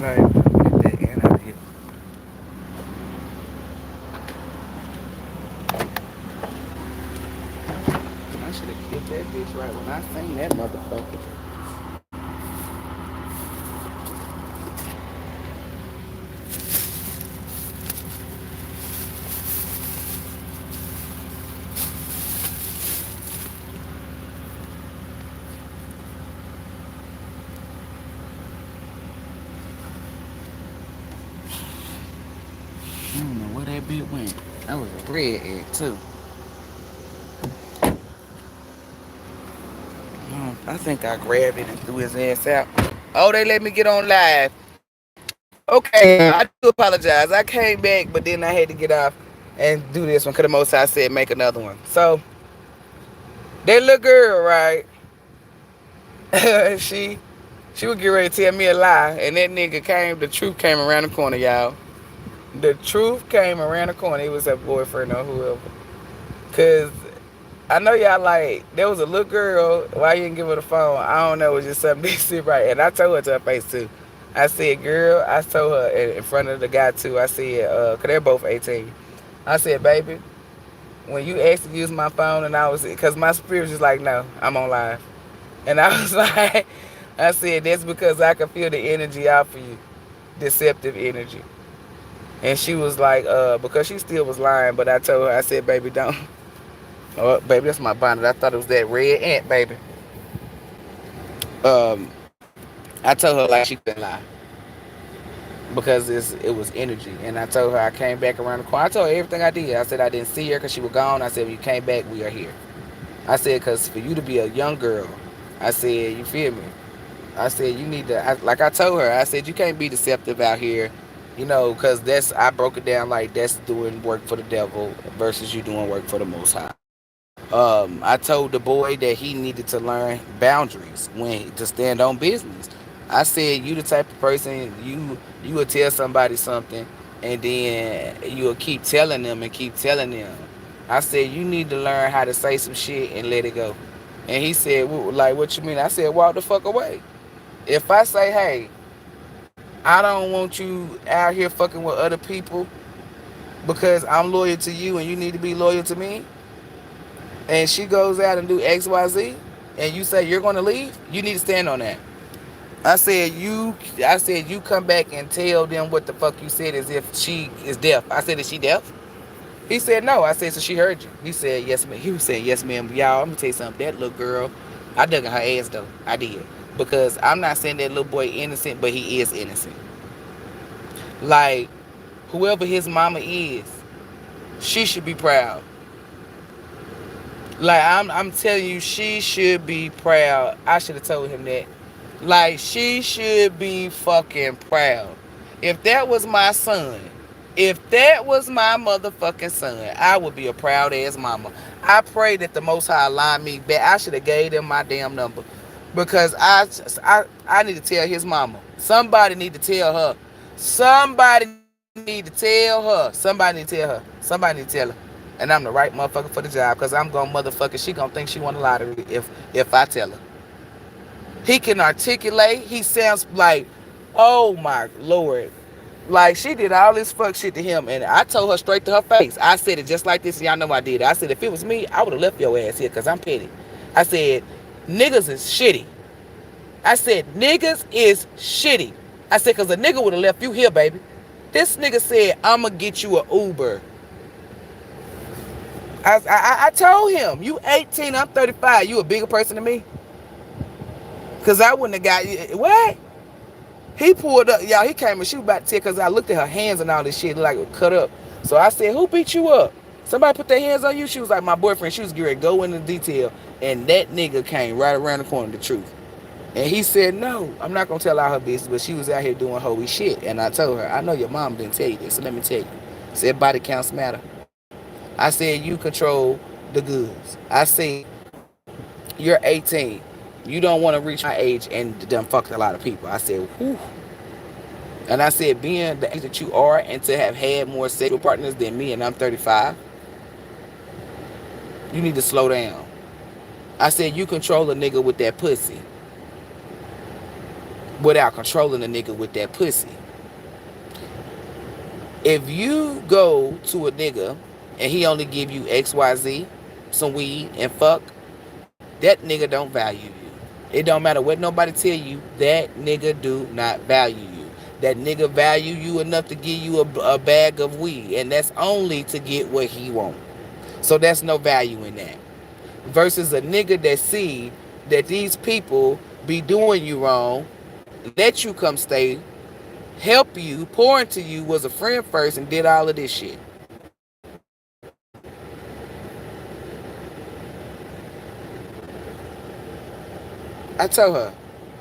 Alright, get that in out of here. I should have killed that bitch right when I seen that motherfucker. I don't know where that bitch went. That was a red egg too. I think I grabbed it and threw his ass out. Oh, they let me get on live. Okay, I do apologize. I came back, but then I had to get off and do this one because the most I said make another one. So that little girl, right? she she would get ready to tell me a lie, and that nigga came. The truth came around the corner, y'all. The truth came around the corner. It was her boyfriend or whoever. Cause I know y'all like there was a little girl. Why you didn't give her the phone? I don't know. It was just something they said right, and I told her to her face too. I said, girl. I told her in front of the guy too. I said, cause they're both 18. I said, baby, when you asked to use my phone, and I was, cause my spirit was just like, no, I'm on live, and I was like, I said that's because I could feel the energy out for you, deceptive energy. And she was like, because she still was lying, but I told her, I said, baby, don't. Oh, baby, that's my bonnet. I thought it was that red ant, baby. Um, I told her like she couldn't lie because it was energy. And I told her I came back around the corner. I told her everything I did. I said I didn't see her because she was gone. I said when you came back, we are here. I said because for you to be a young girl, I said you feel me. I said you need to like I told her. I said you can't be deceptive out here. You know, because that's I broke it down like that's doing work for the devil versus you doing work for the Most High. I told the boy that he needed to learn boundaries when to stand on business. I said you the type of person you will tell somebody something and then you will keep telling them and keep telling them. I said you need to learn how to say some shit and let it go. And he said, like, what you mean? I said, walk the fuck away. If I say, hey, I don't want you out here fucking with other people because I'm loyal to you and you need to be loyal to me, and she goes out and do XYZ, and you say you're gonna leave, you need to stand on that. I said you come back and tell them what the fuck you said as if she is deaf. I said, is she deaf? He said no. I said, so she heard you. He said yes, ma'am. He was saying yes, ma'am. Y'all, I'm gonna tell you something. That little girl, I dug in her ass though. I did. Because I'm not saying that little boy innocent, but he is innocent. Like, whoever his mama is, she should be proud. Like I'm telling you, she should be proud. I should have told him that. Like she should be fucking proud. If that was my son, if that was my motherfucking son, I would be a proud ass mama. I pray that the Most High line me back. I should have gave them my damn number because I need to tell his mama. Somebody need to tell her. Somebody need to tell her. Somebody need to tell her. Somebody need to tell her. And I'm the right motherfucker for the job because I'm gonna motherfucker. She gonna think she won the lottery if I tell her. He can articulate. He sounds like, oh my lord. Like she did all this fuck shit to him, and I told her straight to her face. I said it just like this, and y'all know I did it. I said if it was me, I would have left your ass here because I'm petty. I said niggas is shitty. I said niggas is shitty. I said because a nigga would have left you here, baby. This nigga said I'ma get you an Uber. I told him, you 18, I'm 35. You a bigger person than me? Because I wouldn't have got you. What? He pulled up. Y'all, he came and she was about to tell because I looked at her hands and all this shit like it cut up. So I said, who beat you up? Somebody put their hands on you? She was like, my boyfriend. She was getting ready to go into detail. And that nigga came right around the corner, the truth. And he said, no, I'm not going to tell all her business, but she was out here doing holy shit. And I told her, I know your mom didn't tell you this, so let me tell you. I said, body counts matter. I said, you control the goods. I said, you're 18. You don't want to reach my age and done fucked a lot of people. I said, whew. And I said, being the age that you are and to have had more sexual partners than me and I'm 35, you need to slow down. I said, you control a nigga with that pussy. without controlling the nigga with that pussy. If you go to a nigga and he only give you XYZ, some weed and fuck, that nigga don't value you. It don't matter what nobody tell you, that nigga do not value you. That nigga value you enough to give you a bag of weed, and that's only to get what he want. So that's no value in that. Versus a nigga that see that these people be doing you wrong, let you come stay, help you, pour into you, was a friend first, and did all of this shit. I told her,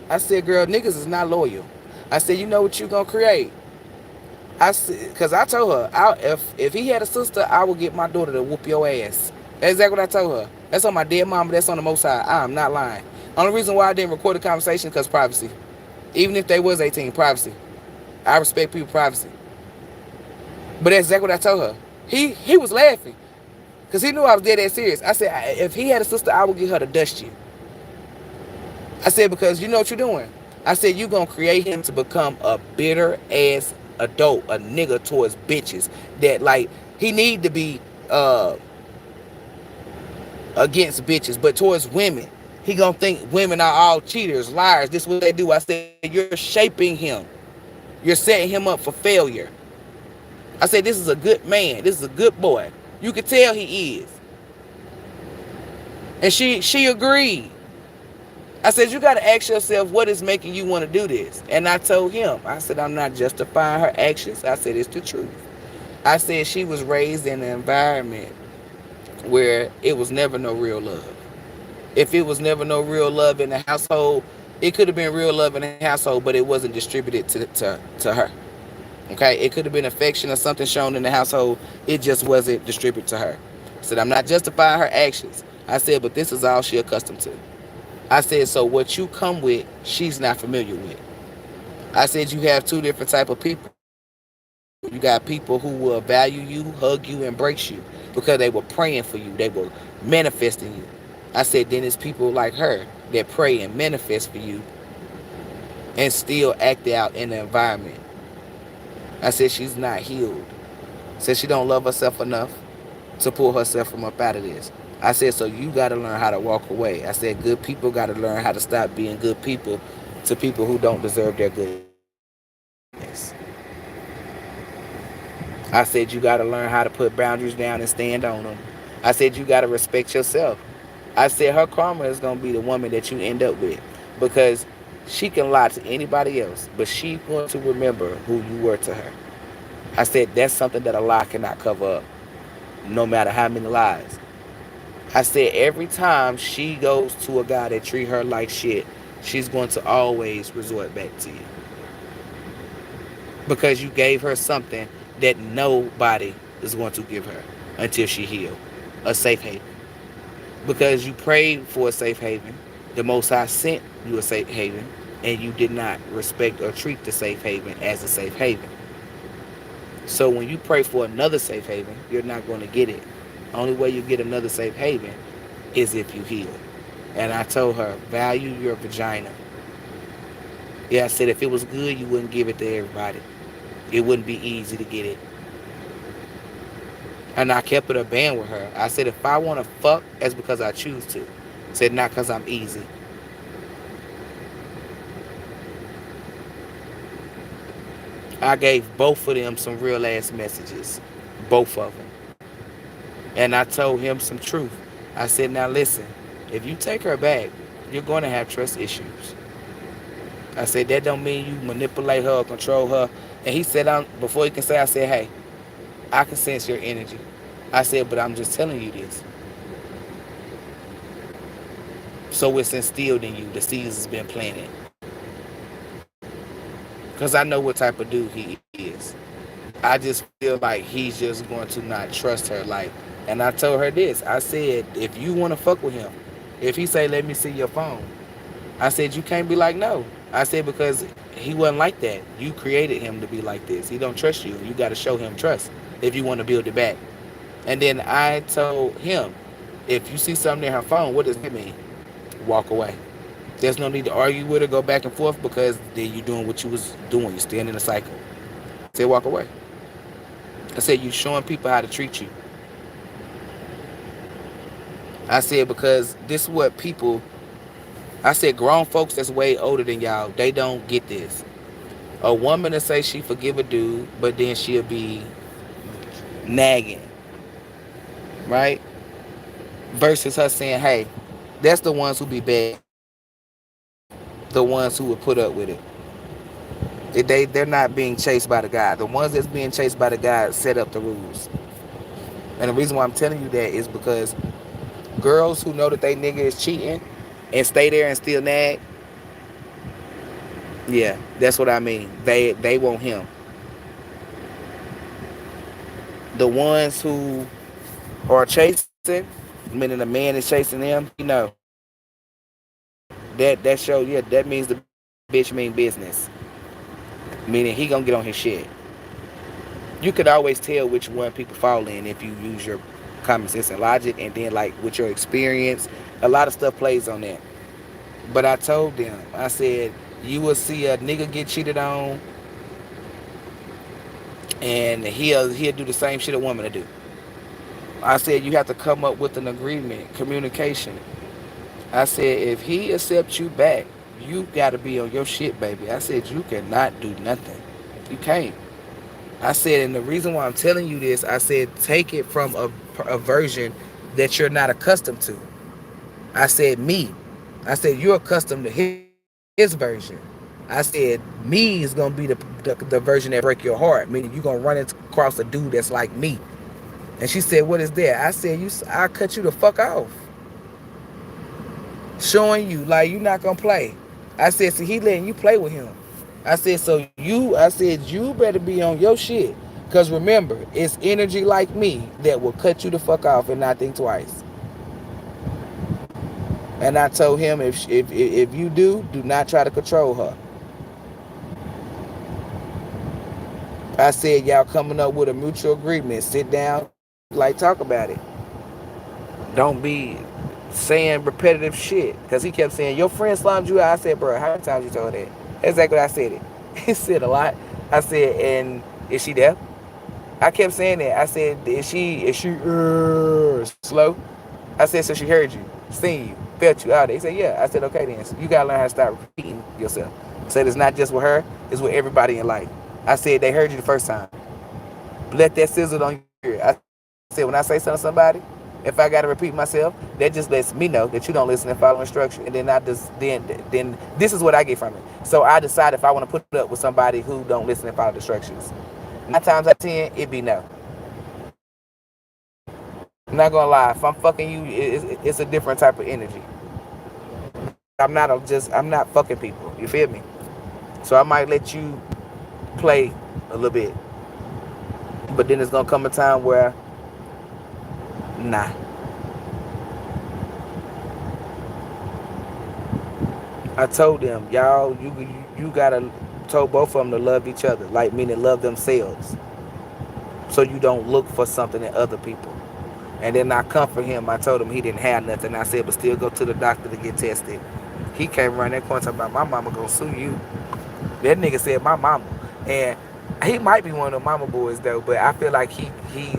I said, girl, niggas is not loyal. I said, you know what you gonna create? I said, cause I told her, if he had a sister, I would get my daughter to whoop your ass. That's exactly what I told her. That's on my dead mama. That's on the Most High. I'm not lying. Only reason why I didn't record the conversation because privacy. Even if they was 18, privacy. I respect people's privacy. But that's exactly what I told her. He was laughing because he knew I was dead ass serious. I said, if he had a sister, I would get her to dust you. I said, because you know what you're doing. I said, you gonna create him to become a bitter ass adult, a nigga towards bitches. That like he need to be against bitches, but towards women, he gonna think women are all cheaters, liars. This is what they do. I said, you're shaping him. You're setting him up for failure. I said, this is a good man. This is a good boy. You could tell he is. And she agreed. I said, you got to ask yourself what is making you want to do this. And I told him, I said, I'm not justifying her actions. I said, it's the truth. I said, she was raised in an environment where it was never no real love. If it was never no real love in the household, it could have been real love in the household, but it wasn't distributed to her. Okay? It could have been affection or something shown in the household. It just wasn't distributed to her. I said, I'm not justifying her actions. I said, but this is all she accustomed to. I said, so what you come with, she's not familiar with. I said, you have two different type of people. You got people who will value you, hug you, embrace you because they were praying for you. They were manifesting you. I said, then it's people like her that pray and manifest for you and still act out in the environment. I said, she's not healed. I said, she don't love herself enough to pull herself from up out of this. I said, so you got to learn how to walk away. I said, good people got to learn how to stop being good people to people who don't deserve their goodness. I said, you got to learn how to put boundaries down and stand on them. I said, you got to respect yourself. I said, her karma is going to be the woman that you end up with because she can lie to anybody else, but she's going to remember who you were to her. I said, that's something that a lie cannot cover up, no matter how many lies. I said, every time she goes to a guy that treat her like shit, she's going to always resort back to you. Because you gave her something that nobody is going to give her until she heals. A safe haven. Because you prayed for a safe haven, the Most High sent you a safe haven, and you did not respect or treat the safe haven as a safe haven. So when you pray for another safe haven, you're not going to get it. Only way you get another safe haven is if you heal. And I told her, value your vagina. Yeah, I said if it was good, you wouldn't give it to everybody. It wouldn't be easy to get it. And I kept it a band with her. I said, if I want to fuck, that's because I choose to. I said, not because I'm easy. I gave both of them some real ass messages. Both of them. And I told him some truth. I said, now listen, if you take her back, you're going to have trust issues. I said, that don't mean you manipulate her or control her. And he said, before he can say, I said, hey, I can sense your energy. I said, but I'm just telling you this. So it's instilled in you. The seeds has been planted. Because I know what type of dude he is. I just feel like he's just going to not trust her. And I told her this. I said, if you want to fuck with him, if he say, let me see your phone, I said, you can't be like, no. I said, because he wasn't like that. You created him to be like this. He don't trust you. You got to show him trust if you want to build it back. And then I told him, if you see something in her phone, what does that mean? Walk away. There's no need to argue with her, go back and forth, because then you're doing what you was doing. You're staying in a cycle. I said, walk away. I said, you showing people how to treat you. I said, because this is what people, I said, grown folks that's way older than y'all, they don't get this. A woman to say she forgive a dude, but then she'll be nagging, right? Versus her saying, hey, that's the ones who be begging, the ones who would put up with it. They're not being chased by the guy. The ones that's being chased by the guy set up the rules. And the reason why I'm telling you that is because girls who know that they nigga is cheating and stay there and still nag, yeah, that's what I mean. They want him. The ones who are chasing, meaning the man is chasing them, that show, yeah, that means the bitch mean business. Meaning he gonna get on his shit. You could always tell which one people fall in if you use your common sense and logic, and then like with your experience, a lot of stuff plays on that. But I told them, I said, you will see a nigga get cheated on, and he'll do the same shit a woman to do. I said, you have to come up with an agreement, communication. I said, if he accepts you back, you got to be on your shit, baby. I said, you cannot do nothing. You can't. I said, and the reason why I'm telling you this, I said, take it from a version that you're not accustomed to. I said, me. I said, you're accustomed to his version. I said, me is going to be the version that break your heart, meaning you're going to run across a dude that's like me. And she said, what is that? I said, I'll cut you the fuck off. Showing you, like, you're not going to play. I said, see, he letting you play with him. I said, I said, you better be on your shit. Because remember, it's energy like me that will cut you the fuck off and not think twice. And I told him, if you do not try to control her. I said, y'all coming up with a mutual agreement. Sit down, like, talk about it. Don't be saying repetitive shit. Because he kept saying, your friend slimed you out. I said, bro, how many times you told that? Exactly what I said it. He said a lot. I said, and is she deaf? I kept saying that. I said, is she slow? I said, so she heard you, seen you, felt you out there. He said, yeah. I said, okay then. So you got to learn how to stop repeating yourself. I said, it's not just with her, it's with everybody in life. I said, they heard you the first time. Let that sizzle on your ear. I said, when I say something to somebody, if I got to repeat myself, that just lets me know that you don't listen and follow instruction. And then then this is what I get from it. So I decide if I want to put up with somebody who don't listen and follow instructions. 9 times out of 10, it be no. I'm not gonna lie. If I'm fucking you, it's a different type of energy. I'm not fucking people. You feel me? So I might let you play a little bit, but then it's gonna come a time where, nah. I told them, y'all, you gotta told both of them to love each other, like meaning love themselves, so you don't look for something in other people. And then I comfort him. I told him he didn't have nothing. I said, but still go to the doctor to get tested. He came around that corner talking about, my mama gonna sue you. That nigga said my mama, and he might be one of the mama boys though. But I feel like he's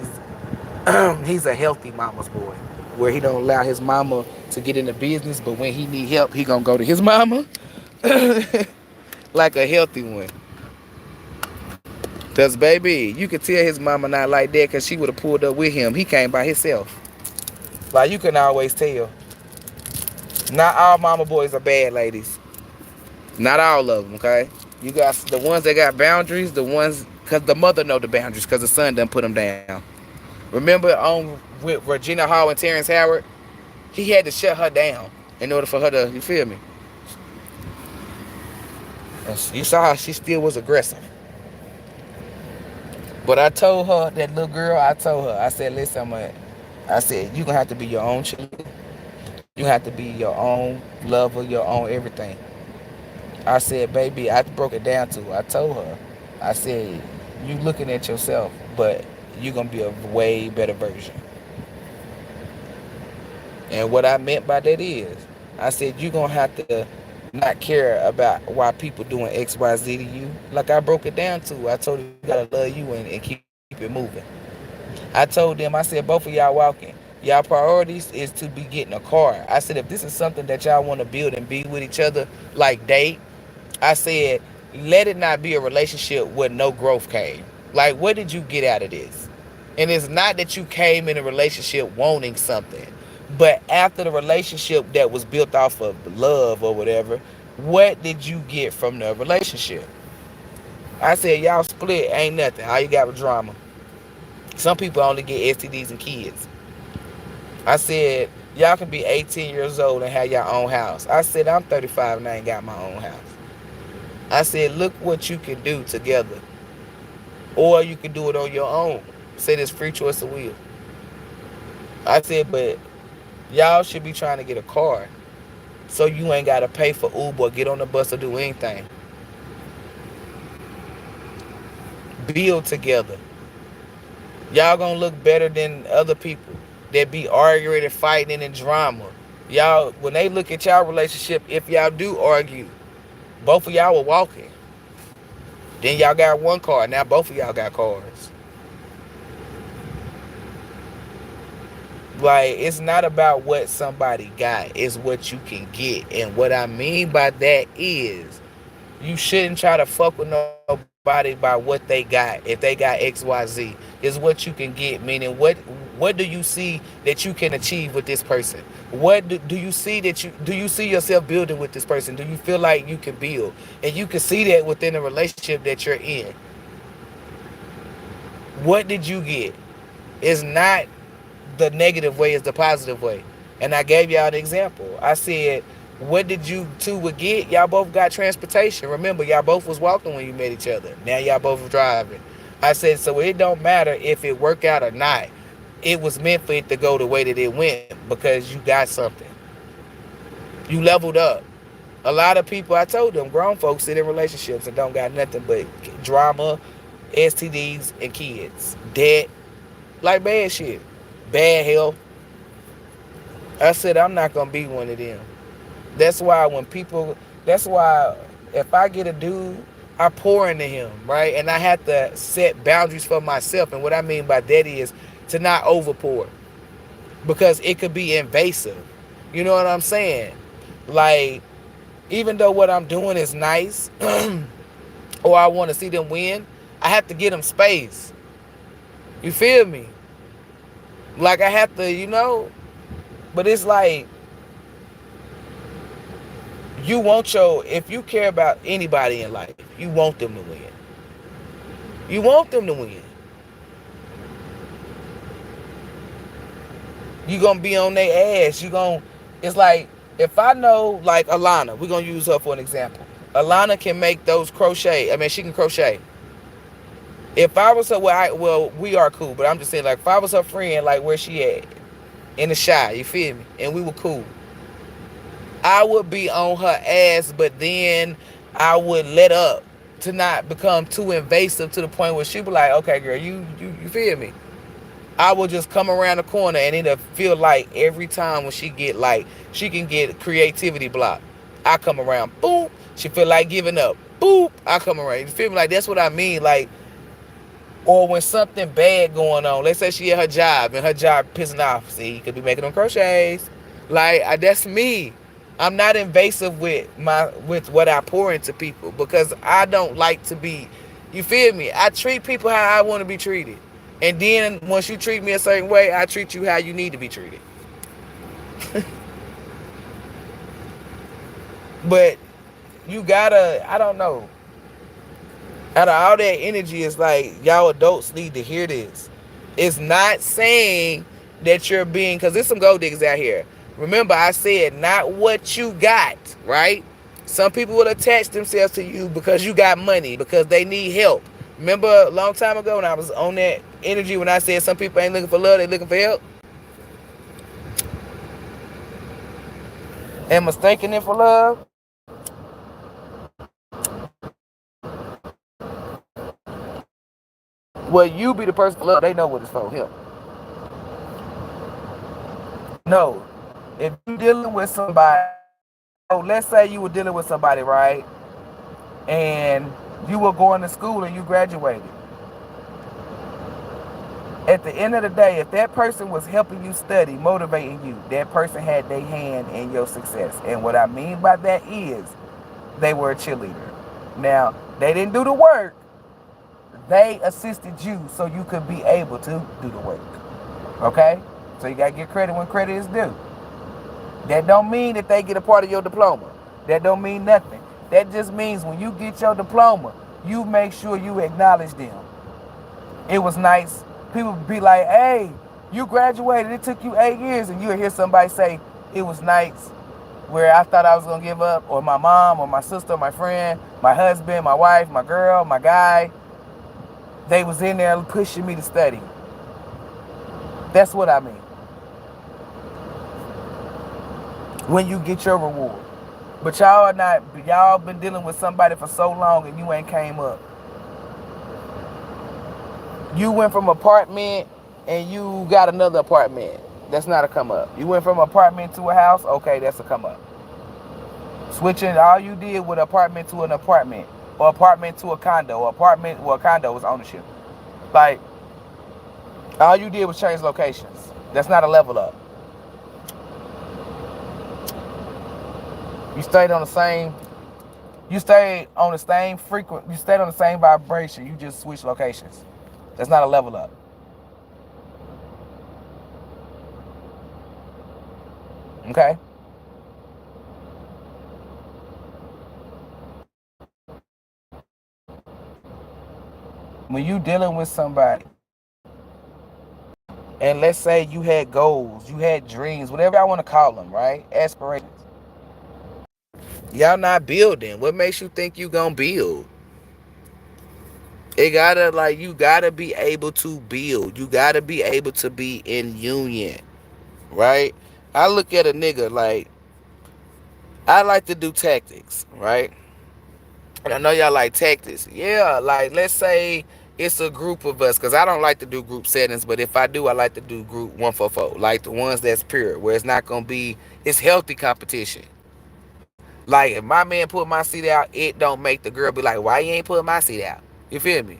a healthy mama's boy, where he don't allow his mama to get in the business, but when he need help, he gonna go to his mama, like a healthy one. Cause baby, you could tell his mama not like that, cause she would have pulled up with him. He came by himself. Like you can always tell. Not all mama boys are bad, ladies. Not all of them, okay? You got the ones that got boundaries, the ones, cause the mother know the boundaries, cause the son done put them down. Remember on with Regina Hall and Terrence Howard, he had to shut her down in order for her to, you feel me? You saw how she still was aggressive. But I told her, that little girl, I said, listen, I said, you gonna have to be your own cheerleader. You have to be your own lover, your own everything. I said, baby, I broke it down to her. I told her, I said, you looking at yourself, but you're gonna be a way better version. And what I meant by that is, I said, you're gonna have to not care about why people doing XYZ to you. Like I broke it down to. I told you gotta love you and keep it moving. I told them, I said, both of y'all walking. Y'all priorities is to be getting a car. I said, if this is something that y'all want to build and be with each other, like date, I said, let it not be a relationship where no growth came. Like, what did you get out of this? And it's not that you came in a relationship wanting something, but after the relationship that was built off of love or whatever, what did you get from the relationship? I said, y'all split, ain't nothing. All you got was drama. Some people only get STDs and kids. I said, y'all can be 18 years old and have your own house. I said, I'm 35 and I ain't got my own house. I said, look what you can do together. Or you can do it on your own. Say this free choice of will. I said, but y'all should be trying to get a car so you ain't got to pay for Uber, get on the bus, or do anything. Build together. Y'all gonna look better than other people that be arguing and fighting and drama. Y'all, when they look at y'all relationship, if y'all do argue, both of y'all were walking. Then y'all got one car. Now both of y'all got cars. Like, it's not about what somebody got, it's what you can get. And what I mean by that is you shouldn't try to fuck with nobody by what they got. If they got XYZ, is what you can get. Meaning, what do you see that you can achieve with this person? What do you see that you see yourself building with this person? Do you feel like you can build? And you can see that within the relationship that you're in. What did you get? It's not the negative way, it's the positive way. And I gave y'all an example. I said, what did you two would get? Y'all both got transportation. Remember, y'all both was walking when you met each other. Now y'all both driving. I said, so it don't matter if it work out or not. It was meant for it to go the way that it went because you got something. You leveled up. A lot of people, I told them, grown folks sit in relationships and don't got nothing but drama, STDs, and kids. Debt, like bad shit. Bad health. I said, I'm not going to be one of them. That's why that's why if I get a dude, I pour into him, right? And I have to set boundaries for myself. And what I mean by that is to not overpour because it could be invasive. You know what I'm saying? Like, even though what I'm doing is nice or I want to see them win, I have to get them space. You feel me? Like, I have to, but it's like, if you care about anybody in life, you want them to win. You want them to win. You gonna be on their ass. It's like, if I know, like Alana, we're gonna use her for an example. Alana can make those crochet. I mean, she can crochet. If I was her, we are cool, but I'm just saying, like, if I was her friend, like, where she at? In the shy, you feel me? And we were cool. I would be on her ass, but then I would let up to not become too invasive to the point where she be like, okay, girl, you feel me? I would just come around the corner and it'll feel like every time when she can get creativity block. I come around, boom, she feel like giving up. Boop, I come around. You feel me? Like, that's what I mean. Like, or when something bad going on, let's say she at her job and her job pissing off. See, you could be making them crochets. Like, that's me. I'm not invasive with what I pour into people because I don't like to be, you feel me? I treat people how I want to be treated. And then once you treat me a certain way, I treat you how you need to be treated. But you gotta, I don't know. Out of all that energy, it's like, y'all adults need to hear this. It's not saying that you're being, because there's some gold diggers out here. Remember, I said not what you got, right? Some people will attach themselves to you because you got money, because they need help. Remember a long time ago when I was on that energy when I said some people ain't looking for love, they looking for help? And mistaking it for love? Well, you be the person for love, they know what it's for, help. No. If you're dealing with somebody let's say you were dealing with somebody, right? And you were going to school and you graduated. At the end of the day, if that person was helping you study, motivating you, that person had their hand in your success. And what I mean by that is they were a cheerleader. Now, they didn't do the work. They assisted you so you could be able to do the work. Okay? So you got to get credit when credit is due. That don't mean that they get a part of your diploma. That don't mean nothing. That just means when you get your diploma, you make sure you acknowledge them. It was nice. People be like, hey, you graduated. It took you 8 years. And you'll hear somebody say, it was nice, where I thought I was going to give up, or my mom, or my sister, my friend, my husband, my wife, my girl, my guy. They was in there pushing me to study. That's what I mean. When you get your reward. But y'all are not, y'all been dealing with somebody for so long and you ain't came up. You went from apartment and you got another apartment. That's not a come up. You went from apartment to a house. Okay, that's a come up. Switching, all you did with apartment to an apartment, or apartment to a condo, or apartment, well, a condo was ownership. Like, all you did was change locations. That's not a level up. You stayed on the same, you stayed on the same frequent, you stayed on the same vibration. You just switched locations. That's not a level up. Okay? When you dealing with somebody, and let's say you had goals, you had dreams, whatever I want to call them, right? Aspirations. Y'all not building. What makes you think you gonna build? It gotta, like, you gotta be able to build. You gotta be able to be in union, right? I look at a nigga like, I like to do tactics, right? And I know y'all like tactics. Yeah, like, let's say it's a group of us, because I don't like to do group settings, but if I do, I like to do group 144, like the ones that's pure, where it's not gonna be, it's healthy competition. Like, if my man put my seat out, it don't make the girl be like, why you ain't put my seat out? You feel me?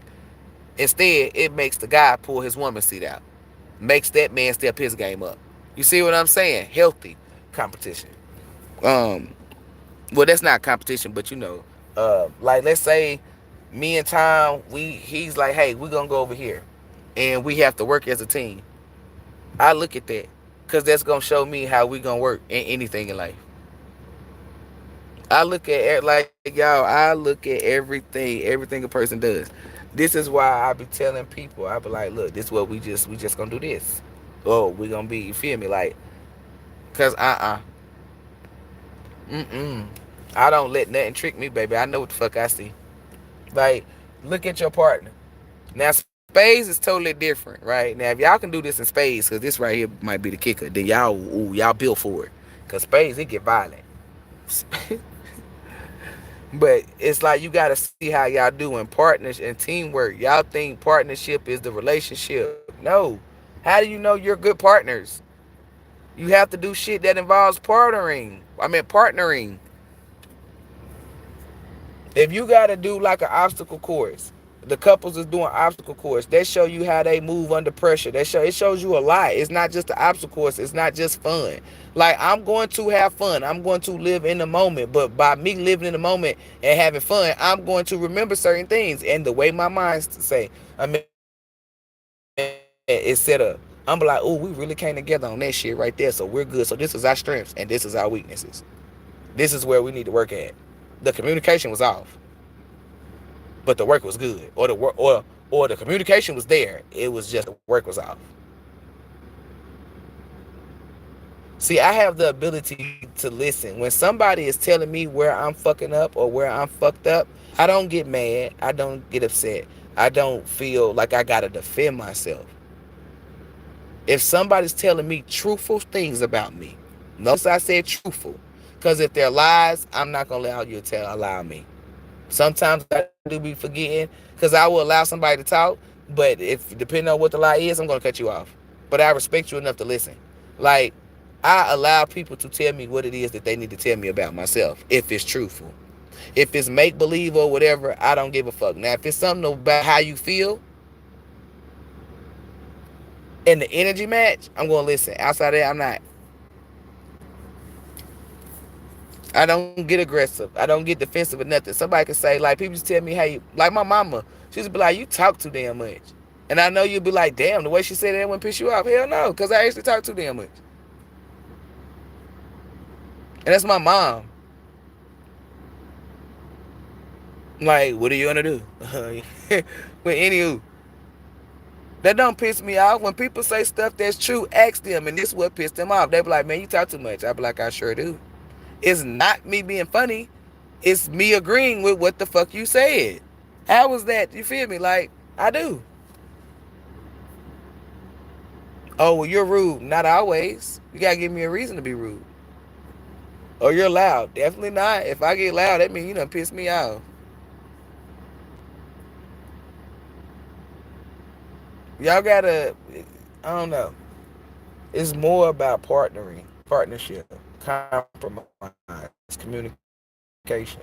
Instead, it makes the guy pull his woman's seat out. Makes that man step his game up. You see what I'm saying? Healthy competition. Um, well, that's not competition, but like, let's say me and Tom, he's like, hey, we're gonna go over here, and we have to work as a team. I look at that, cause that's gonna show me how we gonna work in anything in life. I look at it like, y'all. I look at everything a person does. This is why I be telling people. I be like, look, this is what we just gonna do this. Oh, we gonna be. You feel me? Like, cause mm. I don't let nothing trick me, baby. I know what the fuck I see. Like, look at your partner. Now, spades is totally different, right? Now, if y'all can do this in spades, cause this right here might be the kicker, then y'all build for it. Cause spades, it get violent. But it's like, you gotta see how y'all doing partners and teamwork. Y'all think partnership is the relationship. No. How do you know you're good partners? You have to do shit that involves partnering. If you gotta do like an obstacle course, the couples is doing obstacle course. They show you how they move under pressure. It shows you a lot. It's not just the obstacle course. It's not just fun. Like, I'm going to have fun. I'm going to live in the moment. But by me living in the moment and having fun, I'm going to remember certain things. And the way my mind say, I mean, it's set up. I'm like, oh, we really came together on that shit right there. So we're good. So this is our strengths and this is our weaknesses. This is where we need to work at. The communication was off, but the work was good, or the work, or the communication was there. It was just the work was off. See, I have the ability to listen. When somebody is telling me where I'm fucking up or where I'm fucked up, I don't get mad. I don't get upset. I don't feel like I gotta defend myself. If somebody's telling me truthful things about me, notice I said truthful, because if they're lies, I'm not gonna allow you to allow me. Sometimes I do be forgetting, because I will allow somebody to talk, but if depending on what the lie is, I'm gonna cut you off. But I respect you enough to listen. Like, I allow people to tell me what it is that they need to tell me about myself, if it's truthful. If it's make believe or whatever, I don't give a fuck. Now, if it's something about how you feel and the energy match, I'm gonna listen. Outside of that, I'm not. I don't get aggressive. I don't get defensive or nothing. Somebody could say, like, people just tell me how you, like my mama, she just be like, you talk too damn much. And I know you'll be like, damn, the way she said that wouldn't piss you off. Hell no, because I actually talk too damn much. And that's my mom. Like, what are you gonna do? With anywho, that don't piss me off. When people say stuff that's true, ask them, and this is what pissed them off. They be like, man, you talk too much. I be like, I sure do. It's not me being funny. It's me agreeing with what the fuck you said. How was that? You feel me? Like, I do. Oh, well, you're rude. Not always. You gotta give me a reason to be rude. Or you're loud. Definitely not. If I get loud, that means you done piss me off. Y'all gotta, I don't know. It's more about partnering, partnership, compromise, communication.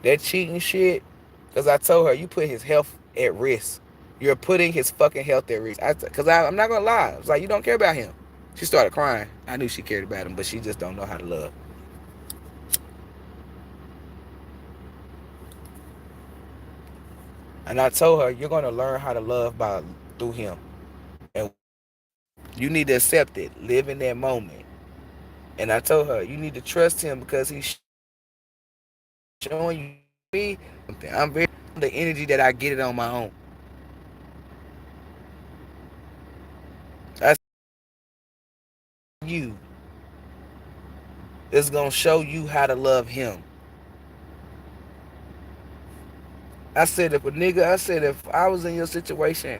That cheating shit, because I told her, you put his health at risk. You're putting his fucking health at risk. Because I'm not going to lie. I was like, you don't care about him. She started crying. I knew she cared about him, but she just don't know how to love. And I told her, you're going to learn how to love through him. And you need to accept it. Live in that moment. And I told her, you need to trust him because he's showing you me. I'm very the energy that I get it on my own. That's you. It's gonna show you how to love him. I said if a nigga, I said if I was in your situation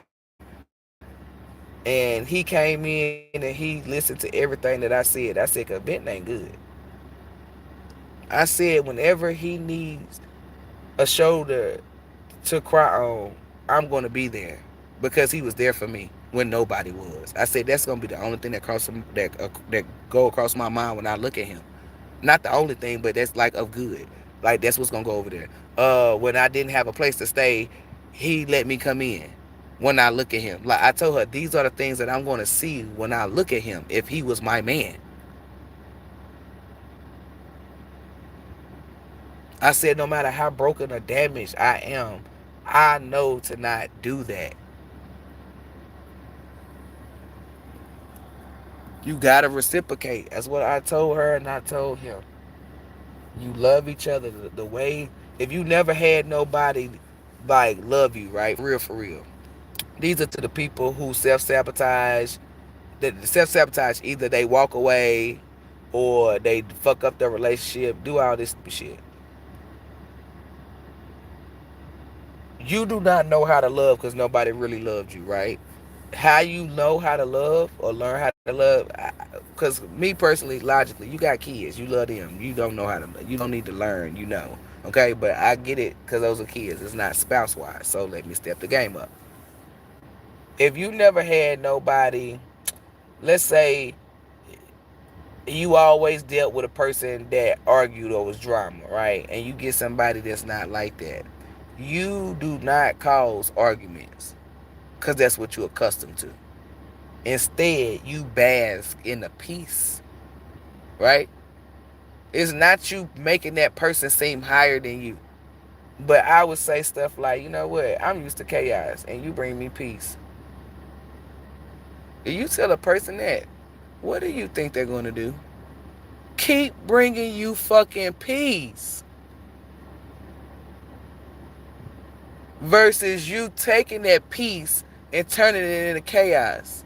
and he came in and he listened to everything that I said, cause Benton ain't good. I said whenever he needs a shoulder to cry on, I'm gonna be there because he was there for me when nobody was. I said that's gonna be the only thing that go across my mind when I look at him. Not the only thing, but that's like of good. Like that's what's gonna go over there. When I didn't have a place to stay, he let me come in. When I look at him, like I told her, these are the things that I'm gonna see when I look at him. If he was my man, I said no matter how broken or damaged I am, I know to not do that. You gotta reciprocate. That's what I told her and I told him. You love each other the way. If you never had nobody like love you, right? For real, for real. These are to the people who self-sabotage. That self-sabotage, either they walk away or they fuck up their relationship, do all this shit. You do not know how to love because nobody really loved you, right? How you know how to love or learn how to love, because me personally, logically, you got kids, you love them, you don't know how to, you don't need to learn, you know, okay? But I get it because those are kids, it's not spouse wise, so let me step the game up. If you never had nobody, let's say you always dealt with a person that argued or was drama, right? And you get somebody that's not like that, you do not cause arguments because that's what you're accustomed to. Instead, you bask in the peace, right? It's not you making that person seem higher than you. But I would say stuff like, you know what? I'm used to chaos and you bring me peace. If you tell a person that, what do you think they're going to do? Keep bringing you fucking peace. Versus you taking that peace and turning it into chaos.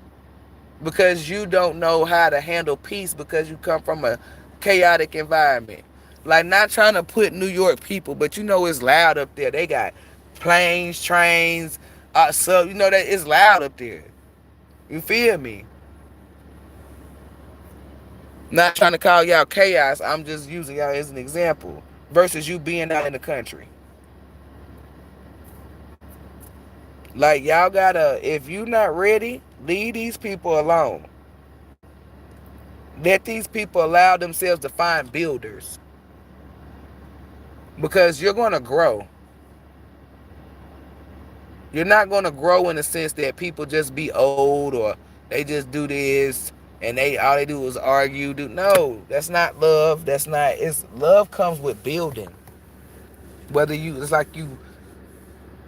Because you don't know how to handle peace because you come from a chaotic environment. Like, not trying to put New York people, but you know it's loud up there. They got planes, trains, so you know that it's loud up there. You feel me? Not trying to call y'all chaos. I'm just using y'all as an example. Versus you being out in the country. Like, y'all gotta, if you not ready, leave these people alone. Let these people allow themselves to find builders, because you're going to grow. You're not going to grow in the sense that people just be old, or they just do this and they all they do is argue. No, that's not love. That's not. It's love comes with building. Whether you, it's like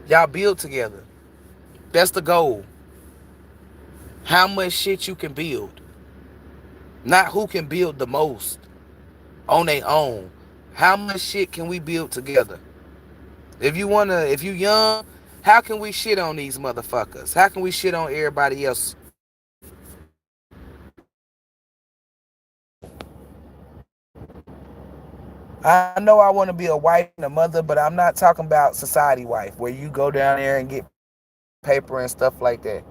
y'all build together. That's the goal. How much shit you can build, not who can build the most on their own. How much shit can we build together? If you young, how can we shit on these motherfuckers? How can we shit on everybody else? I know I want to be a wife and a mother, but I'm not talking about society wife where you go down there and get paper and stuff like that.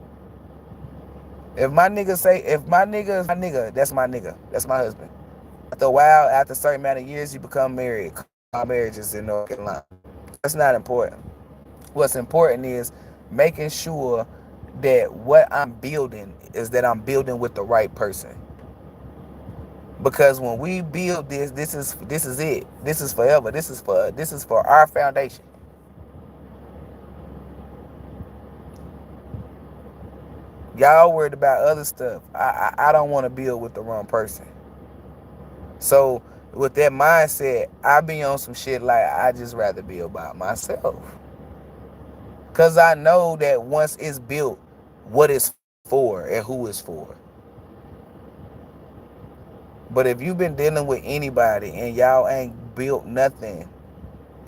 If my nigga is my nigga, that's my nigga. That's my husband. After a while, after a certain amount of years, you become married. My marriage is in North Carolina. That's not important. What's important is making sure that what I'm building is that I'm building with the right person. Because when we build this is it. This is forever. This is for our foundation. Y'all worried about other stuff. I don't want to build with the wrong person. So with that mindset, I be on some shit like I just rather build by myself. Cause I know that once it's built, what it's for and who it's for. But if you've been dealing with anybody and y'all ain't built nothing,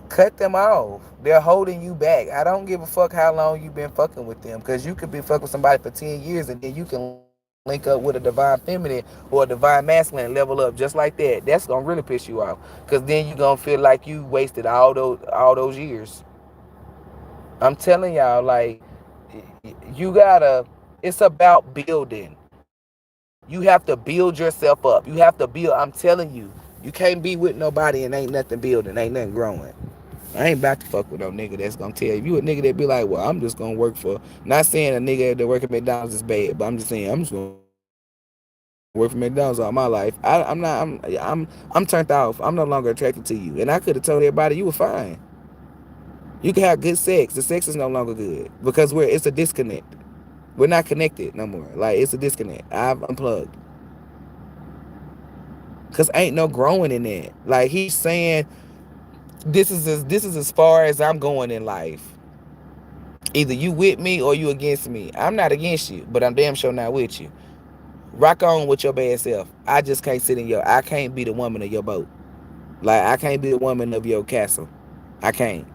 cut them off. They're holding you back. I don't give a fuck how long you've been fucking with them. Because you could be fucking with somebody for 10 years and then you can link up with a divine feminine or a divine masculine and level up just like that. That's going to really piss you off. Because then you're going to feel like you wasted all those years. I'm telling y'all, like, you gotta, it's about building. You have to build yourself up. You have to build, I'm telling you can't be with nobody and ain't nothing building, ain't nothing growing. I ain't about to fuck with no nigga that's gonna tell you. If you a nigga that be like, well, I'm just gonna work for, not saying a nigga that work at McDonald's is bad, but I'm just saying I'm just gonna work for McDonald's all my life. I'm not, I'm turned off. I'm no longer attracted to you. And I could have told everybody you were fine. You can have good sex. The sex is no longer good because it's a disconnect. We're not connected no more. Like, it's a disconnect. I've unplugged. Cause ain't no growing in that. Like, he's saying this is as far as I'm going in life. Either you with me or you against me. I'm not against you, but I'm damn sure not with you. Rock on with your bad self. I just can't I can't be the woman of your boat. Like, I can't be the woman of your castle. I can't.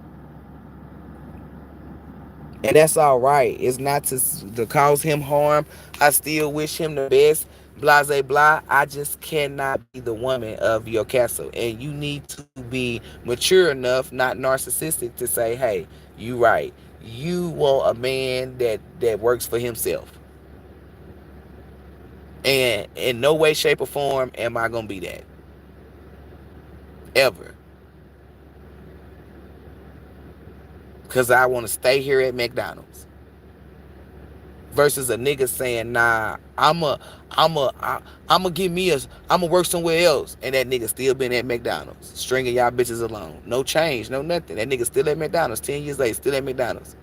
And that's all right. It's not to cause him harm. I still wish him the best. Blah, blah, blah. I just cannot be the woman of your castle. And you need to be mature enough, not narcissistic, to say, hey, you right. You want a man that works for himself. And in no way, shape, or form am I going to be that. Ever. Because I want to stay here at McDonald's. Versus a nigga saying, nah, I'ma give me I'ma work somewhere else, and that nigga still been at McDonald's, stringing y'all bitches along, no change, no nothing. That nigga still at McDonald's, 10 years later, still at McDonald's.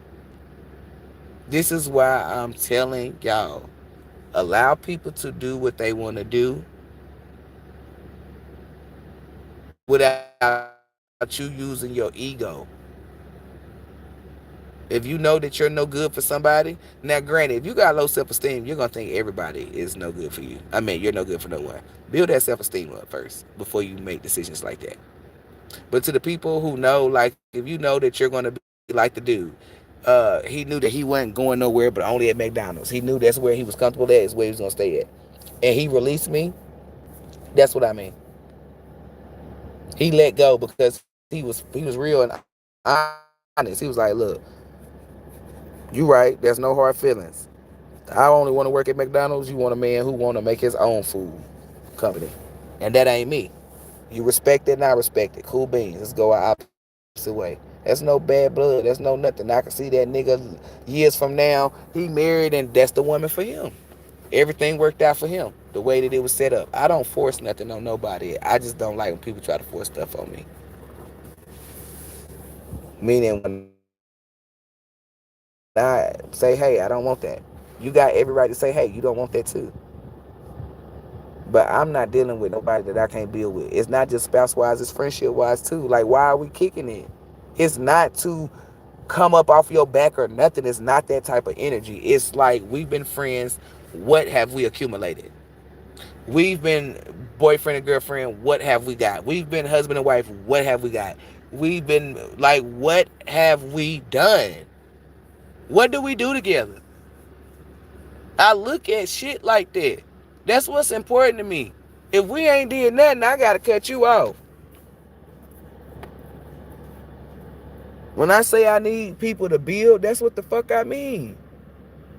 This is why I'm telling y'all, allow people to do what they want to do without you using your ego. If you know that you're no good for somebody, now granted, if you got low self-esteem, you're gonna think everybody is no good for you. I mean, you're no good for no one. Build that self-esteem up first before you make decisions like that. But to the people who know, like, if you know that you're gonna be like the dude, he knew that he wasn't going nowhere but only at McDonald's. He knew that's where he was comfortable at, is where he was gonna stay at. And he released me, that's what I mean. He let go because he was real and honest. He was like, look, you right, there's no hard feelings. I only want to work at McDonald's. You want a man who want to make his own food company. And that ain't me. You respect it and I respect it. Cool beans. Let's go our opposite way. That's no bad blood. That's no nothing. I can see that nigga years from now, he married and that's the woman for him. Everything worked out for him the way that it was set up. I don't force nothing on nobody. I just don't like when people try to force stuff on me. Meaning when I say, hey, I don't want that. You got every right to say, hey, you don't want that too. But I'm not dealing with nobody that I can't build with. It's not just spouse wise, it's friendship wise too. Like, why are we kicking it? It's not to come up off your back or nothing. It's not that type of energy. It's like we've been friends. What have we accumulated? We've been boyfriend and girlfriend. What have we got? We've been husband and wife. What have we got? We've been like, what have we done? What do we do together? I look at shit like that. That's what's important to me. If we ain't did nothing, I gotta cut you off. When I say I need people to build, that's what the fuck I mean.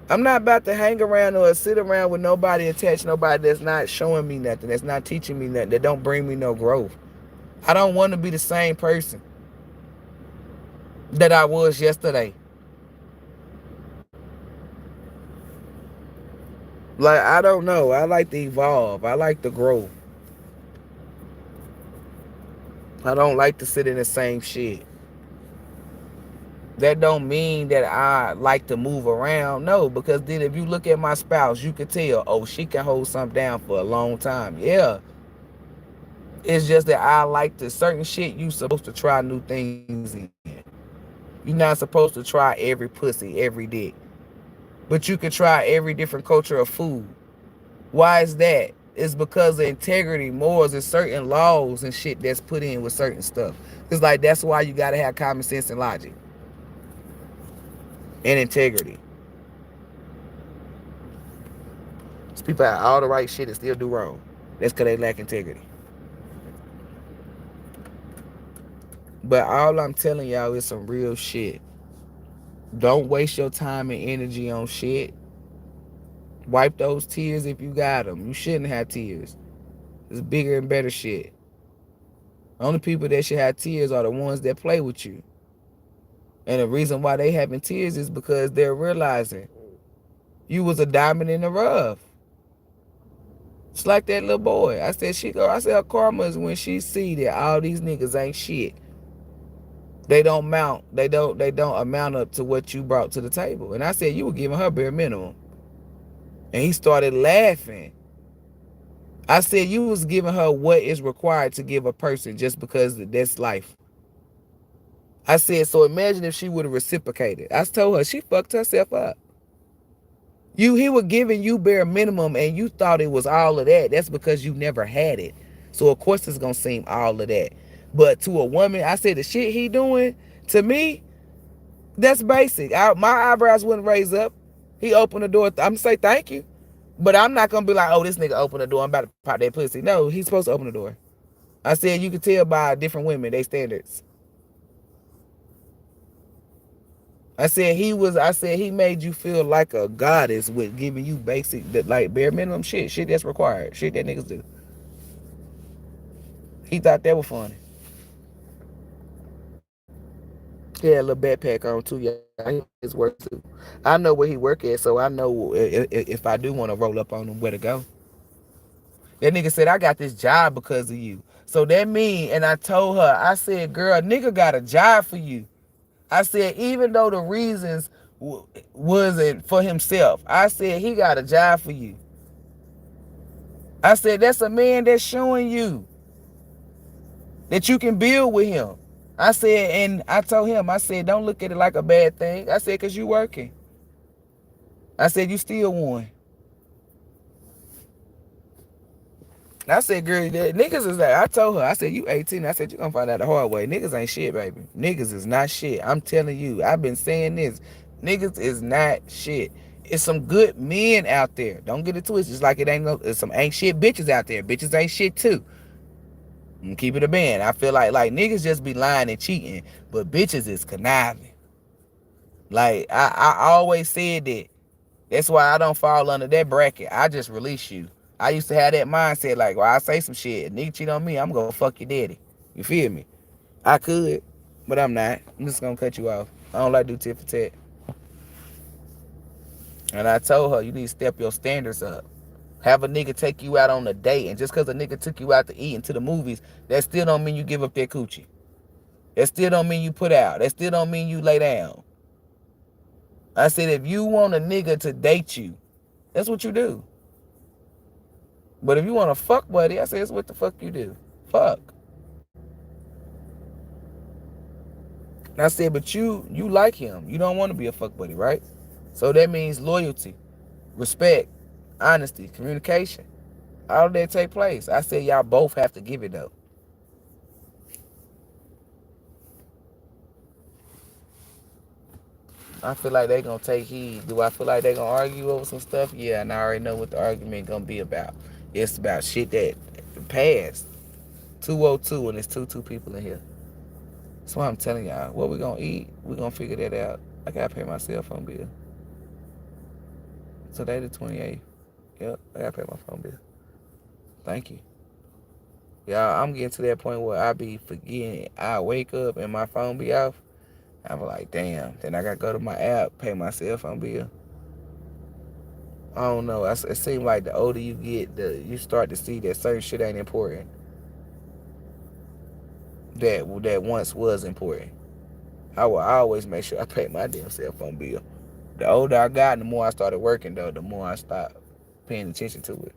I'm not about to hang around or sit around with nobody attached, nobody that's not showing me nothing, that's not teaching me nothing, that don't bring me no growth. I don't want to be the same person that I was yesterday. Like, I don't know. I like to evolve. I like to grow. I don't like to sit in the same shit. That don't mean that I like to move around. No, because then if you look at my spouse, you can tell, oh, she can hold something down for a long time. Yeah. It's just that I like to certain shit you supposed to try new things in. You're not supposed to try every pussy, every dick. But you can try every different culture of food. Why is that? It's because of integrity, morals, and certain laws and shit that's put in with certain stuff. It's like that's why you gotta have common sense and logic and integrity. Some people have all the right shit and still do wrong. That's because they lack integrity. But all I'm telling y'all is some real shit. Don't waste your time and energy on shit. Wipe those tears if you got them. You shouldn't have tears. It's bigger and better shit. Only people that should have tears are the ones that play with you. And the reason why they having tears is because they're realizing you was a diamond in the rough. It's like that little boy. I said her karma is when she see that all these niggas ain't shit. They don't amount up to what you brought to the table. And I said you were giving her bare minimum. And he started laughing. I said you was giving her what is required to give a person just because that's life. I said, so imagine if she would have reciprocated. I told her she fucked herself up. He was giving you bare minimum and you thought it was all of that. That's because you never had it. So of course it's gonna seem all of that. But to a woman, I said the shit he doing, to me, that's basic. My eyebrows wouldn't raise up. He opened the door. I'm gonna say thank you. But I'm not gonna be like, oh, this nigga opened the door, I'm about to pop that pussy. No, he's supposed to open the door. I said you can tell by different women, they standards. I said he made you feel like a goddess with giving you basic, like bare minimum shit that's required, shit that niggas do. He thought that was funny. He had a little backpack on too, y'all. He his work too. I know where he work at, so I know if I do want to roll up on him, where to go. That nigga said, I got this job because of you. So that mean, and I told her, I said, girl, nigga got a job for you. I said, even though the reasons wasn't for himself, I said, he got a job for you. I said, that's a man that's showing you that you can build with him. I said, and I told him, I said, don't look at it like a bad thing. I said, because you working. I said, you still won. I said, girl, niggas is like, I told her, I said, you 18. I said, you gonna find out the hard way. Niggas ain't shit, baby. Niggas is not shit. I'm telling you, I've been saying this. Niggas is not shit. It's some good men out there. Don't get it twisted. It's like it ain't no, there's some ain't shit bitches out there. Bitches ain't shit too. I'm keep it a band. I feel like niggas just be lying and cheating, but bitches is conniving. Like, I always said that. That's why I don't fall under that bracket. I just release you. I used to have that mindset like, well, I say some shit. If nigga cheat on me, I'm gonna fuck your daddy. You feel me? I could, but I'm not. I'm just gonna cut you off. I don't like to do tit for tat. And I told her, you need to step your standards up. Have a nigga take you out on a date, and just because a nigga took you out to eat and to the movies, that still don't mean you give up that coochie. That still don't mean you put out. That still don't mean you lay down. I said, if you want a nigga to date you, that's what you do. But if you want a fuck buddy, I said, it's what the fuck you do. Fuck. And I said, but you like him. You don't want to be a fuck buddy, right? So that means loyalty, respect, honesty, communication. All of that take place. I said, y'all both have to give it though. I feel like they gonna take heed. Do I feel like they gonna argue over some stuff? Yeah, and I already know what the argument gonna be about. It's about shit that passed. 202 and it's two people in here. That's why I'm telling y'all. What we gonna eat? We gonna figure that out. I gotta pay my cell phone bill. Today the 28th. Yep, I gotta pay my phone bill. Thank you. Y'all, I'm getting to that point where I be forgetting. I wake up and my phone be off. I be like, damn. Then I gotta go to my app, pay my cell phone bill. I don't know. It seems like the older you get, you start to see that certain shit ain't important. That once was important. I will always make sure I pay my damn cell phone bill. The older I got, the more I started working though, the more I stopped paying attention to it.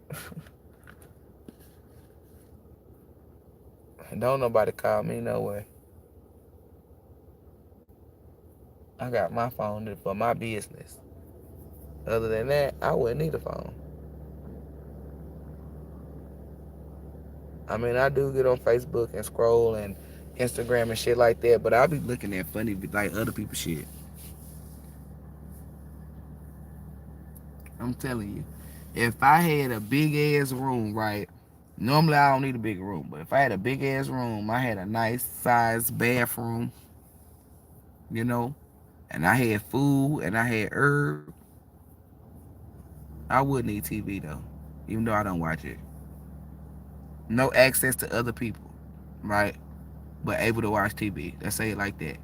And don't nobody call me no way. I got my phone for my business. Other than that, I wouldn't need a phone. I mean, I do get on Facebook and scroll and Instagram and shit like that, but I be looking at funny like other people's shit. I'm telling you, if I had a big ass room, right? Normally I don't need a big room, but if I had a big ass room, I had a nice size bathroom, you know, and I had food and I had herb, I would need TV though, even though I don't watch it. No access to other people, right? But able to watch TV. Let's say it like that.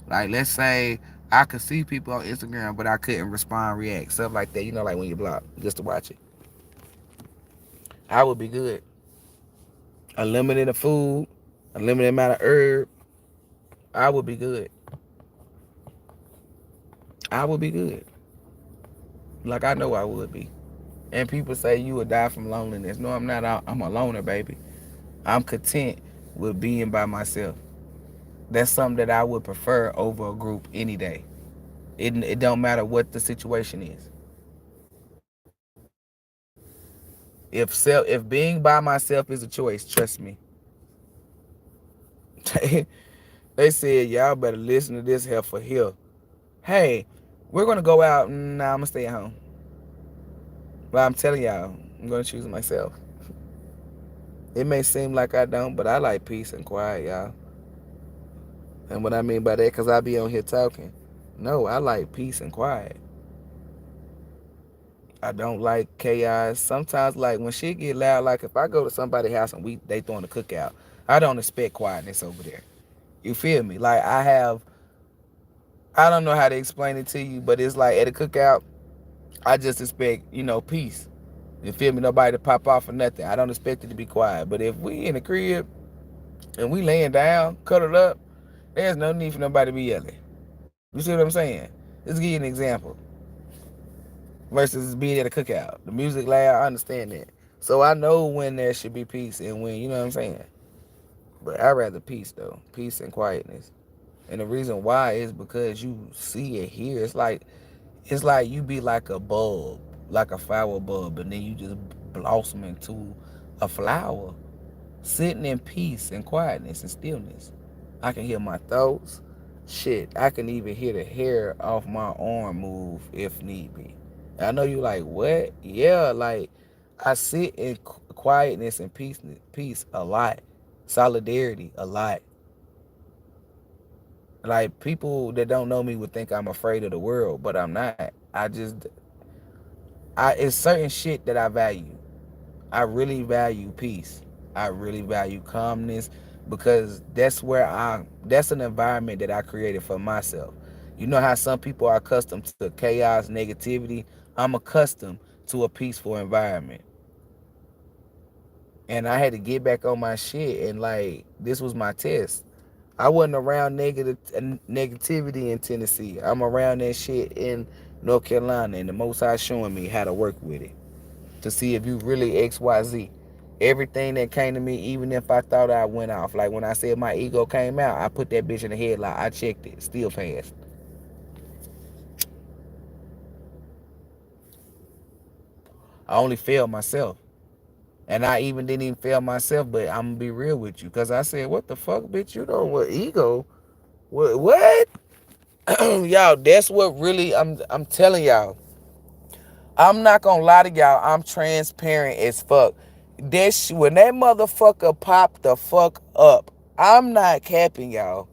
Like, let's say I could see people on Instagram, but I couldn't respond, react, stuff like that. You know, like when you block, just to watch it. I would be good. Unlimited of food, unlimited amount of herb. I would be good. I would be good. Like I know I would be. And people say you would die from loneliness. No, I'm not. I'm a loner, baby. I'm content with being by myself. That's something that I would prefer over a group any day. It don't matter what the situation is. If being by myself is a choice, trust me. They said y'all better listen to this heifer here. Hey, we're gonna go out. Nah, I'm gonna stay at home. But I'm telling y'all, I'm gonna choose myself. It may seem like I don't, but I like peace and quiet, y'all. And what I mean by that, because I be on here talking. No, I like peace and quiet. I don't like chaos. Sometimes, like when shit get loud, like if I go to somebody's house and they throwing a cookout, I don't expect quietness over there. You feel me? Like I don't know how to explain it to you, but it's like at a cookout, I just expect peace. You feel me? Nobody to pop off or nothing. I don't expect it to be quiet. But if we in the crib and we laying down, cuddled up, there's no need for nobody to be yelling. You see what I'm saying? Let's give you an example. Versus being at a cookout. The music loud, I understand that. So I know when there should be peace and when, you know what I'm saying? But I'd rather peace though. Peace and quietness. And the reason why is because you see it here. It's like you be like a bulb, like a flower bulb, and then you just blossom into a flower. Sitting in peace and quietness and stillness. I can hear my thoughts. Shit, I can even hear the hair off my arm move if need be. I know you like, what? Yeah, like I sit in quietness and peace a lot. Solidarity a lot. Like people that don't know me would think I'm afraid of the world, but I'm not. It's certain shit that I value. I really value peace. I really value calmness because that's an environment that I created for myself. You know how some people are accustomed to chaos, negativity? I'm accustomed to a peaceful environment. And I had to get back on my shit, and like this was my test. I wasn't around negativity in Tennessee. I'm around that shit in North Carolina, and the Most High showing me how to work with it to see if you really XYZ. Everything that came to me, even if I thought I went off, like when I said my ego came out, I put that bitch in the headlock. I checked it, still passed. I only failed myself. And I even didn't even fail myself, but I'm gonna be real with you. Cause I said, what the fuck, bitch? You know what ego? What? Y'all, that's what really I'm telling y'all. I'm not gonna lie to y'all, I'm transparent as fuck. When that motherfucker popped the fuck up, I'm not capping y'all.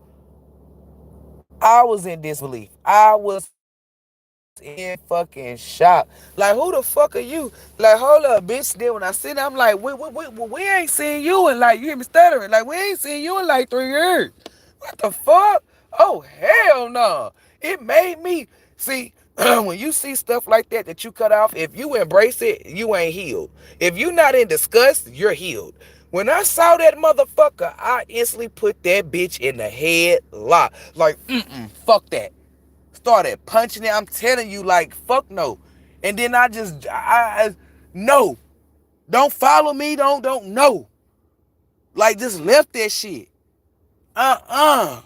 I was in disbelief. I was in fucking shock. Like, who the fuck are you? Like, hold up, bitch. Then when I see that, I'm like, we ain't seen you in like, you hear me stuttering? Like, we ain't seen you in like 3 years. What the fuck? Oh, hell no. It made me, see, when you see stuff like that you cut off, if you embrace it, you ain't healed. If you not in disgust, you're healed. When I saw that motherfucker, I instantly put that bitch in the headlock. Like, fuck that. Started punching it. I'm telling you, like, fuck no. And then no. Don't follow me. Don't know. Like, just left that shit. Uh-uh.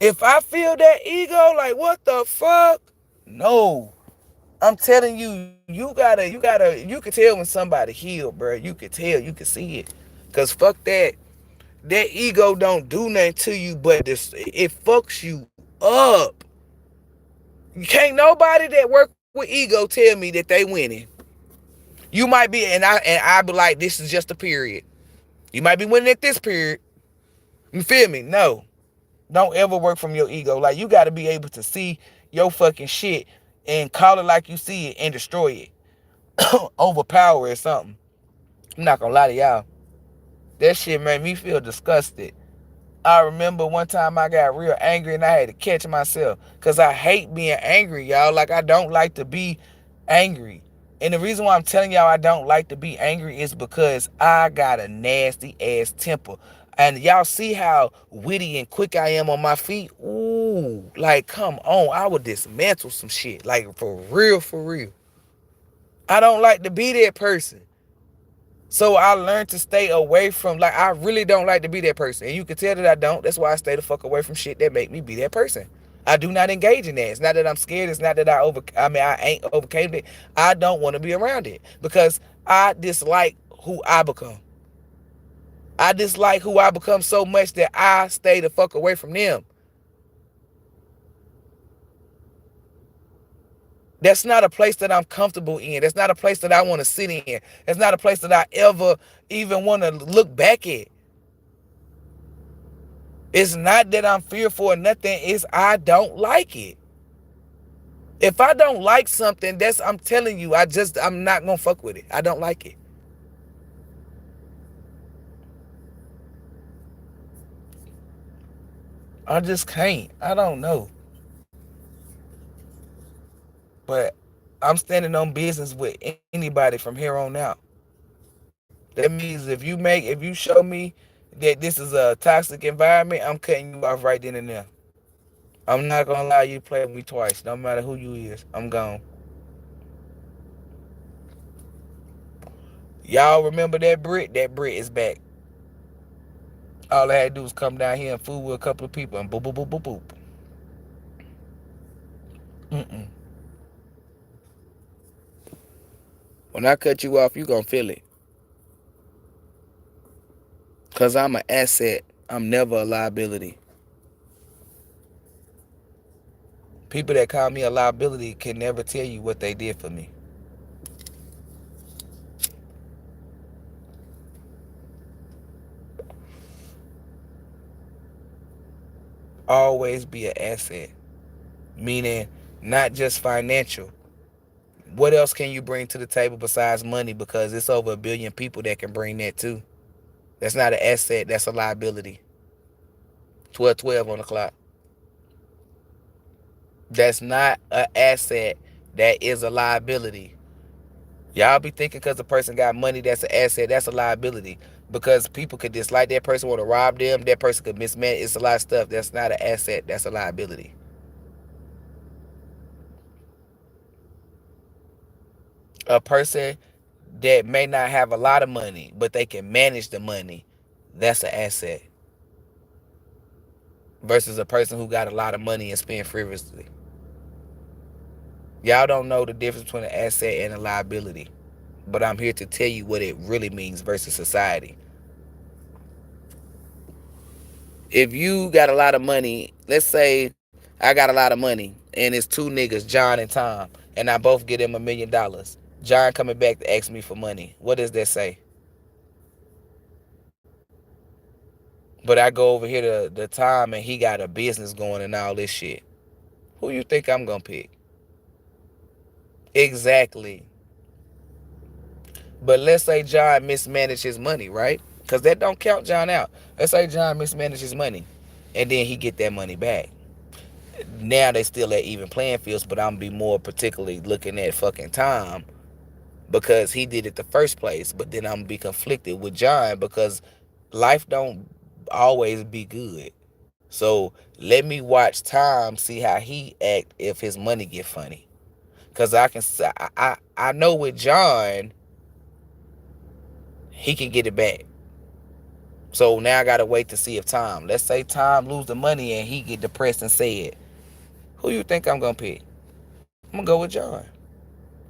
If I feel that ego, like, what the fuck? No. I'm telling you, you can tell when somebody healed, bro. You can tell, you can see it. Cause fuck that. That ego don't do nothing to you, but it fucks you up. Can't nobody that work with ego tell me that they winning. You might be, and I be like, this is just a period. You might be winning at this period. You feel me? No. Don't ever work from your ego. Like, you got to be able to see your fucking shit and call it like you see it and destroy it. Overpower it or something. I'm not gonna lie to y'all. That shit made me feel disgusted. I remember one time I got real angry and I had to catch myself. Because I hate being angry, y'all. Like, I don't like to be angry. And the reason why I'm telling y'all I don't like to be angry is because I got a nasty ass temper. And y'all see how witty and quick I am on my feet? Ooh, like, come on. I would dismantle some shit. Like, for real, for real. I don't like to be that person. So I learned to stay away from, like, I really don't like to be that person. And you can tell that I don't. That's why I stay the fuck away from shit that make me be that person. I do not engage in that. It's not that I'm scared. It's not that I ain't overcame it. I don't want to be around it because I dislike who I become. I dislike who I become so much that I stay the fuck away from them. That's not a place that I'm comfortable in. That's not a place that I want to sit in. That's not a place that I ever even want to look back at. It's not that I'm fearful or nothing. It's I don't like it. If I don't like something, I'm telling you, I'm not gonna fuck with it. I don't like it. I just can't. I don't know. But I'm standing on business with anybody from here on out. That means if you show me that this is a toxic environment, I'm cutting you off right then and there. I'm not gonna allow you to play with me twice, no matter who you is. I'm gone. Y'all remember that Brit? That Brit is back. All I had to do was come down here and fool with a couple of people and boop, boop, boop, boop, boop. Mm-mm. When I cut you off, you gonna feel it. Because I'm an asset. I'm never a liability. People that call me a liability can never tell you what they did for me. Always be an asset. Meaning, not just financial. What else can you bring to the table besides money? Because it's over 1 billion people that can bring that too. That's not an asset. That's a liability. 12-12 on the clock. That's not an asset. That is a liability. Y'all be thinking because a person got money that's an asset, that's a liability. Because people could dislike that person, want to rob them, that person could mismanage. It's a lot of stuff. That's not an asset, that's a liability. A person that may not have a lot of money, but they can manage the money, that's an asset. Versus a person who got a lot of money and spend frivolously. Y'all don't know the difference between an asset and a liability. But I'm here to tell you what it really means versus society. If you got a lot of money, let's say I got a lot of money and it's two niggas, John and Tom, and I both get him $1 million. John coming back to ask me for money. What does that say? But I go over here to the Tom and he got a business going and all this shit. Who you think I'm gonna pick? Exactly. But let's say John mismanaged his money, right? Because that don't count John out. Let's say John mismanaged his money and then he get that money back. Now they still at even playing fields, but I'm gonna be more particularly looking at fucking Tom because he did it the first place. But then I'm gonna be conflicted with John because life don't always be good. So let me watch Tom see how he act if his money get funny. Cause I know with John he can get it back. So now I gotta wait to see if Tom. Let's say Tom lose the money and he get depressed and sad. Who you think I'm gonna pick? I'm gonna go with John.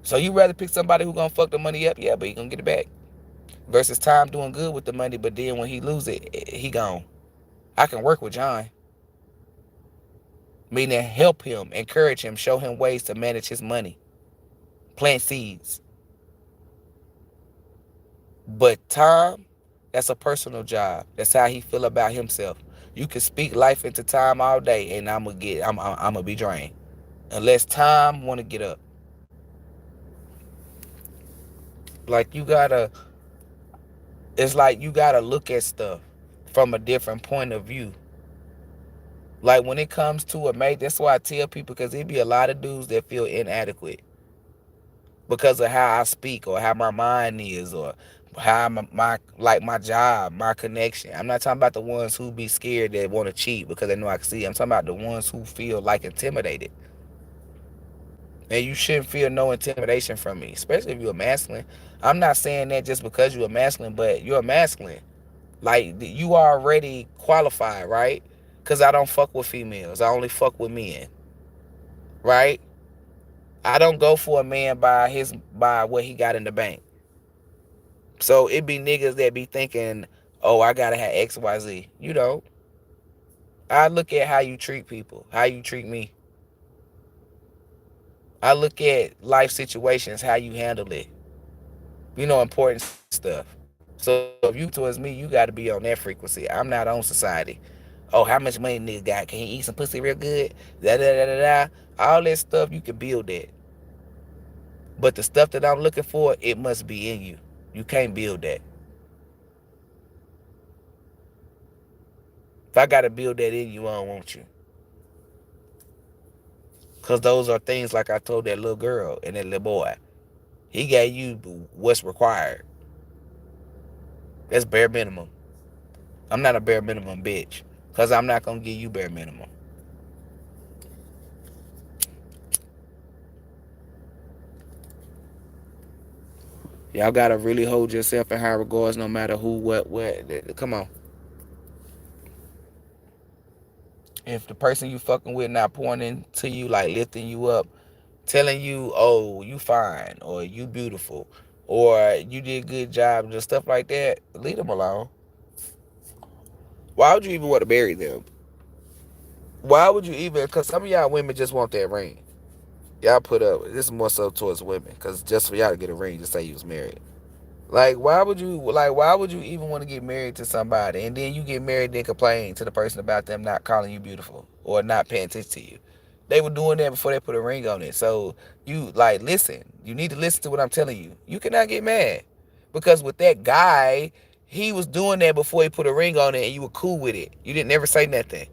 So you rather pick somebody who gonna fuck the money up? Yeah, but he gonna get it back. Versus Tom doing good with the money, but then when he lose it, he gone. I can work with John. Meaning help him, encourage him, show him ways to manage his money. Plant seeds. But Tom, that's a personal job. That's how he feel about himself. You can speak life into Tom all day, and I'm gonna be drained unless Tom want to get up. Like you gotta, it's like you gotta look at stuff from a different point of view. Like when it comes to a mate, that's why I tell people because it be a lot of dudes that feel inadequate because of how I speak or how my mind is or how my like my job, my connection. I'm not talking about the ones who be scared that want to cheat because they know I can see. I'm talking about the ones who feel like intimidated. And you shouldn't feel no intimidation from me, especially if you're masculine. I'm not saying that just because you're a masculine, but you're a masculine. Like you already qualified, right? Cause I don't fuck with females. I only fuck with men, right? I don't go for a man by what he got in the bank. So it be niggas that be thinking, oh, I gotta have XYZ. You know, I look at how you treat people, how you treat me. I look at life situations, how you handle it. You know, important stuff. So if you towards me, you gotta be on that frequency. I'm not on society. Oh, how much money nigga got? Can he eat some pussy real good? Da da da da da. All that stuff you can build that. But the stuff that I'm looking for, it must be in you. You can't build that. If I gotta build that in you, I don't want you. Cause those are things like I told that little girl and that little boy. He gave you what's required. That's bare minimum. I'm not a bare minimum bitch. Cause I'm not gonna give you bare minimum. Y'all gotta really hold yourself in high regards no matter who, what. Come on. If the person you fucking with not pointing to you, like lifting you up, telling you, oh, you fine, or you beautiful, or you did a good job, and just stuff like that, leave them alone. Why would you even want to marry them? Why would you even, because some of y'all women just want that ring. Y'all put up, this is more so towards women, because just for y'all to get a ring, just say you was married. Why would you even want to get married to somebody and then you get married and complain to the person about them not calling you beautiful or not paying attention to you? They were doing that before they put a ring on it. So you like listen. You need to listen to what I'm telling you. You cannot get mad. Because with that guy, he was doing that before he put a ring on it and you were cool with it. You didn't ever say nothing.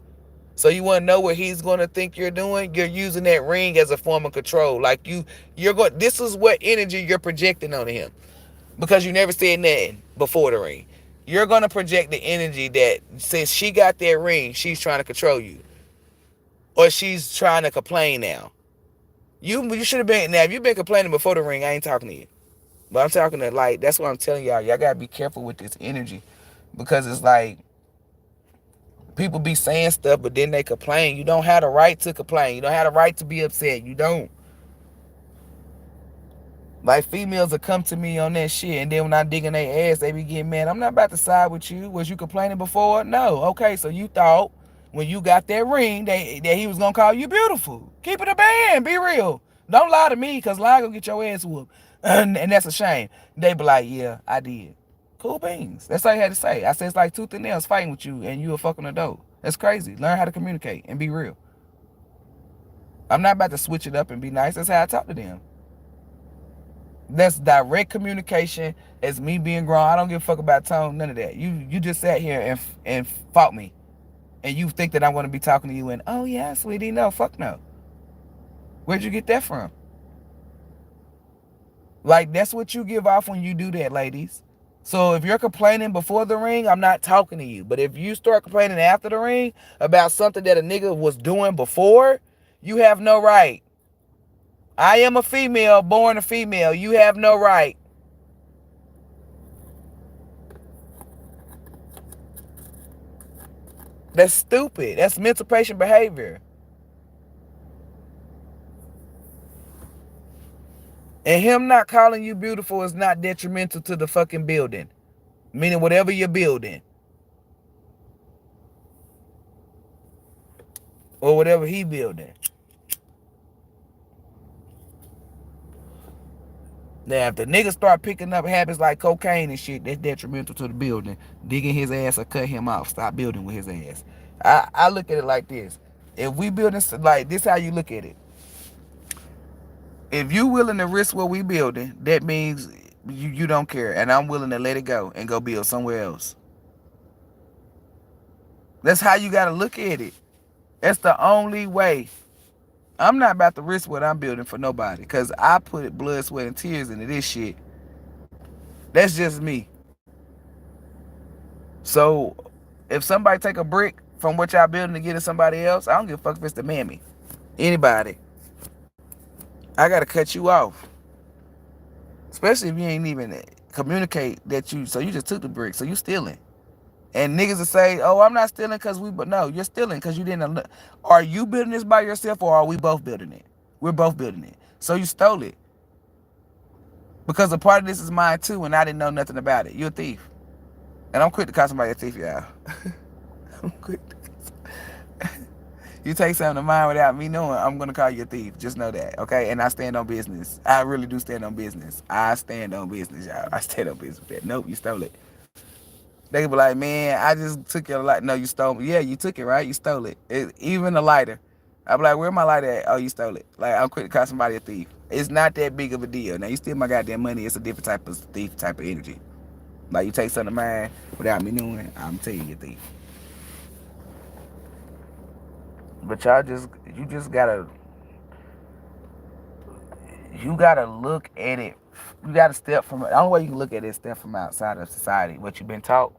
So you want to know what he's going to think you're doing? You're using that ring as a form of control. Like you're going. This is what energy you're projecting on him, because you never said nothing before the ring. You're going to project the energy that since she got that ring, she's trying to control you, or she's trying to complain now. You should have been, now if you've been complaining before the ring, I ain't talking to you. But I'm talking to, like, that's what I'm telling y'all. Y'all gotta be careful with this energy, because it's like people be saying stuff, but then they complain. You don't have the right to complain. You don't have the right to be upset. You don't. Like, females will come to me on that shit, and then when I dig in their ass, they be getting mad. I'm not about to side with you. Was you complaining before? No. Okay, so you thought when you got that ring that he was gonna call you beautiful. Keep it a band. Be real. Don't lie to me, because lie gonna get your ass whooped. And that's a shame. They be like, yeah, I did. Cool beans. That's all you had to say. I said, it's like tooth and nails fighting with you, and you a fucking adult. That's crazy. Learn how to communicate and be real. I'm not about to switch it up and be nice. That's how I talk to them. That's direct communication. It's me being grown. I don't give a fuck about tone, none of that. You just sat here and fought me, and you think that I'm going to be talking to you and, oh yeah, sweetie, no, fuck no. Where'd you get that from? Like, that's what you give off when you do that, ladies. So if you're complaining before the ring, I'm not talking to you. But if you start complaining after the ring about something that a nigga was doing before, you have no right. I am a female, born a female. You have no right. That's stupid. That's mental patient behavior. And him not calling you beautiful is not detrimental to the fucking building. Meaning whatever you're building. Or whatever he building. Now, if the nigga start picking up habits like cocaine and shit, that's detrimental to the building. Digging his ass or cut him off. Stop building with his ass. I look at it like this. If we building, like, this how you look at it. If you willing to risk what we building, that means you don't care. And I'm willing to let it go and go build somewhere else. That's how you got to look at it. That's the only way. I'm not about to risk what I'm building for nobody, because I put blood, sweat, and tears into this shit. That's just me. So if somebody take a brick from what y'all building to get to somebody else, I don't give a fuck if it's the mammy. Anybody. I got to cut you off. Especially if you ain't even communicate that you, so you just took the brick, so you stealing. And niggas will say, oh, I'm not stealing because but no, you're stealing because you didn't. Are you building this by yourself, or are we both building it? We're both building it. So you stole it. Because a part of this is mine too, and I didn't know nothing about it. You're a thief. And I'm quick to call somebody a thief, y'all. I'm quick to you take something of mine without me knowing, I'm going to call you a thief. Just know that, okay? And I stand on business. I really do stand on business. I stand on business, y'all. I stand on business with that. Nope, you stole it. They be like, man, I just took your light. No, you stole it. Yeah, you took it, right? You stole it. Even the lighter. I be like, where my lighter at? Oh, you stole it. Like, I'm quick to call somebody a thief. It's not that big of a deal. Now, you steal my goddamn money. It's a different type of thief, type of energy. Like, you take something of mine without me knowing, I'm telling you, you're a thief. But you just gotta look at it. You gotta step from it. The only way you can look at it is step from outside of society. What you've been taught,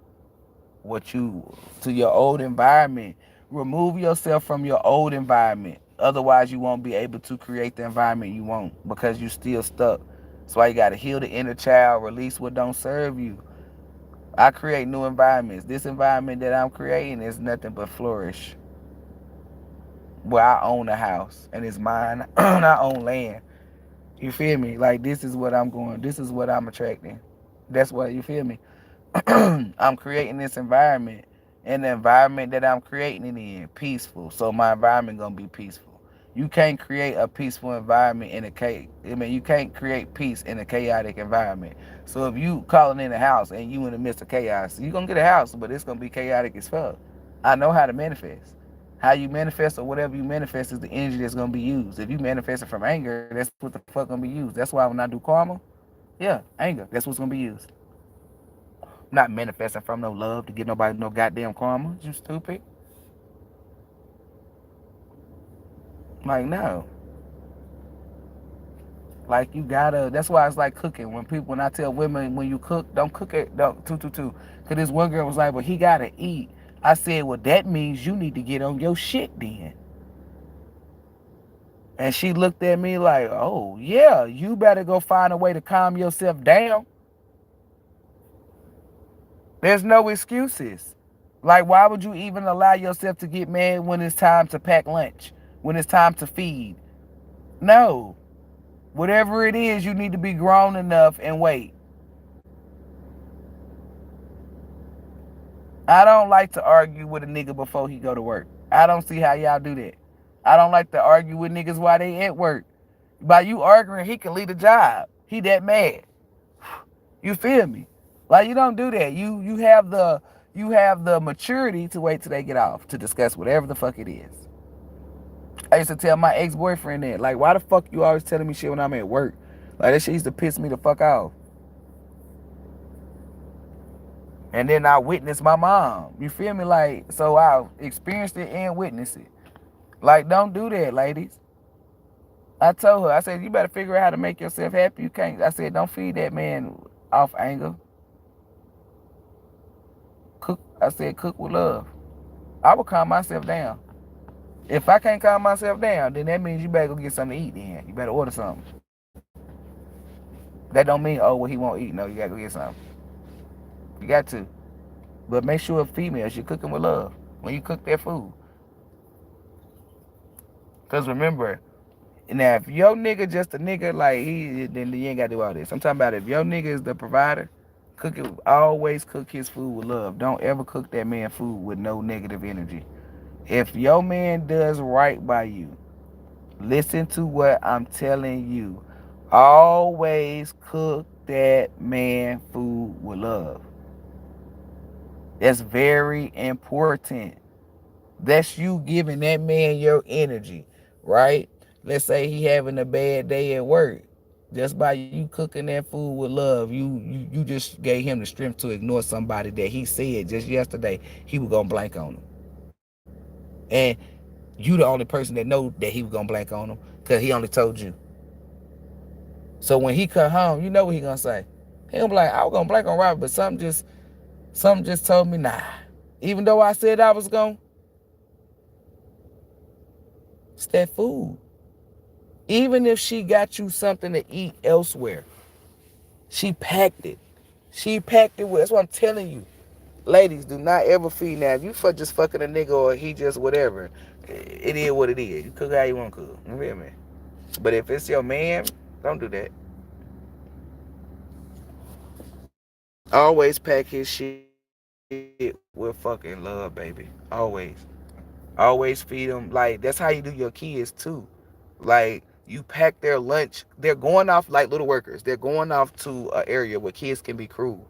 to your old environment. Remove yourself from your old environment. Otherwise, you won't be able to create the environment you want, because you're still stuck. That's why you gotta heal the inner child, release what don't serve you. I create new environments. This environment that I'm creating is nothing but flourish. Where I own a house and it's mine. I own land. You feel me? Like, this is what I'm going. This is what I'm attracting. That's what, you feel me? I'm creating this environment, and the environment that I'm creating it in, peaceful. So my environment gonna be peaceful. You can't create a peaceful environment in you can't create peace in a chaotic environment. So if you calling in a house and you in the midst of chaos, you gonna get a house, but it's gonna be chaotic as fuck. I know how to manifest. How you manifest, or whatever you manifest, is the energy that's gonna be used. If you manifest it from anger, that's what the fuck gonna be used. That's why when I do karma, yeah, anger, that's what's gonna be used. I'm not manifesting from no love to get nobody no goddamn karma. You stupid. Like, no. Like, you gotta, that's why it's like cooking. When I tell women, when you cook, don't cook it, don't, two. Cause this one girl was like, well, he gotta eat. I said, well, that means you need to get on your shit then. And she looked at me like, oh, yeah, you better go find a way to calm yourself down. There's no excuses. Like, why would you even allow yourself to get mad when it's time to pack lunch, when it's time to feed? No. Whatever it is, you need to be grown enough and wait. I don't like to argue with a nigga before he go to work. I don't see how y'all do that. I don't like to argue with niggas while they at work. By you arguing, he can leave the job. He that mad. You feel me? Like, you don't do that. You have the maturity to wait till they get off to discuss whatever the fuck it is. I used to tell my ex-boyfriend that, like, why the fuck you always telling me shit when I'm at work? Like, that shit used to piss me the fuck off. And then I witnessed my mom. You feel me? Like, so I experienced it and witnessed it. Like, don't do that, ladies. I told her, I said, you better figure out how to make yourself happy. You can't. I said, don't feed that man off anger. Cook. I said, cook with love. I will calm myself down. If I can't calm myself down, then that means you better go get something to eat then. You better order something. That don't mean, oh, well, he won't eat. No, you gotta go get something. You got to. But make sure females, you're cooking with love when you cook that food. Because remember, now if your nigga just a nigga, like then you ain't gotta do all this. I'm talking about if your nigga is the provider, always cook his food with love. Don't ever cook that man food with no negative energy. If your man does right by you, listen to what I'm telling you. Always cook that man food with love. That's very important. That's you giving that man your energy, right? Let's say he having a bad day at work. Just by you cooking that food with love, you just gave him the strength to ignore somebody that he said just yesterday he was gonna blank on him. And you the only person that know that he was gonna blank on him because he only told you. So when he come home, you know what he gonna say. He gonna be like, I was gonna blank on Robert, but something just told me nah. Even though I said I was gonna, it's that food. Even if she got you something to eat elsewhere, she packed it. She packed it with. That's what I'm telling you. Ladies, do not ever feed now. If you just fucking a nigga or he just whatever, it is what it is. You cook how you want to cook. You feel me? But if it's your man, don't do that. Always pack his shit with fucking love, baby. Always feed them. Like, that's how you do your kids too. Like, you pack their lunch. They're going off like little workers. They're going off to an area where kids can be cruel.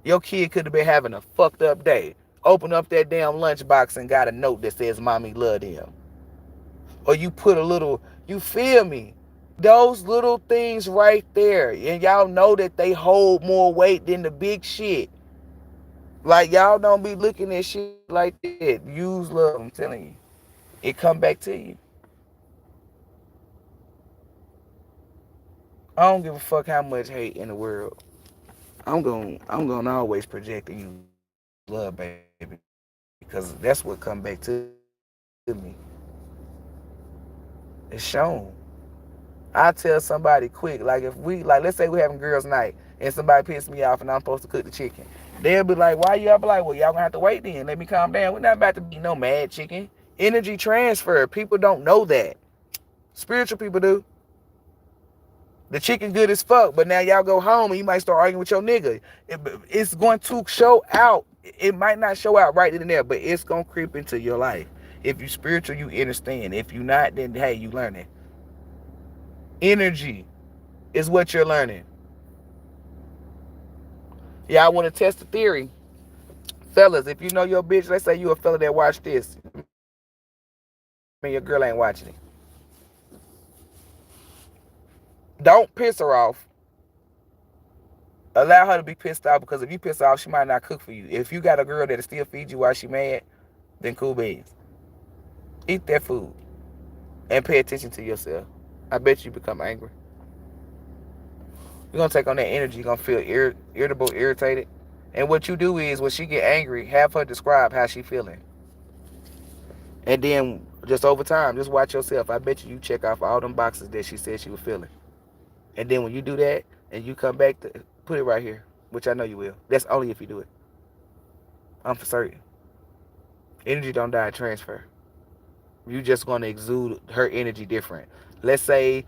Your kid could have been having a fucked up day. Open up that damn lunchbox and got a note that says mommy love them. Or you put a little, you feel me? Those little things right there. And y'all know that they hold more weight than the big shit. Like, y'all don't be looking at shit like that. Use love, I'm telling you. It come back to you. I don't give a fuck how much hate in the world. I'm gonna always project and use love, baby, because that's what come back to me. It's shown. I tell somebody quick, like if we like, let's say we having girls' night and somebody piss me off and I'm supposed to cook the chicken. They'll be like, why you? I'll be like, well, y'all gonna have to wait then. Let me calm down. We're not about to be no mad chicken. Energy transfer. People don't know that. Spiritual people do. The chicken good as fuck, but now y'all go home and you might start arguing with your nigga. It's going to show out. It might not show out right in there, but it's going to creep into your life. If you spiritual, you understand. If you not, then hey, you learning. Energy is what you're learning. Yeah, I want to test the theory. Fellas, if you know your bitch, let's say you a fella that watch this. I mean, your girl ain't watching it. Don't piss her off. Allow her to be pissed off, because if you piss her off, she might not cook for you. If you got a girl that'll still feed you while she mad, then cool beans. Eat that food. and pay attention to yourself. I bet you become angry. You're gonna take on that energy. You're gonna feel irritable, irritated. And what you do is, when she get angry, have her describe how she feeling. And then just over time, just watch yourself. I bet you check off all them boxes that she said she was feeling. And then when you do that, and you come back to put it right here, which I know you will. That's only if you do it. I'm for certain. Energy don't die, transfer. You just gonna exude her energy different. Let's say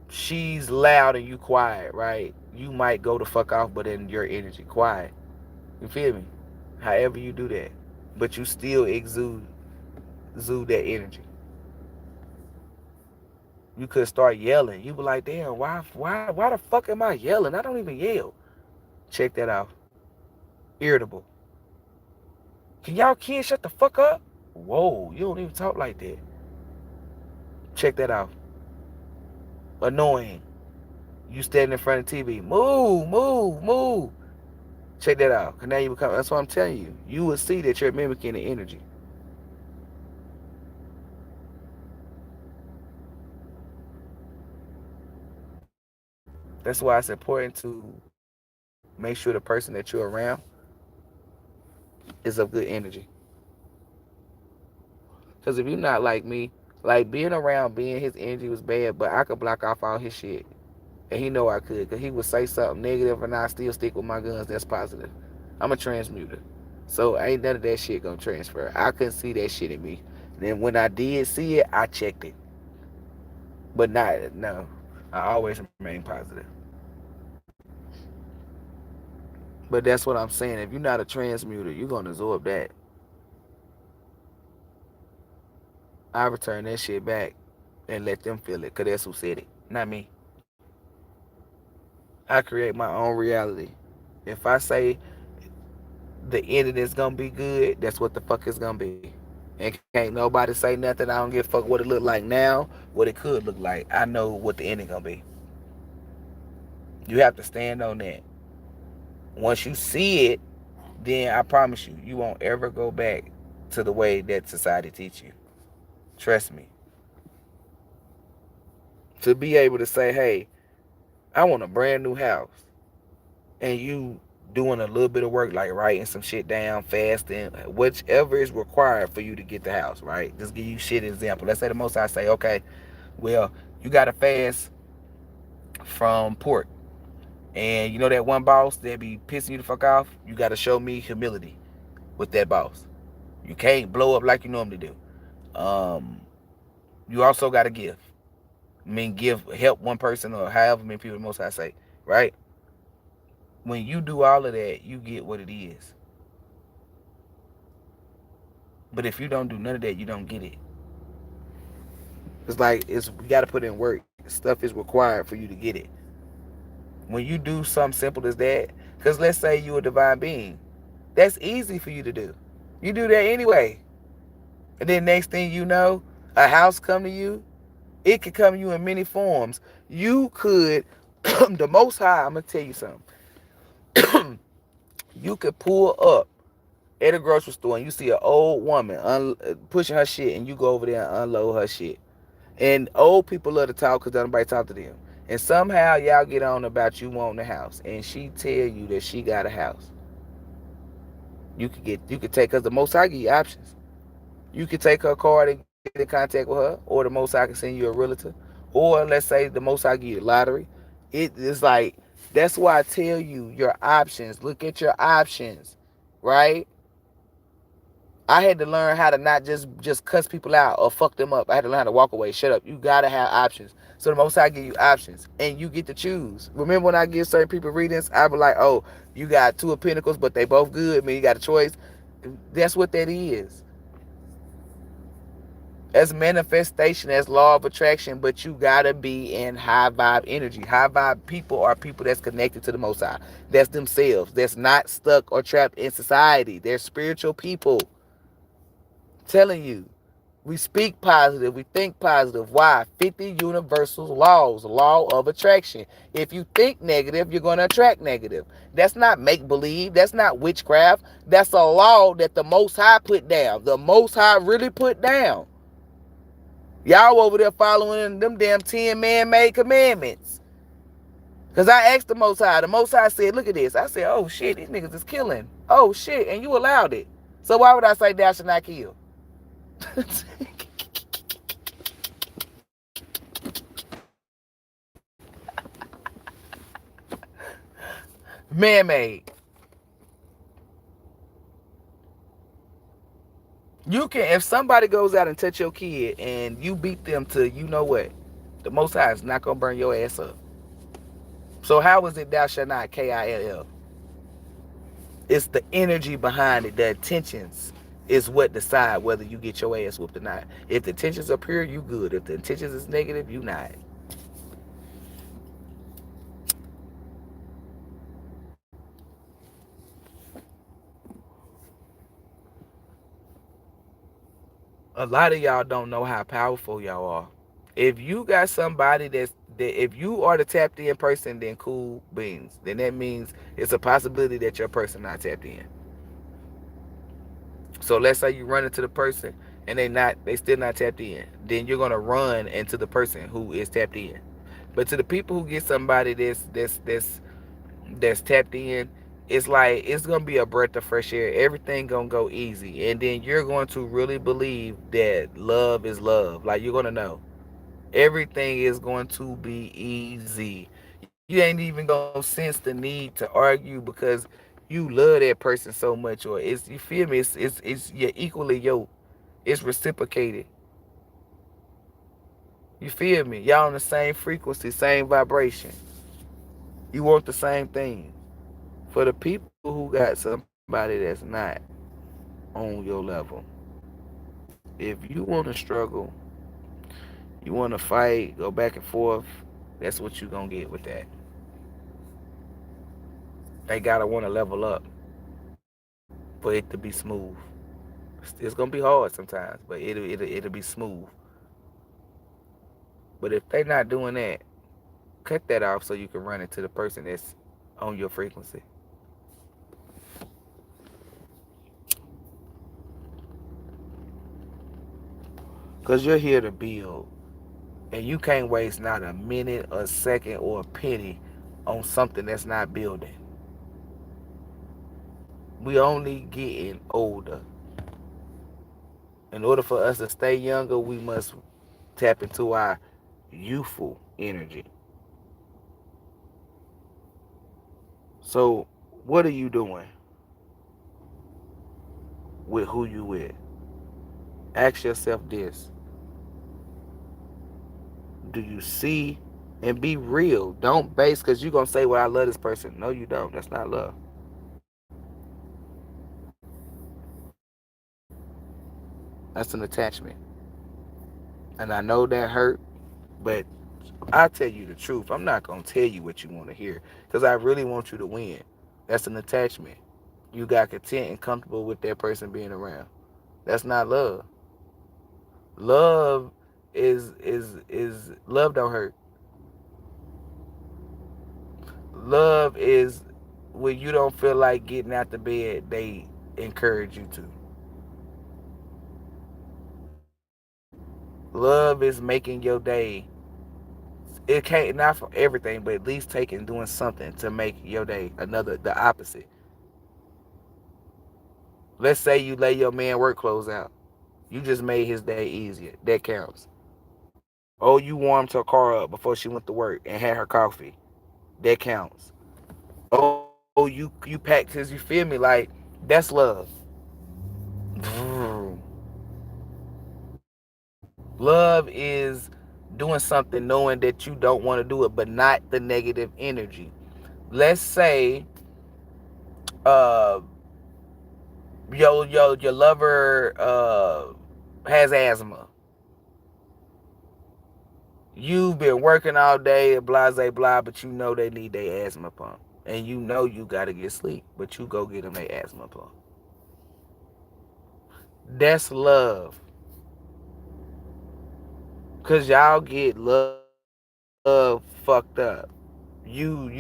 she's loud and you quiet, right? You might go the fuck off, but in your energy, quiet. You feel me? However you do that, but you still exude that energy. You could start yelling. You be like, damn, why the fuck am I yelling? I don't even yell. Check that out. Irritable. Can y'all kids shut the fuck up? Whoa, you don't even talk like that. Check that out. Annoying. You standing in front of TV. Move, move, move. Check that out. Cause now you become. That's what I'm telling you. You will see that you're mimicking the energy. That's why it's important to make sure the person that you're around is of good energy. Because if you're not like me, like being around being his energy was bad, but I could block off all his shit. And he know I could, because he would say something negative and I still stick with my guns. That's positive. I'm a transmuter. So ain't none of that shit gonna transfer. I couldn't see that shit in me. And then when I did see it, I checked it. But not, no. I always remain positive. But that's what I'm saying. If you're not a transmuter, you're gonna absorb that. I return that shit back and let them feel it, because that's who said it, not me. I create my own reality. If I say the ending is gonna be good, that's what the fuck it's gonna be. And can't nobody say nothing. I don't give a fuck what it look like now, what it could look like. I know what the ending gonna be. You have to stand on that. Once you see it, then I promise you, you won't ever go back to the way that society teach you. Trust me. To be able to say, hey, I want a brand new house, and you doing a little bit of work, like writing some shit down, fasting, whichever is required for you to get the house, right? Just give you shit example. Let's say the most I say, okay, well, you got to fast from pork. And you know that one boss that be pissing you the fuck off? You got to show me humility with that boss. You can't blow up like you normally do. You also got to give. I mean, help one person or however many people the most I say, right? When you do all of that, you get what it is. But if you don't do none of that, you don't get it. It's like you got to put in work. Stuff is required for you to get it. When you do something simple as that, because let's say you're a divine being, that's easy for you to do. You do that anyway. And then next thing you know, a house come to you. It could come to you in many forms. You could, the Most High, I'm going to tell you something. You could pull up at a grocery store and you see an old woman pushing her shit, and you go over there and unload her shit. And old people love to talk because nobody talk to them. And somehow y'all get on about you wanting a house, and she tell you that she got a house. You could take, because the Most High give you options. You could take her card and get in contact with her, or the Most High can send you a realtor, or let's say the Most High give you a lottery. It is like, that's why I tell you your options. Look at your options, right? I had to learn how to not just cuss people out or fuck them up. I had to learn how to walk away. Shut up. You gotta have options. So the Most High give you options, and you get to choose. Remember when I give certain people readings, I be like, oh, you got two of Pentacles, but they both good. I mean, you got a choice. That's what that is. As manifestation, as law of attraction, but you gotta be in high vibe energy. High vibe people are people that's connected to the Most High. That's themselves. That's not stuck or trapped in society. They're spiritual people. Telling you, we speak positive, we think positive. Why? 50 universal laws, law of attraction. If you think negative, you're going to attract negative. That's not make-believe. That's not witchcraft. That's a law that the Most High put down. The Most High really put down. Y'all over there following them damn 10 man-made commandments. Because I asked the Most High. The Most High said, look at this. I said, oh, shit, these niggas is killing. Oh, shit, and you allowed it. So why would I say thou should not kill? Man-made. You can, if somebody goes out and touch your kid and you beat them to, you know what, the Most High is not going to burn your ass up. So how is it thou shalt not, Kill? It's the energy behind it, the intentions is what decide whether you get your ass whooped or not. If the intentions are pure, you good. If the intentions is negative, you not. A lot of y'all don't know how powerful y'all are. If you got somebody that if you are the tapped in person, then cool beans. Then that means it's a possibility that your person not tapped in. So let's say you run into the person and they still not tapped in. Then you're gonna run into the person who is tapped in. But to the people who get somebody that's tapped in, it's like it's gonna be a breath of fresh air. Everything gonna go easy, and then you're going to really believe that love is love. Like you're gonna know everything is going to be easy. You ain't even gonna sense the need to argue because you love that person so much, or it's you feel me. It's you're equally yoked. It's reciprocated. You feel me? Y'all on the same frequency, same vibration. You want the same thing. For the people who got somebody that's not on your level, if you want to struggle, you want to fight, go back and forth, that's what you gonna get with that. They gotta want to level up for it to be smooth. It's gonna be hard sometimes, but it'll be smooth. But if they not doing that, cut that off so you can run into the person that's on your frequency. Cause you're here to build, and you can't waste not a minute, a second, or a penny on something that's not building. We only getting older. In order for us to stay younger, we must tap into our youthful energy. So, what are you doing with who you with? Ask yourself this. Do you see and be real? Don't base because you're going to say, well, I love this person. No, you don't. That's not love. That's an attachment. And I know that hurt, but I tell you the truth. I'm not going to tell you what you want to hear because I really want you to win. That's an attachment. You got content and comfortable with that person being around. That's not love. Love is love don't hurt. Love is when you don't feel like getting out the bed, they encourage you to. Love is making your day. It can't not for everything, but at least taking doing something to make your day another the opposite. Let's say you lay your man work clothes out. You just made his day easier. That counts. Oh, you warmed her car up before she went to work and had her coffee. That counts. Oh, you packed his. You feel me? Like that's love. Love is doing something knowing that you don't want to do it, but not the negative energy. Let's say, uh, your lover has asthma. You've been working all day, blah blah blah, but you know they need their asthma pump, and you know you gotta get sleep, but you go get them their asthma pump. That's love, cause y'all get love fucked up. You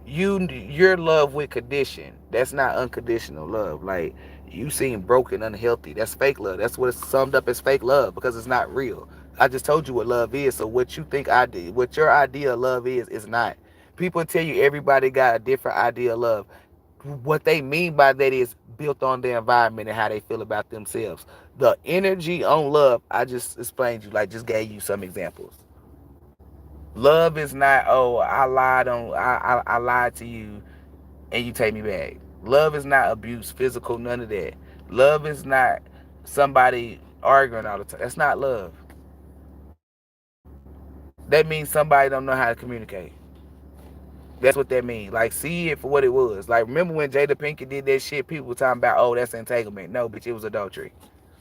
your love with condition. That's not unconditional love. Like you seem broken, unhealthy. That's fake love. That's what it's summed up as fake love because it's not real. I just told you what love is. So what you think I did, what your idea of love is not. People tell you everybody got a different idea of love. What they mean by that is built on their environment and how they feel about themselves. The energy on love, I just explained you, like just gave you some examples. Love is not, oh, I lied to you and you take me back. Love is not abuse, physical, none of that. Love is not somebody arguing all the time. That's not love. That means somebody don't know how to communicate. That's what that means. Like, see it for what it was. Like, remember when Jada Pinkett did that shit? People were talking about, oh, that's entanglement. No, bitch, it was adultery.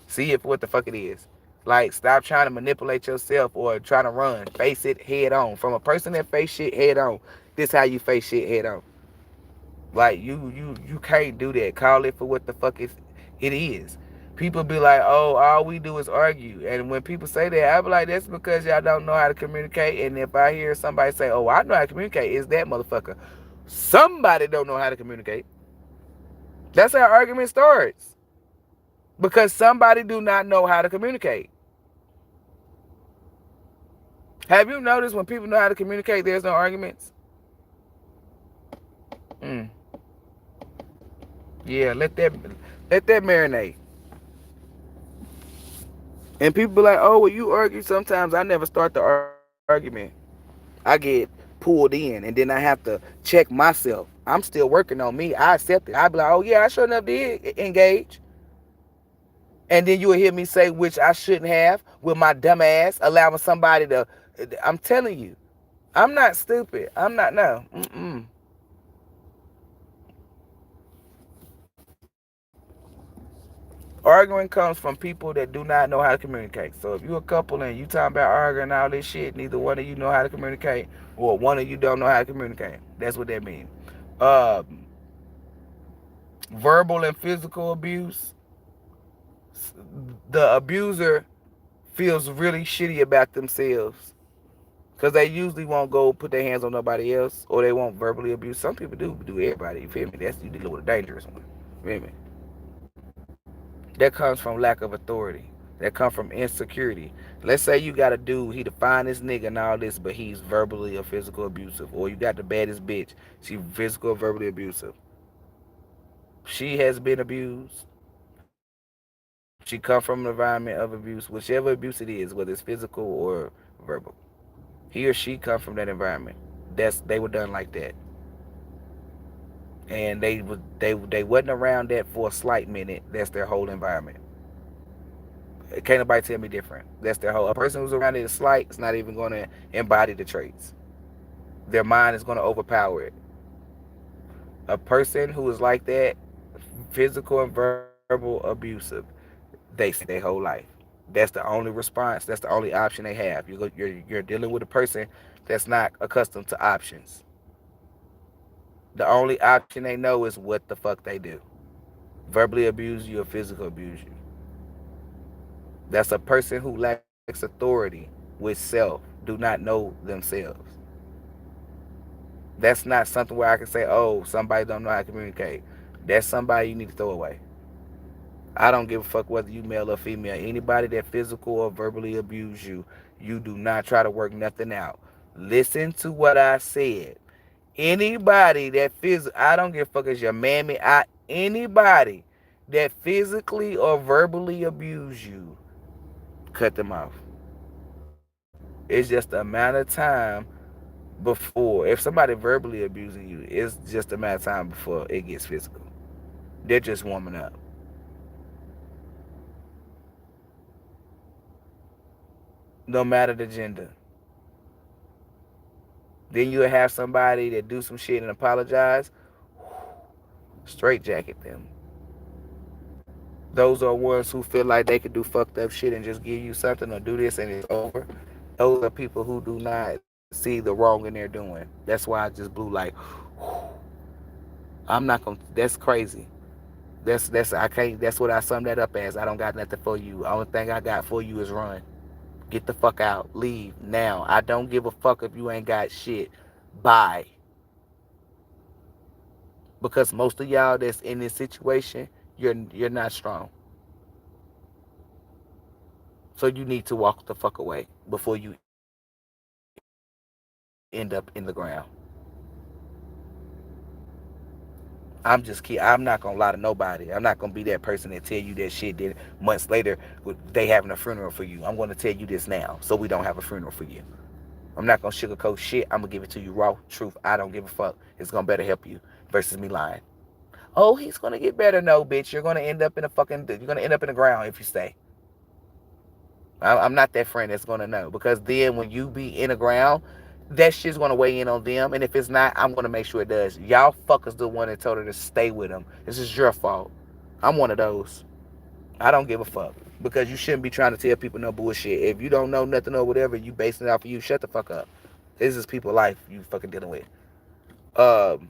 See it for what the fuck it is. Like, stop trying to manipulate yourself or trying to run. Face it head on. From a person that face shit head on, this how you face shit head on. Like, you can't do that. Call it for what the fuck it is. People be like, oh, all we do is argue. And when people say that, I be like, that's because y'all don't know how to communicate. And if I hear somebody say, oh, I know how to communicate, it's that motherfucker. Somebody don't know how to communicate. That's how argument starts. Because somebody do not know how to communicate. Have you noticed when people know how to communicate, there's no arguments? Mm. Yeah, let that marinate. And people be like, oh, well, you argue sometimes. I never start the argument. I get pulled in, and then I have to check myself. I'm still working on me. I accept it. I be like, oh, yeah, I sure enough did engage. And then you will hear me say, which I shouldn't have, with my dumb ass, allowing somebody to. I'm telling you, I'm not stupid. I'm not, no. Mm-mm. Arguing comes from people that do not know how to communicate. So if you're a couple and you talking about arguing all this shit, neither one of you know how to communicate, or one of you don't know how to communicate. That's what that means. Um, Verbal and physical abuse. The abuser feels really shitty about themselves because they usually won't go put their hands on nobody else, or they won't verbally abuse. Some people do everybody. You feel me? That's, you dealing with a dangerous one. You feel me? That comes from lack of authority. That comes from insecurity. Let's say you got a dude, he the finest nigga and all this, but he's verbally or physical abusive. Or you got the baddest bitch, she physical or verbally abusive. She has been abused. She come from an environment of abuse, whichever abuse it is, whether it's physical or verbal. He or she come from that environment. They were done like that, and they wasn't around that for a slight minute. That's their whole environment. Can't nobody tell me different. That's their whole. A person who's around it is slight. It's not even going to embody the traits. Their mind is going to overpower it. A person who is like that, physical and verbal abusive, they say their whole life. That's the only response. That's the only option they have. You're dealing with a person that's not accustomed to options. The only option they know is what the fuck they do. Verbally abuse you or physical abuse you. That's a person who lacks authority with self, do not know themselves. That's not something where I can say, oh, somebody don't know how to communicate. That's somebody you need to throw away. I don't give a fuck whether you male or female. Anybody that physical or verbally abuse you, you do not try to work nothing out. Listen to what I said. Anybody that I don't give a fuck if your mammy, anybody that physically or verbally abuse you, cut them off. It's just a matter of time before, if somebody verbally abusing you, it's just a matter of time before it gets physical. They're just warming up. No matter the gender. Then you'll have somebody that do some shit and apologize. Straight jacket them. Those are ones who feel like they could do fucked up shit and just give you something or do this and it's over. Those are people who do not see the wrong in their doing. That's why I just blew like, I'm not gonna. That's crazy. That's I can't. That's what I sum that up as. I don't got nothing for you. The only thing I got for you is run. Get the fuck out. Leave now. I don't give a fuck if you ain't got shit. Bye. Because most of y'all that's in this situation, you're not strong. So you need to walk the fuck away before you end up in the ground. I'm not gonna lie to nobody. I'm not gonna be that person that tell you that shit. Then months later, they having a funeral for you. I'm gonna tell you this now, so we don't have a funeral for you. I'm not gonna sugarcoat shit. I'm gonna give it to you raw truth. I don't give a fuck. It's gonna better help you versus me lying. Oh, he's gonna get better. No, bitch. You're gonna end up in a fucking. You're gonna end up in the ground if you stay. I'm not that friend that's gonna know, because then when you be in the ground, that shit's gonna weigh in on them. And if it's not, I'm gonna make sure it does. Y'all fuckers the one that told her to stay with him. This is your fault. I'm one of those. I don't give a fuck, because you shouldn't be trying to tell people no bullshit. If you don't know nothing or whatever, you basing it off of you. Shut the fuck up. This is people life you fucking dealing with. Um,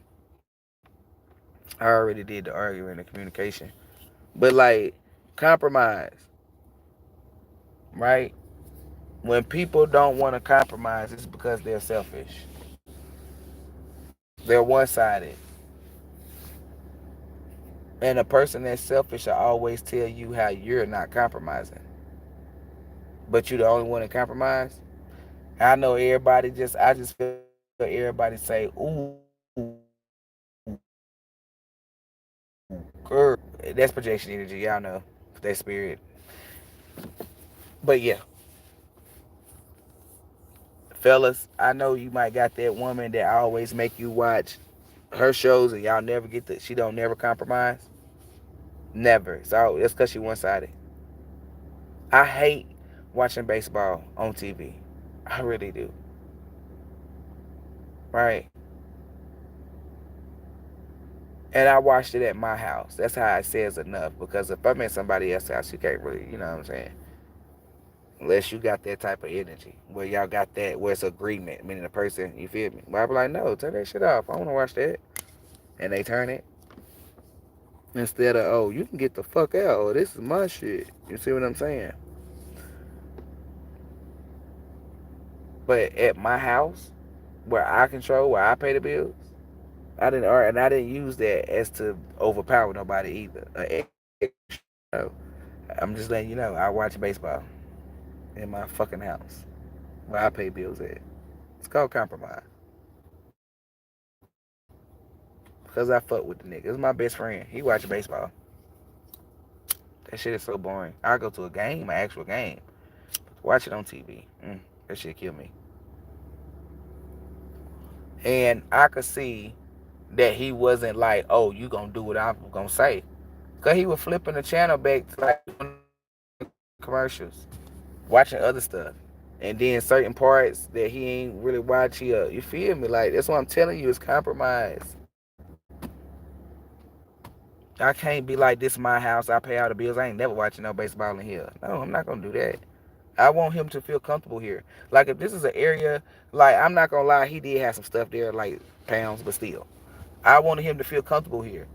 I already did the arguing and the communication, but like compromise, right? When people don't want to compromise, it's because they're selfish. They're one-sided, and a person that's selfish will always tell you how you're not compromising, but you're the only one to compromise. I know everybody just. I just feel everybody say, "Ooh, girl." That's projection energy. Y'all know that spirit. But yeah, fellas, I know you might got that woman that always make you watch her shows and y'all never get the. She don't never compromise. Never. So that's because she one sided. I hate watching baseball on TV. I really do. Right. And I watched it at my house. That's how it says enough. Because if I'm at somebody else's house, you can't really, you know what I'm saying? Unless you got that type of energy where y'all got that, where it's agreement, meaning the person, you feel me? But I be like, no, turn that shit off. I want to watch that. And they turn it. Instead of, oh, you can get the fuck out. Oh, this is my shit. You see what I'm saying? But at my house, where I control, where I pay the bills, I didn't use that as to overpower nobody either. No. I'm just letting you know, I watch baseball in my fucking house where I pay bills at. It's called compromise. Because I fuck with the nigga. It's my best friend. He watch baseball. That shit is so boring. I go to a game, an actual game. Watch it on TV. That shit kill me. And I could see that he wasn't like, oh, you gonna do what I'm gonna say. Cause he was flipping the channel back to like commercials, watching other stuff. And then certain parts that he ain't really watch, you feel me? Like, that's what I'm telling you, is compromise. I can't be like, this is my house, I pay all the bills, I ain't never watching no baseball in here. No, I'm not gonna do that. I want him to feel comfortable here. Like, if this is an area, like, I'm not gonna lie, he did have some stuff there, like pounds, but still. I wanted him to feel comfortable here.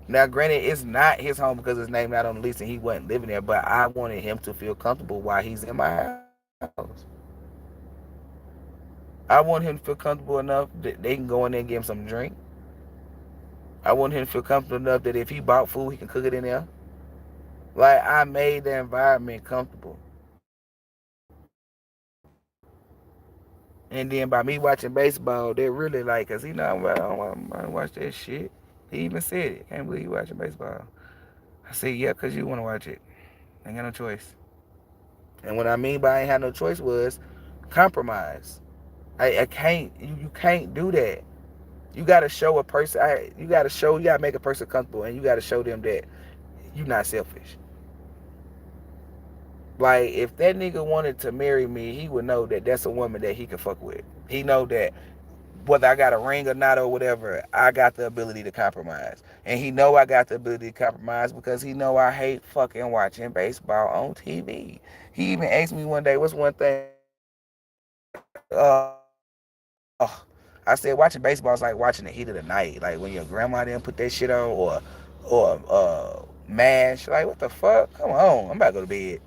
Now, granted, it's not his home because his name not on the lease and he wasn't living there, but I wanted him to feel comfortable while he's in my house. I want him to feel comfortable enough that they can go in there and get him some drink. I want him to feel comfortable enough that if he bought food, he can cook it in there. Like, I made the environment comfortable. And then by me watching baseball, they're really like, cause he know I don't want to watch that shit. He even said it. Can't believe you watching baseball. I said, yeah, cause you want to watch it. Ain't got no choice. And what I mean by I ain't had no choice was compromise. I can't. You can't do that. You gotta show a person. You gotta make a person comfortable, and you gotta show them that you're not selfish. Like, if that nigga wanted to marry me, he would know that that's a woman that he can fuck with. He know that whether I got a ring or not or whatever, I got the ability to compromise. And he know I got the ability to compromise because he know I hate fucking watching baseball on TV. He even asked me one day, what's one thing? I said, watching baseball is like watching the heat of the night. Like when your grandma didn't put that shit on, or MASH. Like, what the fuck? Come on, I'm about to go to bed.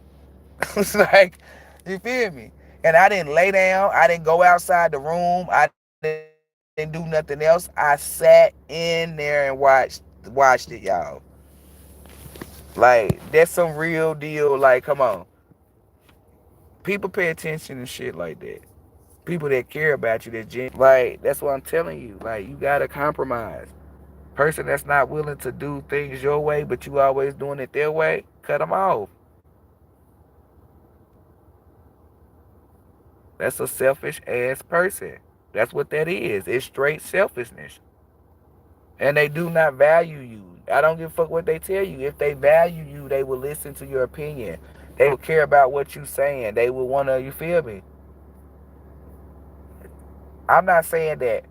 It's like, you feel me? And I didn't lay down. I didn't go outside the room. I didn't do nothing else. I sat in there and watched it, y'all. Like, that's some real deal. Like, come on. People pay attention and shit like that. People that care about you, that like that's what I'm telling you. Like you gotta compromise. Person that's not willing to do things your way, but you always doing it their way, cut them off. That's a selfish ass person. That's what that is. It's straight selfishness. And they do not value you. I don't give a fuck what they tell you. If they value you, they will listen to your opinion. They will care about what you saying. They will want to, you feel me? I'm not saying that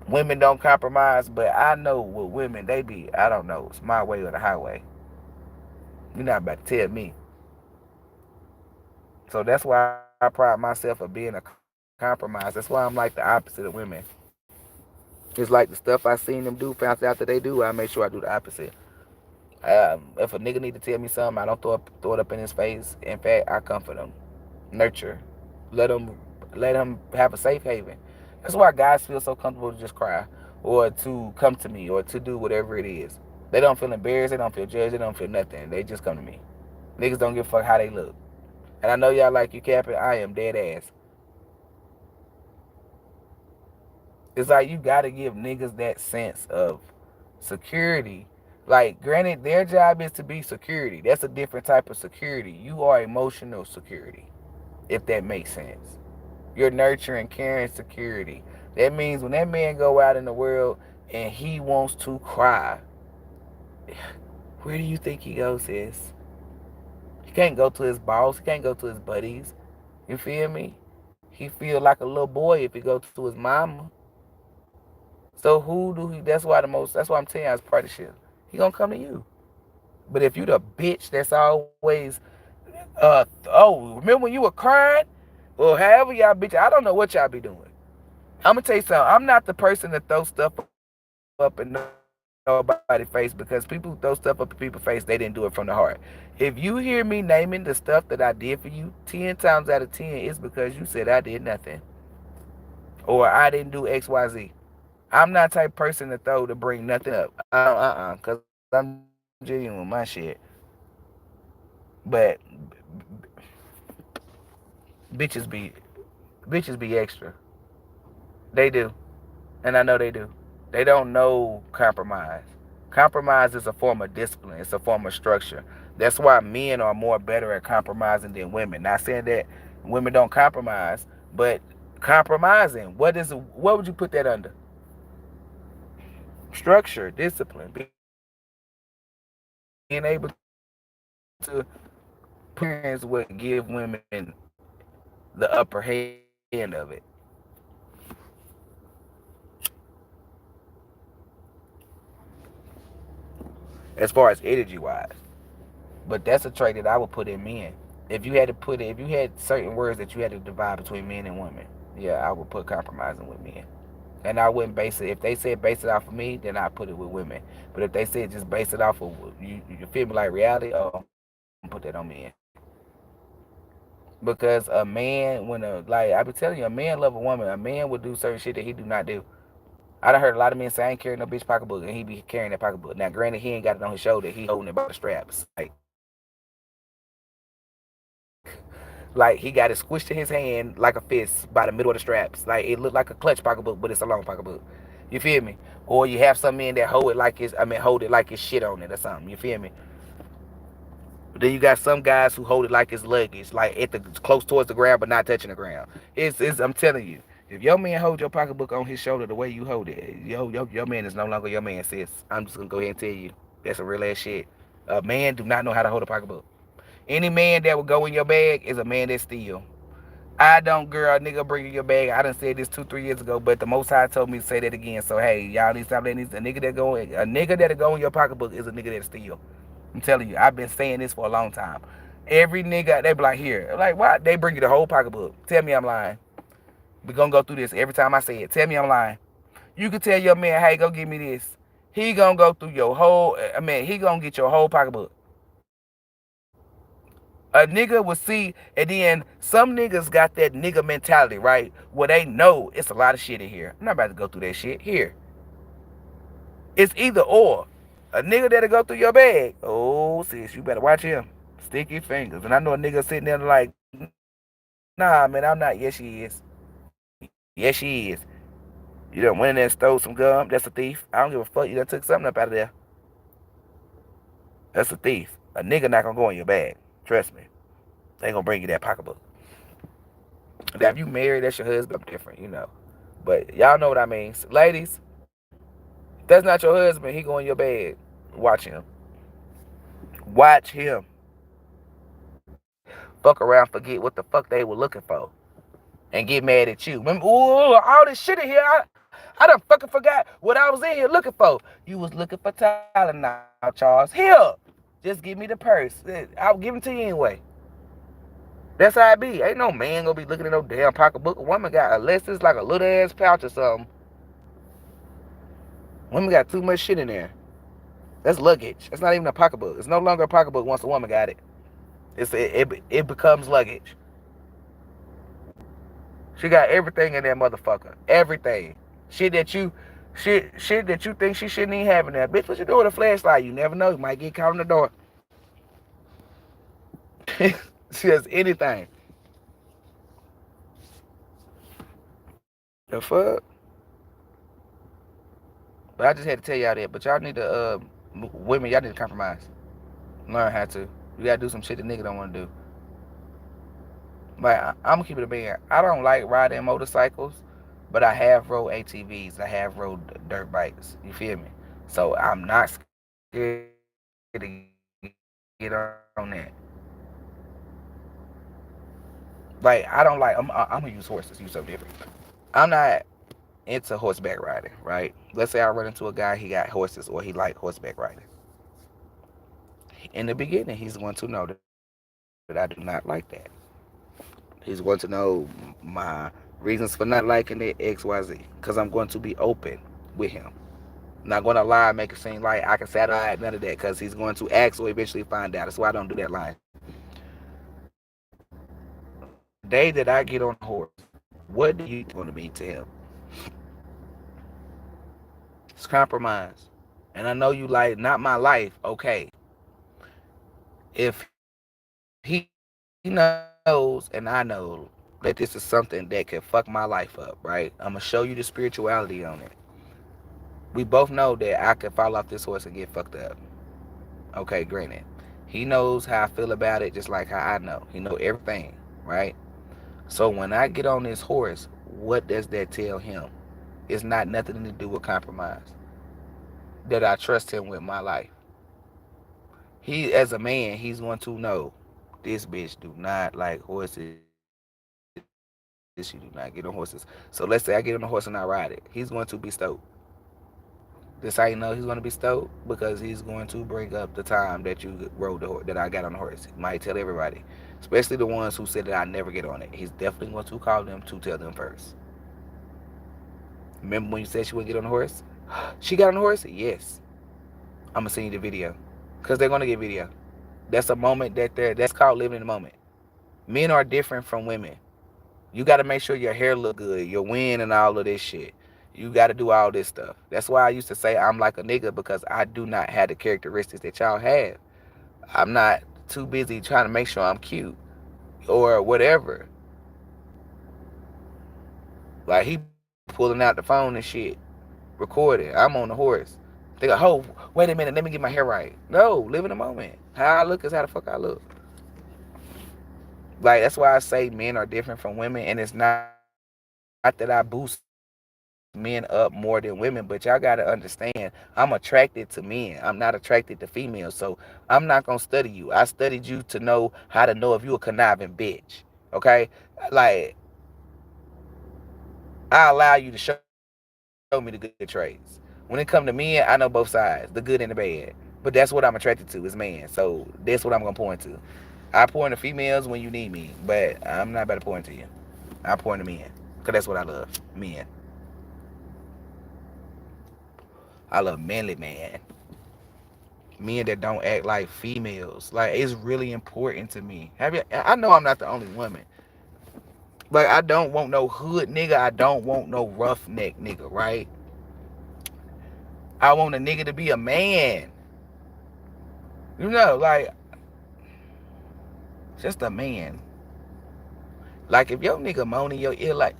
women don't compromise, but I know what women, they be, I don't know, it's my way or the highway. You're not about to tell me. So that's why I pride myself of being a compromise. That's why I'm like the opposite of women. It's like the stuff I seen them do, found out that they do, I make sure I do the opposite. If a nigga need to tell me something, I don't throw it up in his face. In fact, I comfort him, nurture, let him have a safe haven. That's why guys feel so comfortable to just cry or to come to me or to do whatever it is. They don't feel embarrassed. They don't feel judged. They don't feel nothing. They just come to me. Niggas don't give a fuck how they look. And I know y'all like you capping. I am dead ass. It's like you gotta give niggas that sense of security. Like, granted, their job is to be security. That's a different type of security. You are emotional security, if that makes sense. You're nurturing, caring security. That means when that man go out in the world and he wants to cry, where do you think he goes, sis? He can't go to his boss. He can't go to his buddies. You feel me? He feel like a little boy if he go to his mama. So who do he? That's why I'm telling you, as partnership. He gonna come to you. But if you the bitch that's always, oh, remember when you were crying? Well, however y'all bitch, I don't know what y'all be doing. I'm gonna tell you something. I'm not the person to throw stuff up in nobody's face because people who throw stuff up in people's face, they didn't do it from the heart. If you hear me naming the stuff that I did for you, 10 times out of 10, it's because you said I did nothing or I didn't do X, Y, Z. I'm not the type of person to bring nothing up. Cause I'm genuine with my shit. But bitches be extra. They do. And I know they do. They don't know compromise. Compromise is a form of discipline. It's a form of structure. That's why men are more better at compromising than women. Not saying that women don't compromise, but compromising. What would you put that under? Structure, discipline, being able to put parents would give women the upper hand of it. As far as energy wise. But that's a trait that I would put in men. If you had certain words that you had to divide between men and women, yeah, I would put compromising with men. And I wouldn't base it. If they said base it off of me, then I put it with women. But if they said just base it off of you feel me like reality, oh, I'm put that on men. Because a man, like I be telling you, a man love a woman. A man would do certain shit that he do not do. I done heard a lot of men say I ain't carrying no bitch pocketbook, and he be carrying that pocketbook. Now, granted, he ain't got it on his shoulder. He holding it by the straps. Like he got it squished in his hand like a fist by the middle of the straps. Like it looked like a clutch pocketbook, but it's a long pocketbook. You feel me? Or you have some men that hold it like it's shit on it or something. You feel me? But then you got some guys who hold it like it's luggage, like at the close towards the ground but not touching the ground. It's I'm telling you, if your man hold your pocketbook on his shoulder the way you hold it, your man is no longer your man, sis. I'm just gonna go ahead and tell you that's a real ass shit. A man do not know how to hold a pocketbook. Any man that will go in your bag is a man that steal. I don't, girl, nigga, bring you your bag. I done said this 2, 3 years ago, but the Most High told me to say that again. So hey, y'all need to stop letting this. A nigga that go in your pocketbook is a nigga that steal. I'm telling you, I've been saying this for a long time. Every nigga, they be like, here, like what? They bring you the whole pocketbook. Tell me I'm lying. We gonna go through this every time I say it. Tell me I'm lying. You can tell your man, hey, go give me this. He gonna go through your whole. He gonna get your whole pocketbook. A nigga will see, and then some niggas got that nigga mentality, right? Where they know it's a lot of shit in here. I'm not about to go through that shit. Here. It's either or. A nigga that'll go through your bag. Oh, sis, you better watch him. Sticky fingers. And I know a nigga sitting there like, nah, man, I'm not. Yes, she is. Yes, she is. You done went in there and stole some gum. That's a thief. I don't give a fuck. You done took something up out of there. That's a thief. A nigga not gonna go in your bag. Trust me. They ain't gonna bring you that pocketbook. Now, if you married, that's your husband, I'm different, you know. But y'all know what I mean. So, ladies, if that's not your husband, he go in your bed. Watch him. Watch him. Fuck around, forget what the fuck they were looking for. And get mad at you. Remember, ooh, all this shit in here. I done fucking forgot what I was in here looking for. You was looking for talent now, Charles. Here. Just give me the purse. I'll give it to you anyway. That's how it be. Ain't no man gonna be looking at no damn pocketbook. A woman got, unless it's like a little ass pouch or something. Women got too much shit in there. That's luggage. It's not even a pocketbook. It's no longer a pocketbook once a woman got it. It becomes luggage. She got everything in that motherfucker. Everything. Shit that you think she shouldn't even have in there. Bitch, what you doing with a flashlight? You never know. You might get caught in the door. She has anything. The fuck? But I just had to tell y'all that. But y'all need to, women, y'all need to compromise. Learn how to. You gotta do some shit the nigga don't want to do. But I'm gonna keep it a being. I don't like riding motorcycles, but I have rode ATVs. I have rode dirt bikes. You feel me? So I'm not scared to get on that. Like I don't like. I'm gonna use horses. Use something different. I'm not into horseback riding. Right? Let's say I run into a guy. He got horses, or he like horseback riding. In the beginning, he's going to know that I do not like that. He's going to know my reasons for not liking it, XYZ. Because I'm going to be open with him. I'm not going to lie and make it seem like I can satisfy none of that. Because he's going to ask or eventually find out. That's why I don't do that line. The day that I get on a horse, what do you want to be to him? It's compromise. And I know you like, not my life. Okay. If he knows and I know that this is something that can fuck my life up, right? I'm gonna show you the spirituality on it. We both know that I could fall off this horse and get fucked up. Okay, granted. He knows how I feel about it just like how I know. He know everything, right? So when I get on this horse, what does that tell him? It's not nothing to do with compromise. That I trust him with my life. He, as a man, he's going to know this bitch do not like horses. She do not get on horses. So let's say I get on a horse and I ride it. He's going to be stoked. This how you know he's going to be stoked because he's going to bring up the time that you rode the horse, that I got on the horse. He might tell everybody, especially the ones who said that I never get on it. He's definitely going to call them to tell them first. Remember when you said she wouldn't get on the horse? She got on the horse? Yes. I'm gonna send you the video because they're gonna get video. That's a moment that's called living in the moment. Men are different from women. You got to make sure your hair look good, your wind and all of this shit. You got to do all this stuff. That's why I used to say I'm like a nigga because I do not have the characteristics that y'all have. I'm not too busy trying to make sure I'm cute or whatever. Like he pulling out the phone and shit, recording. I'm on the horse. They go, oh, wait a minute, let me get my hair right. No, live in the moment. How I look is how the fuck I look. Like that's why I say men are different from women, and it's not that I boost men up more than women, but y'all gotta understand I'm attracted to men. I'm not attracted to females, so I'm not gonna study you. I studied you to know how to know if you a conniving bitch. Okay, like I allow you to show me the good traits. When it come to men, I know both sides, the good and the bad. But that's what I'm attracted to is man. So that's what I'm gonna point to. I point to females when you need me, but I'm not about to point to you. I point to men. Cause that's what I love. Men. I love manly man. Men that don't act like females. Like it's really important to me. Have you I know I'm not the only woman. Like I don't want no hood nigga. I don't want no roughneck nigga, right? I want a nigga to be a man. You know, like Just a man. Like if your nigga moan in your ear like,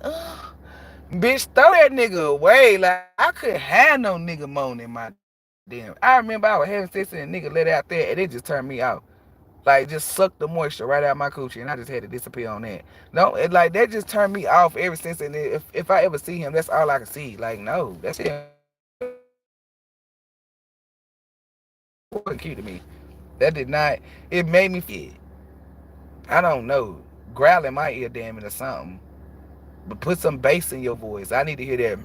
bitch, throw that nigga away. Like I couldn't have no nigga moaning my damn. I remember I was having sex and a nigga let it out there and it just turned me out. Like just sucked the moisture right out my coochie and I just had to disappear on that. No, it like that just turned me off ever since. And if I ever see him, that's all I can see. Like no, that shit wasn't cute to me. That did not. It made me feel sick. I don't know, growling my ear damn it or something. But put some bass in your voice. I need to hear that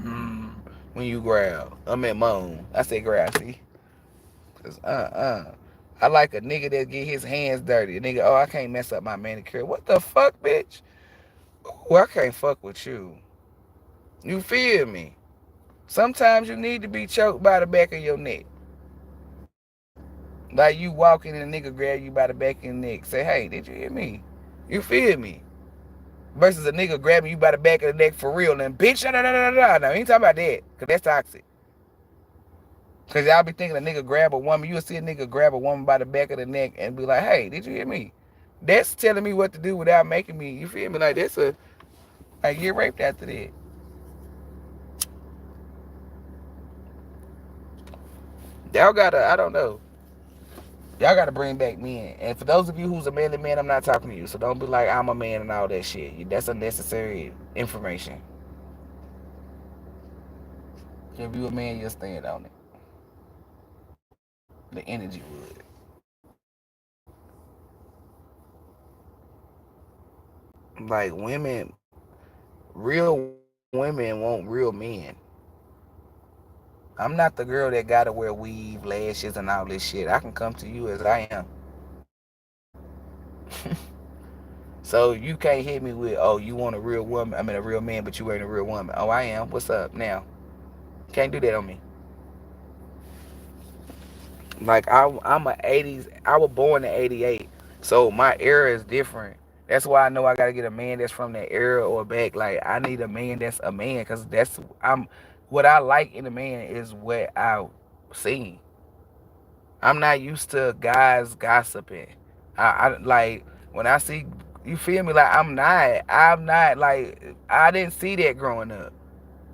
when you growl. I meant moan. I said growl. See, cause I like a nigga that get his hands dirty. A nigga, oh, I can't mess up my manicure. What the fuck, bitch? Oh, I can't fuck with you. You feel me? Sometimes you need to be choked by the back of your neck. Like you walking and a nigga grab you by the back of your neck. Say, hey, did you hear me? You feel me? Versus a nigga grabbing you by the back of the neck for real and bitch, da da da da da. Now, we ain't talking about that, cause that's toxic. Cause y'all be thinking a nigga grab a woman, you'll see a nigga grab a woman by the back of the neck and be like, hey, did you hear me? That's telling me what to do without making me, you feel me? Like that's a, like get raped after that. Y'all gotta, I don't know. Y'all gotta bring back men. And for those of you who's a manly man, I'm not talking to you. So don't be like I'm a man and all that shit. That's unnecessary information. If you a man, you'll stand on it. The energy would. Like women, real women want real men. I'm not the girl that gotta wear weave, lashes, and all this shit. I can come to you as I am. So you can't hit me with, oh, you want a real woman. I mean, a real man, but you ain't a real woman. Oh, I am. What's up now? Can't do that on me. Like I'm a '80s. I was born in '88, so my era is different. That's why I know I gotta get a man that's from that era or back. Like I need a man that's a man, because that's I'm. What I like in a man is what I see. I'm not used to guys gossiping. I like when I see, you feel me, like I'm not like I didn't see that growing up.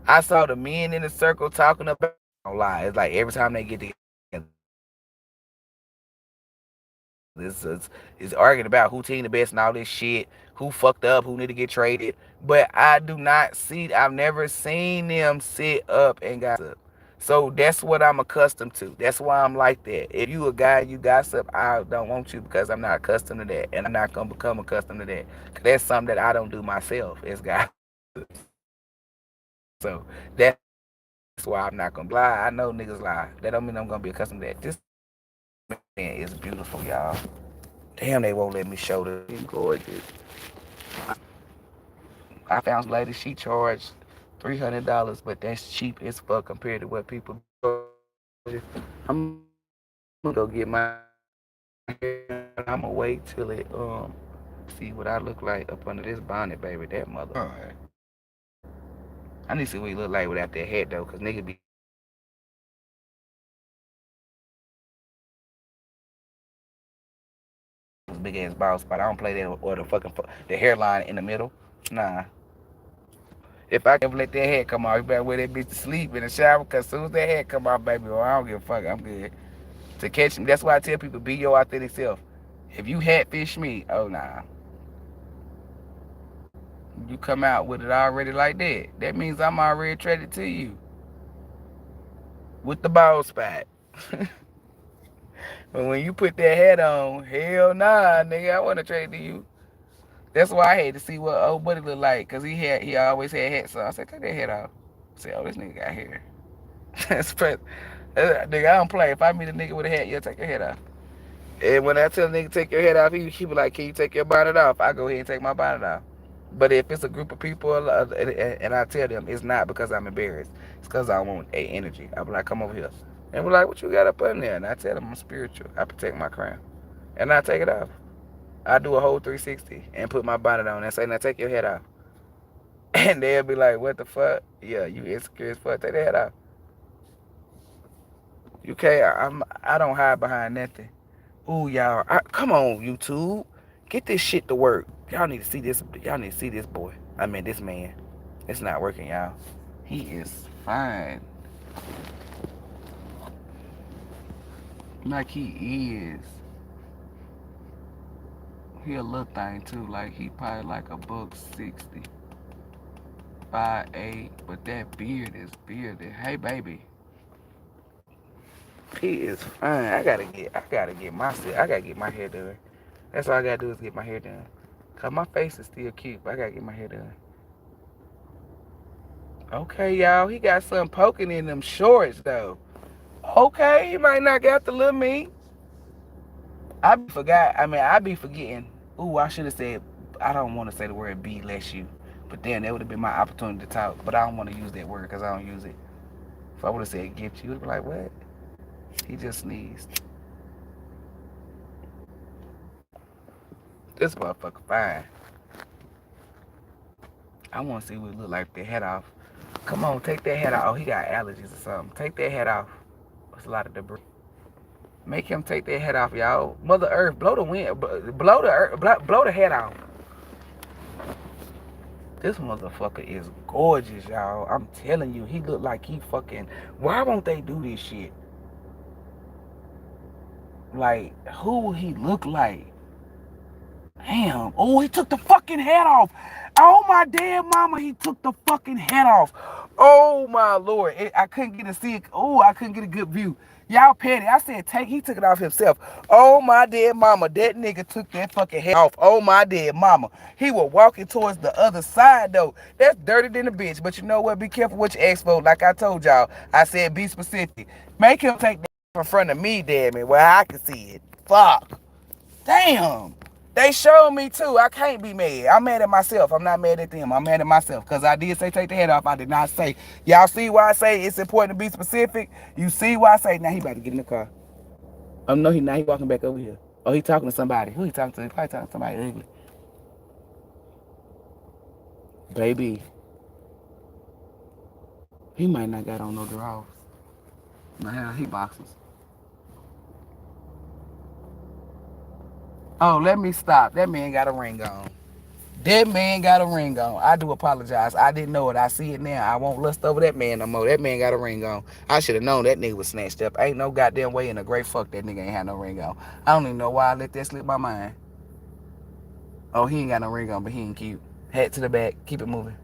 I saw the men in the circle talking about, don't lie. It's like every time they get together, it's arguing about who team the best and all this shit, who fucked up, who need to get traded. But I do not see, I've never seen them sit up and gossip. So that's what I'm accustomed to. That's why I'm like that. If you a guy, you gossip, I don't want you because I'm not accustomed to that. And I'm not going to become accustomed to that. Because that's something that I don't do myself as guys. So that's why I'm not going to lie. I know niggas lie. That don't mean I'm going to be accustomed to that. This man is beautiful, y'all. Damn, they won't let me show the gorgeous. I found some lady, she charged $300, but that's cheap as fuck compared to what people charge. I'm gonna go get my hair and I'm gonna wait till it see what I look like up under this bonnet, baby. That motherfucker. I need to see what he look like without that hat though, cause nigga be trying to say he got a big ass bonnet, but he ain't got no big ass bald spot. I don't play that or the fucking the hairline in the middle. Nah. If I can ever let that head come off, you better wear that bitch to sleep in the shower. Cause as soon as that head come off, baby, well, I don't give a fuck. I'm good. To catch me, that's why I tell people be your authentic self. If you hatfish me, oh nah, you come out with it already like that. That means I'm already traded to you with the bald spot. But when you put that hat on, hell nah, nigga, I want to trade to you. That's why I had to see what old buddy look like, cause he always had hats on. I said, take that hat off. I said, oh, this nigga got hair. That's nigga, I don't play. If I meet a nigga with a hat, yeah, take your head off. And when I tell a nigga take your head off, he be like, can you take your bonnet off? I go ahead and take my bonnet off. But if it's a group of people and I tell them it's not because I'm embarrassed, it's because I want a energy. I be like, come over here. And we're like, what you got up in there? And I tell them I'm spiritual. I protect my crown. And I take it off. I do a whole 360 and put my bonnet on and say, now take your head off. And they'll be like, what the fuck? Yeah, you insecure as fuck. Take that head off. I don't hide behind nothing. Ooh, y'all, come on, YouTube. Get this shit to work. Y'all need to see this. Y'all need to see this boy. I mean, this man. It's not working, y'all. He is fine. Like he is. He a little thing too. Like he probably like a buck 60, 5'8", but that beard is bearded. Hey baby, he is fine. I gotta get my hair done. That's all I gotta do is get my hair done. Cause my face is still cute, but I gotta get my hair done. Okay, y'all, he got something poking in them shorts though. Okay, he might not got the little meat. I be forgetting. Ooh, I should have said. I don't want to say the word "be" less you, but then that would have been my opportunity to talk. But I don't want to use that word because I don't use it. If I would have said "gift," you would be like, "What?" He just sneezed. This motherfucker fine. I want to see what it look like with that head off. Come on, take that head off. Oh, he got allergies or something. Take that head off. There's a lot of debris. Make him take that head off, y'all. Mother Earth, blow the wind, blow the earth, blow the head off. This motherfucker is gorgeous, y'all. I'm telling you, he look like he fucking. Why won't they do this shit? Like, who will he look like? Damn. Oh, he took the fucking head off. Oh, my damn mama, he took the fucking head off. Oh, my Lord. I couldn't get to see it. Oh, I couldn't get a good view. Y'all petty. I said he took it off himself. Oh, my dead mama. That nigga took that fucking head off. Oh, my dead mama. He was walking towards the other side, though. That's dirtier than a bitch. But you know what? Be careful what you ask for. Like I told y'all, I said be specific. Make him take that in front of me, damn it, where I can see it. Fuck. Damn. They showed me too. I can't be mad. I'm mad at myself. I'm not mad at them. I'm mad at myself because I did say take the head off. I did not say. Y'all see why I say it's important to be specific? You see why I say now he about to get in the car. Oh no, he not. He walking back over here. Oh, he talking to somebody. Who he talking to? He probably talking to somebody ugly. Baby, he might not got on no drawers. No hell, he boxes. Oh, let me stop. That man got a ring on. That man got a ring on. I do apologize. I didn't know it. I see it now. I won't lust over that man no more. That man got a ring on. I should have known that nigga was snatched up. Ain't no goddamn way in a great fuck that nigga ain't had no ring on. I don't even know why I let that slip my mind. Oh, he ain't got no ring on, but he ain't cute. Hat to the back. Keep it moving.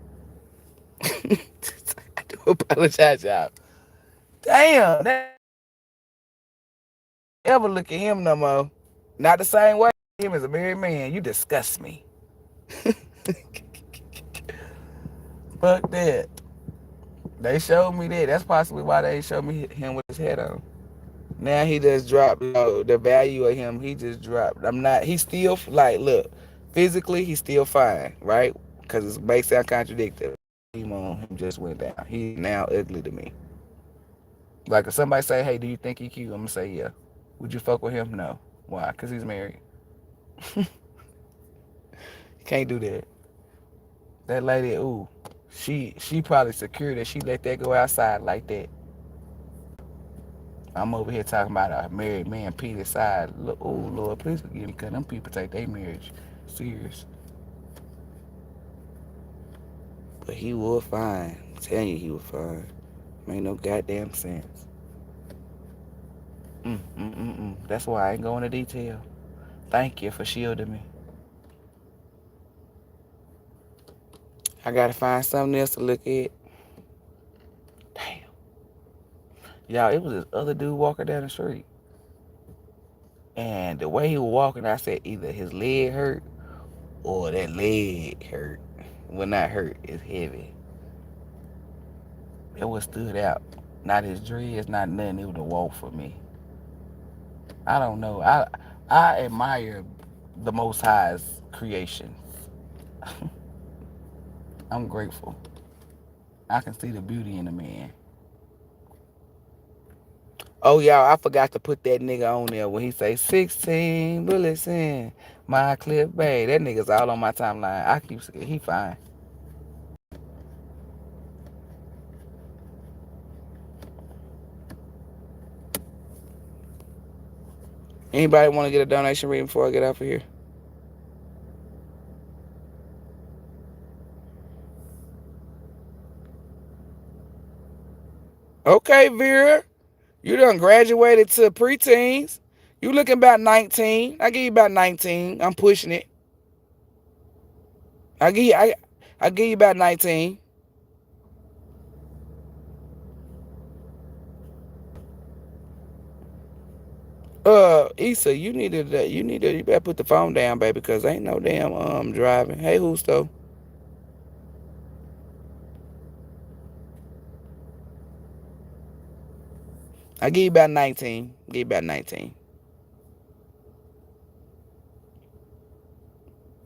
I do apologize, y'all. Damn. That ever look at him no more. Not the same way. Him as a married man. You disgust me. Fuck that. They showed me that. That's possibly why they showed me him with his head on. Now he just dropped, the value of him. He just dropped. He's still, like, look, physically, he's still fine, right? Because it may sound contradictory. Him just went down. He's now ugly to me. Like, if somebody say, hey, do you think he cute? I'm going to say, yeah. Would you fuck with him? No. Why? Because he's married. Can't do that. That lady, ooh, she probably secure that she let that go outside like that. I'm over here talking about a married man, Peter's side. Oh, Lord, please forgive me, because them people take their marriage serious. But he was fine. I'm telling you, he was fine. Made no goddamn sense. That's why I ain't going into detail. Thank you for shielding me. I gotta find something else to look at. Damn. Y'all, it was this other dude walking down the street. And the way he was walking, I said either his leg hurt or that leg hurt. Well, not hurt, it's heavy. It was stood out. Not his dreads, not nothing. It was a walk for me. I don't know. I admire the Most High's creation. I'm grateful. I can see the beauty in a man. Oh, y'all, I forgot to put that nigga on there when he say 16 bullets in my clip bag. That nigga's all on my timeline. I keep saying he fine. Anybody want to get a donation reading before I get out of here? Okay, Vera. You done graduated to preteens. You looking about 19. I give you about 19. I'm pushing it. I give you I give you about 19. Issa, you better put the phone down, baby, because ain't no damn driving. Hey, who's though? I give you about 19. Give you about 19.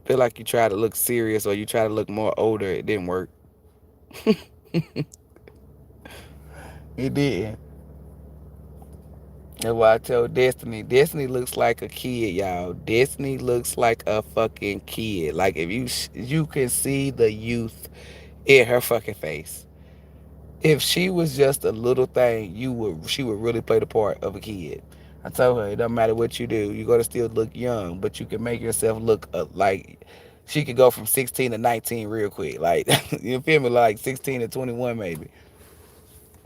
Feel like you try to look serious or you try to look more older. It didn't work. It didn't. That's why I tell Destiny. Destiny looks like a kid, y'all. Destiny looks like a fucking kid. Like if you can see the youth in her fucking face. If she was just a little thing, she would really play the part of a kid. I told her it doesn't matter what you do, you're gonna still look young, but you can make yourself look like she could go from 16 to 19 real quick. Like you feel me? Like 16 to 21 maybe.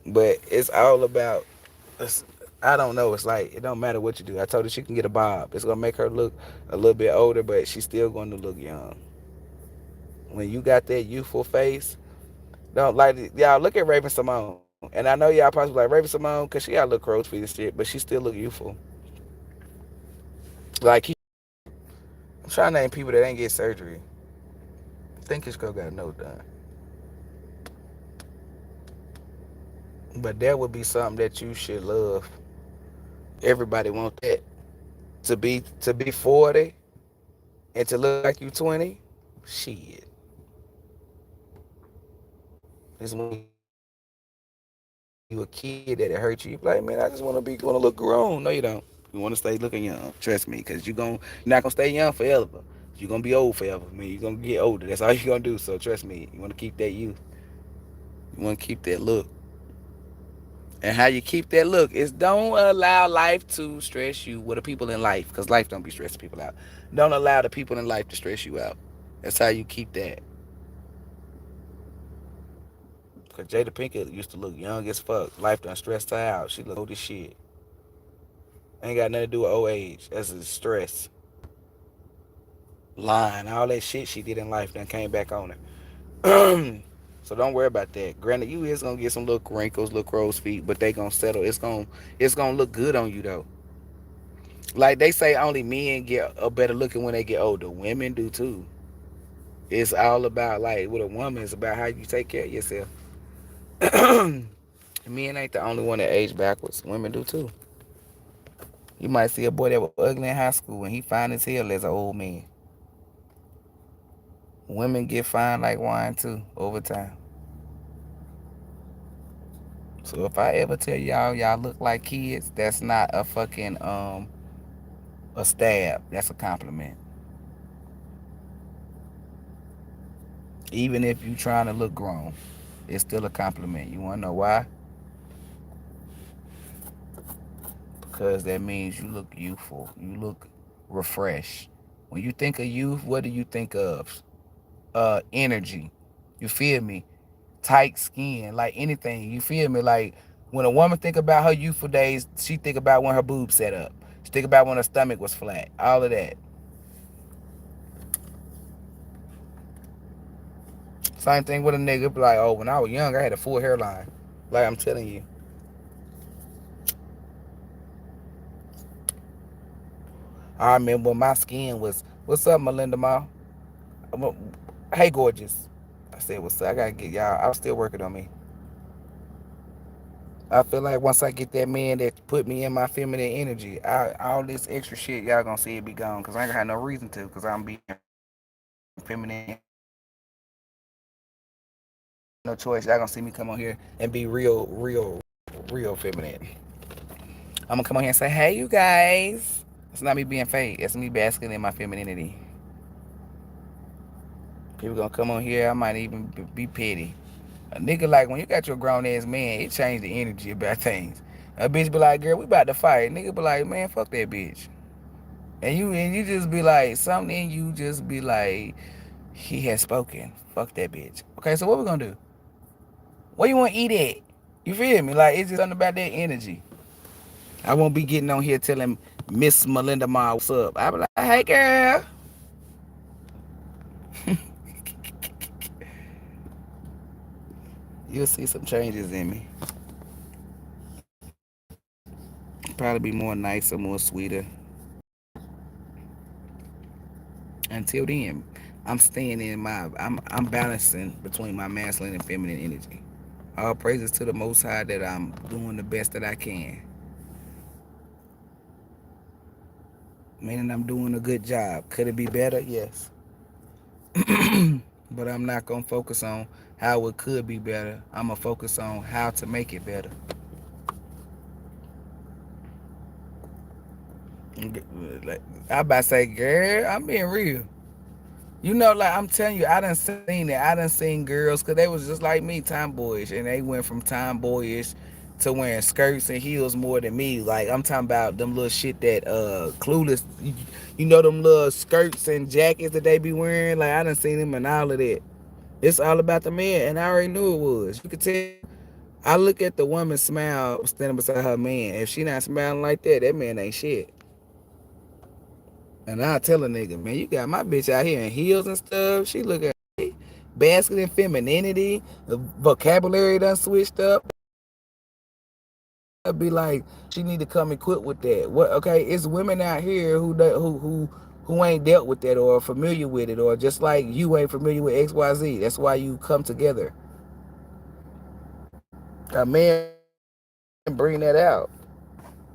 But it's all about. It's, I don't know. It's like it don't matter what you do. I told her she can get a bob. It's gonna make her look a little bit older, but she's still going to look young. When you got that youthful face, don't like y'all look at Raven Simone. And I know y'all probably like Raven Simone because she got a little crow's feet and shit, but she still look youthful. Like I'm trying to name people that ain't get surgery. I think his girl got a nose done. But that would be something that you should love. Everybody want that. To be 40 and to look like you 20, shit. It's when you a kid that it hurt you. You be like, man, I just want to look grown. No, you don't. You want to stay looking young. Trust me, because you're not gonna stay young forever. You're gonna be old forever. I mean, you're gonna get older. That's all you're gonna do. So trust me, you want to keep that youth. You want to keep that look. And how you keep that look is don't allow life to stress you with the people in life, because life don't be stressing people out. Don't allow the people in life to stress you out. That's how you keep that. Because Jada Pinkett used to look young as fuck. Life done stressed her out. She look old as shit. Ain't got nothing to do with old age. That's a stress. Lying. All that shit she did in life done came back on her. So don't worry about that. Granted, you is gonna get some little wrinkles, little crow's feet, but they gonna settle. It's gonna look good on you though. Like they say, only men get a better looking when they get older. Women do too. It's all about like with a woman. It's about how you take care of yourself. Men ain't the only one that age backwards. Women do too. You might see a boy that was ugly in high school and he fine as hell as an old man. Women get fine like wine too over time. So if I ever tell y'all look like kids, that's not a fucking a stab. That's a compliment. Even if you trying to look grown, it's still a compliment. You wanna know why? Because that means you look youthful. You look refreshed. When you think of youth, what do you think of? Energy. You feel me? Tight skin, like anything. You feel me? Like when a woman think about her youthful days, she think about when her boobs set up. She think about when her stomach was flat. All of that. Same thing with a nigga. Be like, oh, when I was young, I had a full hairline. Like I'm telling you. I remember when my skin was. What's up, Melinda Ma? Hey, gorgeous. I said, what's up? I gotta get y'all. I'm still working on me. I feel like once I get that man that put me in my feminine energy, all this extra shit, y'all gonna see it be gone. Cause I ain't gonna have no reason to. Cause I'm being feminine. No choice. Y'all gonna see me come on here and be real feminine. I'm gonna come on here and say, hey, you guys. It's not me being fake. It's me basking in my femininity. People gonna come on here. I might even be petty. A nigga like when you got your grown ass man, it changed the energy about things. A bitch be like, girl, we about to fight. Nigga be like, man, fuck that bitch. And you just be like, something in you just be like, he has spoken. Fuck that bitch. Okay, so what we gonna do? Where you wanna eat at? You feel me? Like, it's just something about that energy. I won't be getting on here telling Miss Melinda Ma what's up. I be like, hey girl. You'll see some changes in me. Probably be more nicer, more sweeter. Until then, I'm staying in my I'm balancing between my masculine and feminine energy. All praises to the Most High that I'm doing the best that I can. Meaning I'm doing a good job. Could it be better? Yes. But I'm not gonna focus on how it could be better. I'm gonna focus on how to make it better. Like, I about to say, girl, I'm being real. You know, like I'm telling you, I done seen it. I done seen girls, cause they was just like me, tomboyish, and they went from tomboyish to wearing skirts and heels more than me. Like I'm talking about them little shit that clueless. You know them little skirts and jackets that they be wearing. Like I done seen them and all of that. It's all about the man, and I already knew it was. You could tell. I look at the woman smile standing beside her man. If she not smiling like that, that man ain't shit. And I tell a nigga, man, you got my bitch out here in heels and stuff. She look at basket in femininity. The vocabulary done switched up. I'd be like, she need to come equipped with that. What? Okay, it's women out here who ain't dealt with that or familiar with it, or just like you ain't familiar with XYZ. That's why you come together. A man bring that out.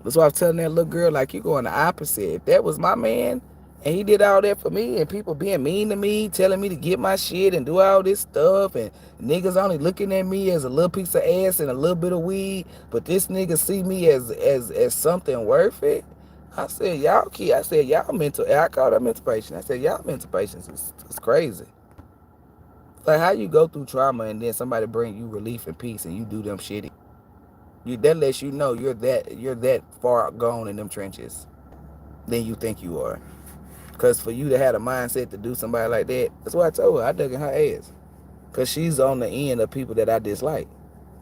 That's why I was telling that little girl, like, you going the opposite. If that was my man and he did all that for me and people being mean to me, telling me to get my shit and do all this stuff, and niggas only looking at me as a little piece of ass and a little bit of weed, but this nigga see me as something worth it. I said, y'all kid. I said, y'all mental. I called her mental patient. I said, y'all mental patients is crazy. Like, how you go through trauma and then somebody bring you relief and peace and you do them shitty. That lets you know you're that far gone in them trenches than you think you are. Because for you to have a mindset to do somebody like that, that's why I told her I dug in her ass. Because she's on the end of people that I dislike.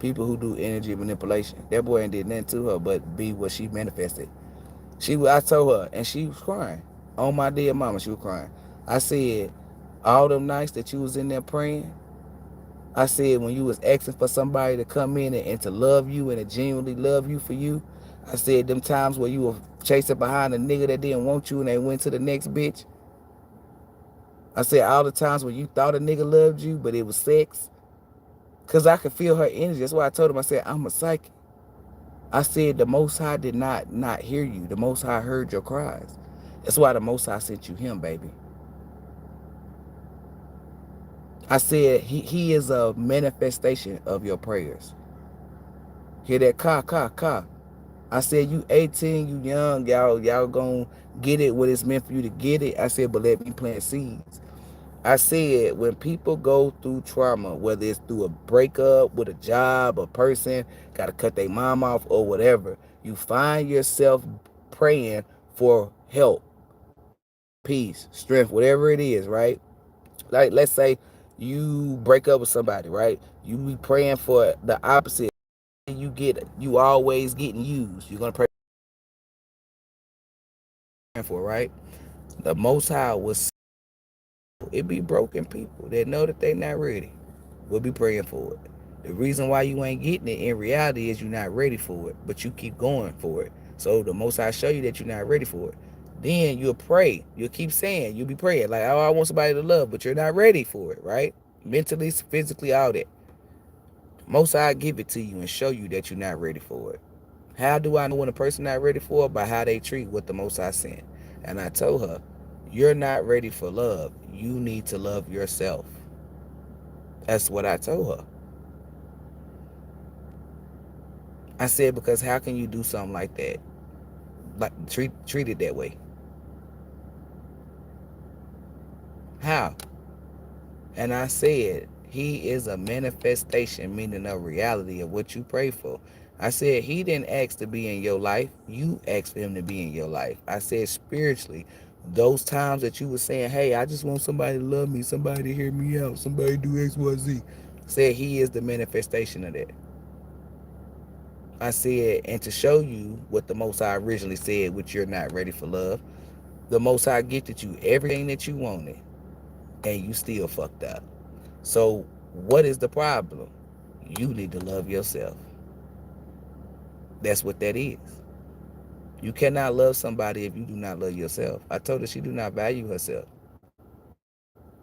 People who do energy manipulation. That boy ain't did nothing to her but be what she manifested. I told her, and she was crying. On my dear mama, she was crying. I said, all them nights that you was in there praying, I said, when you was asking for somebody to come in and to love you and to genuinely love you for you, I said, them times where you were chasing behind a nigga that didn't want you and they went to the next bitch. I said, all the times when you thought a nigga loved you, but it was sex. Because I could feel her energy. That's why I told him, I said, I'm a psychic. I said, the Most High did not hear you. The Most High heard your cries. That's why the Most High sent you him, baby. I said, he is a manifestation of your prayers. Hear that? Ka. I said, you 18, you young, y'all gonna get it when it's meant for you to get it. I said, but let me plant seeds. I said, when people go through trauma, whether it's through a breakup with a job, a person, gotta cut their mom off or whatever, you find yourself praying for help, peace, strength, whatever it is, right? Like, let's say you break up with somebody, right? You be praying for the opposite. You always getting used. You're gonna pray for, right? The Most High was it be broken people that know that they not ready. We'll be praying for it. The reason why you ain't getting it in reality is you're not ready for it, but you keep going for it. So the Most High show you that you're not ready for it. Then you'll pray. You'll keep saying, you'll be praying like, oh, I want somebody to love, but you're not ready for it, right? Mentally, physically, all that. Most High give it to you and show you that you're not ready for it. How do I know when a person not ready for it? By how they treat what the Most High sent. And I told her, you're not ready for love. You need to love yourself. That's what I told her. I said, because how can you do something like that? Like treat it that way. How? And I said, he is a manifestation, meaning a reality of what you pray for. I said, he didn't ask to be in your life. You asked for him to be in your life. I said, spiritually, those times that you were saying, hey, I just want somebody to love me, somebody to hear me out, somebody to do X, Y, Z. I said, he is the manifestation of that. I said, and to show you what the Most High originally said, which you're not ready for love, the Most High gifted you everything that you wanted, and you still fucked up. So, what is the problem? You need to love yourself. That's what that is. You cannot love somebody if you do not love yourself. I told her she do not value herself.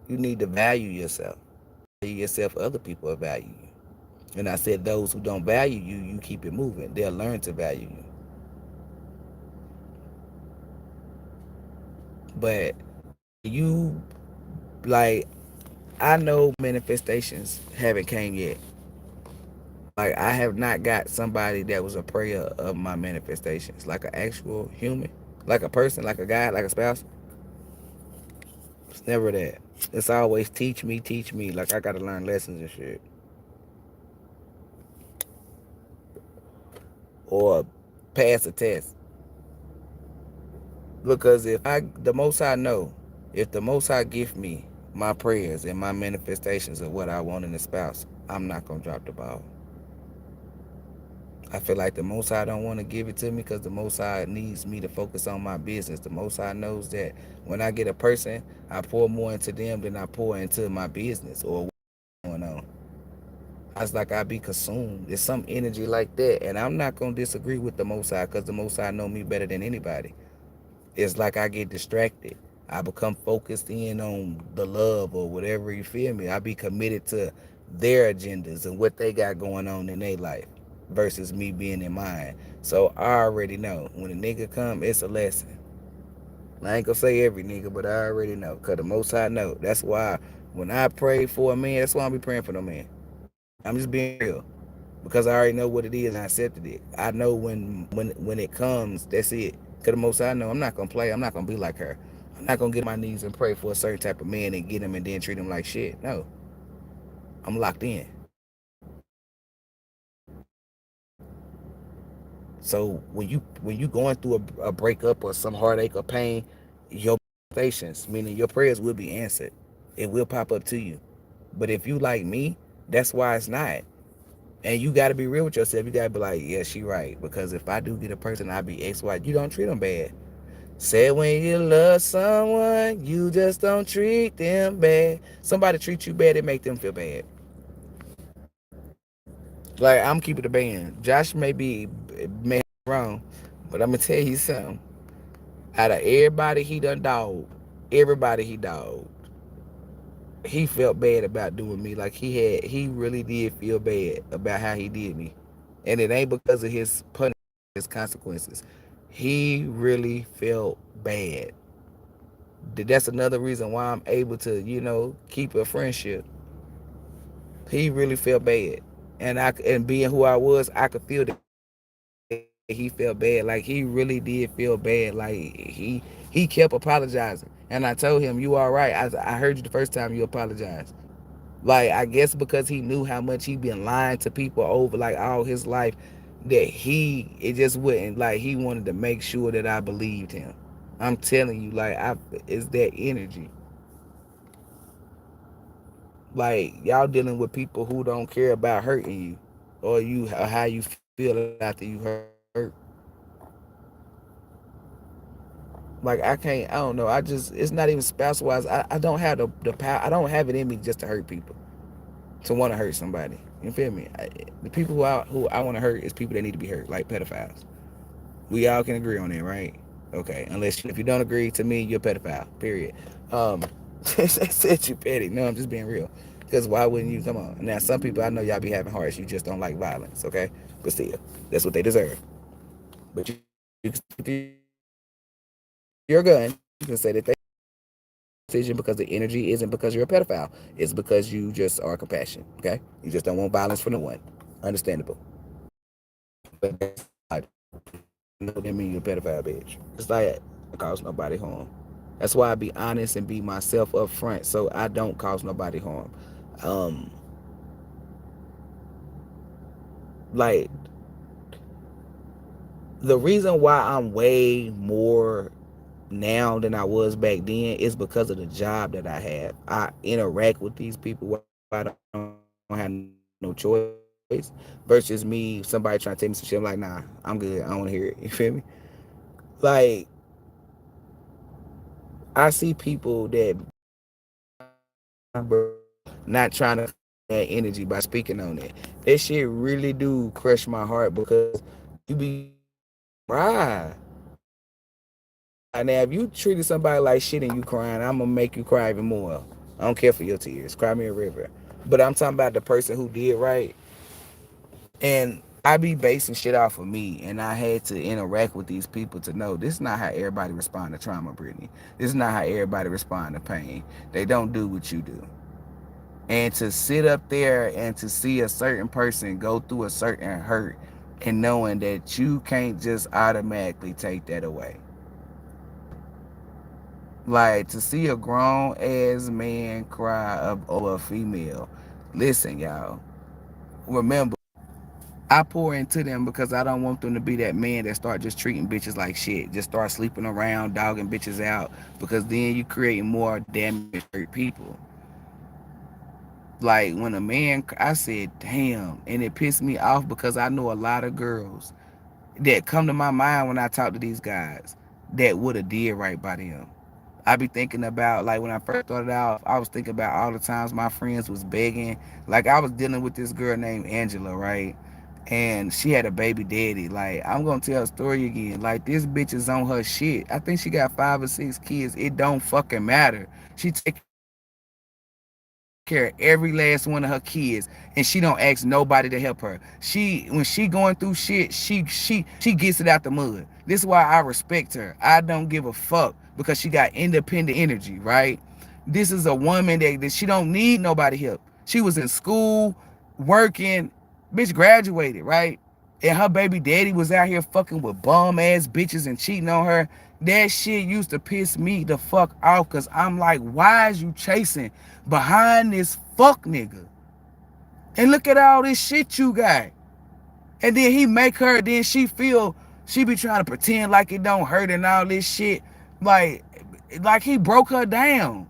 You need to value yourself. Value yourself, other people will value you. And I said, those who don't value you, you keep it moving. They'll learn to value you. But you, like, I know manifestations haven't came yet. Like, I have not got somebody that was a prayer of my manifestations, like an actual human, like a person, like a guy, like a spouse. It's never that. It's always teach me. Like, I got to learn lessons and shit. Or pass a test. Because the Most High know, if the Most High gift me my prayers and my manifestations of what I want in a spouse, I'm not going to drop the ball. I feel like the Most High don't want to give it to me because the Most High needs me to focus on my business. The Most High knows that when I get a person, I pour more into them than I pour into my business or what's going on. I was like, I be consumed. There's some energy like that. And I'm not going to disagree with the Most High because the Most High know me better than anybody. It's like I get distracted. I become focused in on the love or whatever, you feel me. I be committed to their agendas and what they got going on in their life versus me being in mine. So I already know when a nigga come, it's a lesson. I ain't gonna say every nigga, but I already know. Cause the most I know. That's why when I pray for a man, that's why I be praying for no man. I'm just being real. Because I already know what it is and I accepted it. I know when it comes, that's it. Cause the most I know, I'm not gonna play. I'm not gonna be like her. I'm not gonna get on my knees and pray for a certain type of man and get him and then treat him like shit. No, I'm locked in. So when you going through a breakup or some heartache or pain, your patience, meaning your prayers will be answered. It will pop up to you. But if you like me, that's why it's not. And you got to be real with yourself. You got to be like, yeah, she right. Because if I do get a person, I be X, Y. You don't treat them bad. Said when you love someone, you just don't treat them bad. Somebody treat you bad, it make them feel bad. Like I'm keeping the band. Josh may wrong, but I'm gonna tell you something. Out of everybody he done dog, everybody he dog, he felt bad about doing me. Like he really did feel bad about how he did me, and it ain't because of his punishment, his consequences. He really felt bad. That's another reason why I'm able to, keep a friendship. He really felt bad, and being who I was, I could feel that he felt bad. Like he really did feel bad. He kept apologizing, and I told him, "You all right?" I heard you the first time you apologized. Like I guess because he knew how much he been lying to people over like all his life, that it just wouldn't like he wanted to make sure that I believed him. I'm telling you, like it's that energy. Like y'all dealing with people who don't care about hurting you or how you feel after you hurt. Like I can't, I don't know. It's not even spouse wise. I don't have the power. I don't have it in me just to hurt people, to want to hurt somebody. You feel me? The people who I want to hurt is people that need to be hurt, like pedophiles. We all can agree on that, right? Okay, unless if you don't agree to me, you're a pedophile. Period. Um, they said you petty. No, I'm just being real. Because why wouldn't you? Come on. Now, some people I know y'all be having hearts. You just don't like violence. Okay, but still, that's what they deserve. But you can stick to your gun. You can say that they decision because the energy isn't because you're a pedophile. It's because you just are compassionate. Okay, you just don't want violence for no one. Understandable. But that's not logic. No, that mean you're a pedophile, bitch. It's like I cause nobody harm. That's why I be honest and be myself up front, so I don't cause nobody harm. Um, like the reason why I'm way more now than I was back then is because of the job that I have. I interact with these people where I don't have no choice. versus me, somebody trying to tell me some shit. I'm like, nah, I'm good. I don't want to hear it. You feel me? Like, I see people that not trying to that energy by speaking on it. That shit really do crush my heart because you be cry. Now, if you treated somebody like shit and you crying, I'm gonna make you cry even more. I don't care for your tears. Cry me a river. But I'm talking about the person who did right. And I be basing shit off of me, and I had to interact with these people to know this is not how everybody respond to trauma, Brittany. This is not how everybody respond to pain. They don't do what you do. And to sit up there and to see a certain person go through a certain hurt and knowing that you can't just automatically take that away. Like to see a grown ass man cry over a female. Listen, y'all. Remember, I pour into them because I don't want them to be that man that start just treating bitches like shit. Just start sleeping around, dogging bitches out. Because then you create more damage for people. Like when a man, I said, damn. And it pissed me off because I know a lot of girls that come to my mind when I talk to these guys that would have did right by them. I be thinking about like when I first started out, I was thinking about all the times my friends was begging. Like I was dealing with this girl named Angela, right? And she had a baby daddy. Like I'm gonna tell a story again. Like this bitch is on her shit. I think she got 5 or 6 kids. It don't fucking matter. She take care of every last one of her kids, and she don't ask nobody to help her. When she going through shit, she gets it out the mud. This is why I respect her. I don't give a fuck because she got independent energy, right? This is a woman that she don't need nobody help. She was in school, working, bitch graduated, right? And her baby daddy was out here fucking with bum ass bitches and cheating on her. That shit used to piss me the fuck off because I'm like, why is you chasing behind this fuck nigga? And look at all this shit you got. And then he make her, then she be trying to pretend like it don't hurt and all this shit. Like, like he broke her down.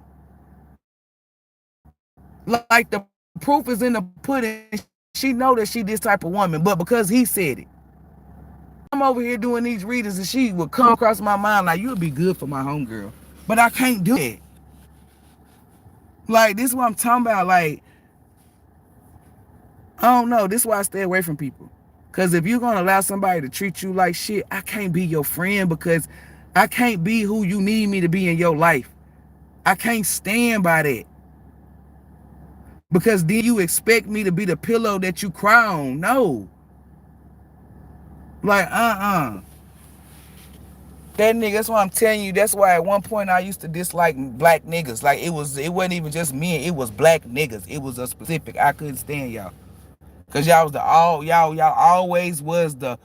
Like the proof is in the pudding. She know that she this type of woman, but because he said it. I'm over here doing these readings and she would come across my mind like you'll be good for my homegirl. But I can't do that. Like this is what I'm talking about. Like, I don't know. This is why I stay away from people. Cause if you're gonna allow somebody to treat you like shit, I can't be your friend because I can't be who you need me to be in your life. I can't stand by that. Because then you expect me to be the pillow that you cry on. No. Like, That nigga, that's why I'm telling you, that's why at one point I used to dislike black niggas. Like it wasn't even just men, it was black niggas. It was a specific. I couldn't stand y'all. Cause y'all was y'all always was the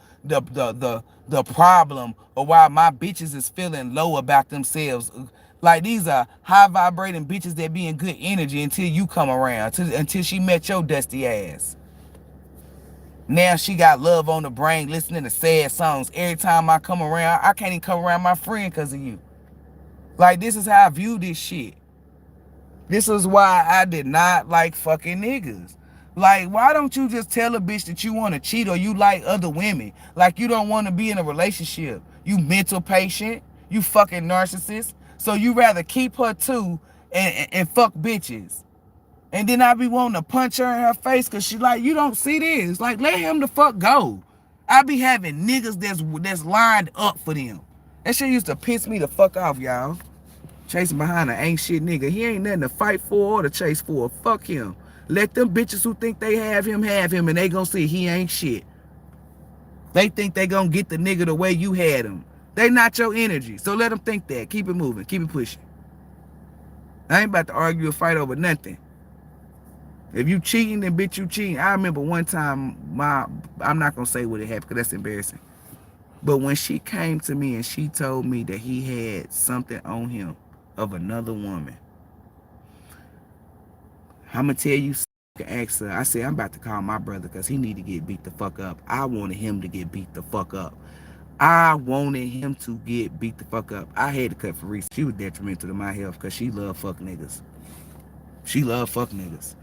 problem or why my bitches is feeling low about themselves. Like these are high vibrating bitches that be in good energy until you come around, until she met your dusty ass. Now she got love on the brain, listening to sad songs. Every time I come around, I can't even come around my friend because of you. Like this is how I view this shit. This is why I did not like fucking niggas. Like, why don't you just tell a bitch that you want to cheat or you like other women? Like, you don't want to be in a relationship. You mental patient. You fucking narcissist. So you rather keep her too and fuck bitches. And then I be wanting to punch her in her face because she like, you don't see this. Like, let him the fuck go. I be having niggas that's lined up for them. That shit used to piss me the fuck off, y'all. Chasing behind an ain't shit nigga. He ain't nothing to fight for or to chase for. Fuck him. Let them bitches who think they have him, and they gonna see he ain't shit. They think they gonna get the nigga the way you had him. They not your energy. So let them think that. Keep it moving. Keep it pushing. I ain't about to argue or fight over nothing. If you cheating, then bitch you cheating. I remember one time I'm not gonna say what it happened because that's embarrassing. But when she came to me and she told me that he had something on him of another woman, I'ma tell you, ask her. I said I'm about to call my brother because he need to get beat the fuck up. I wanted him to get beat the fuck up. I wanted him to get beat the fuck up. I had to cut for Reese. She was detrimental to my health because she loved fuck niggas. She loved fuck niggas.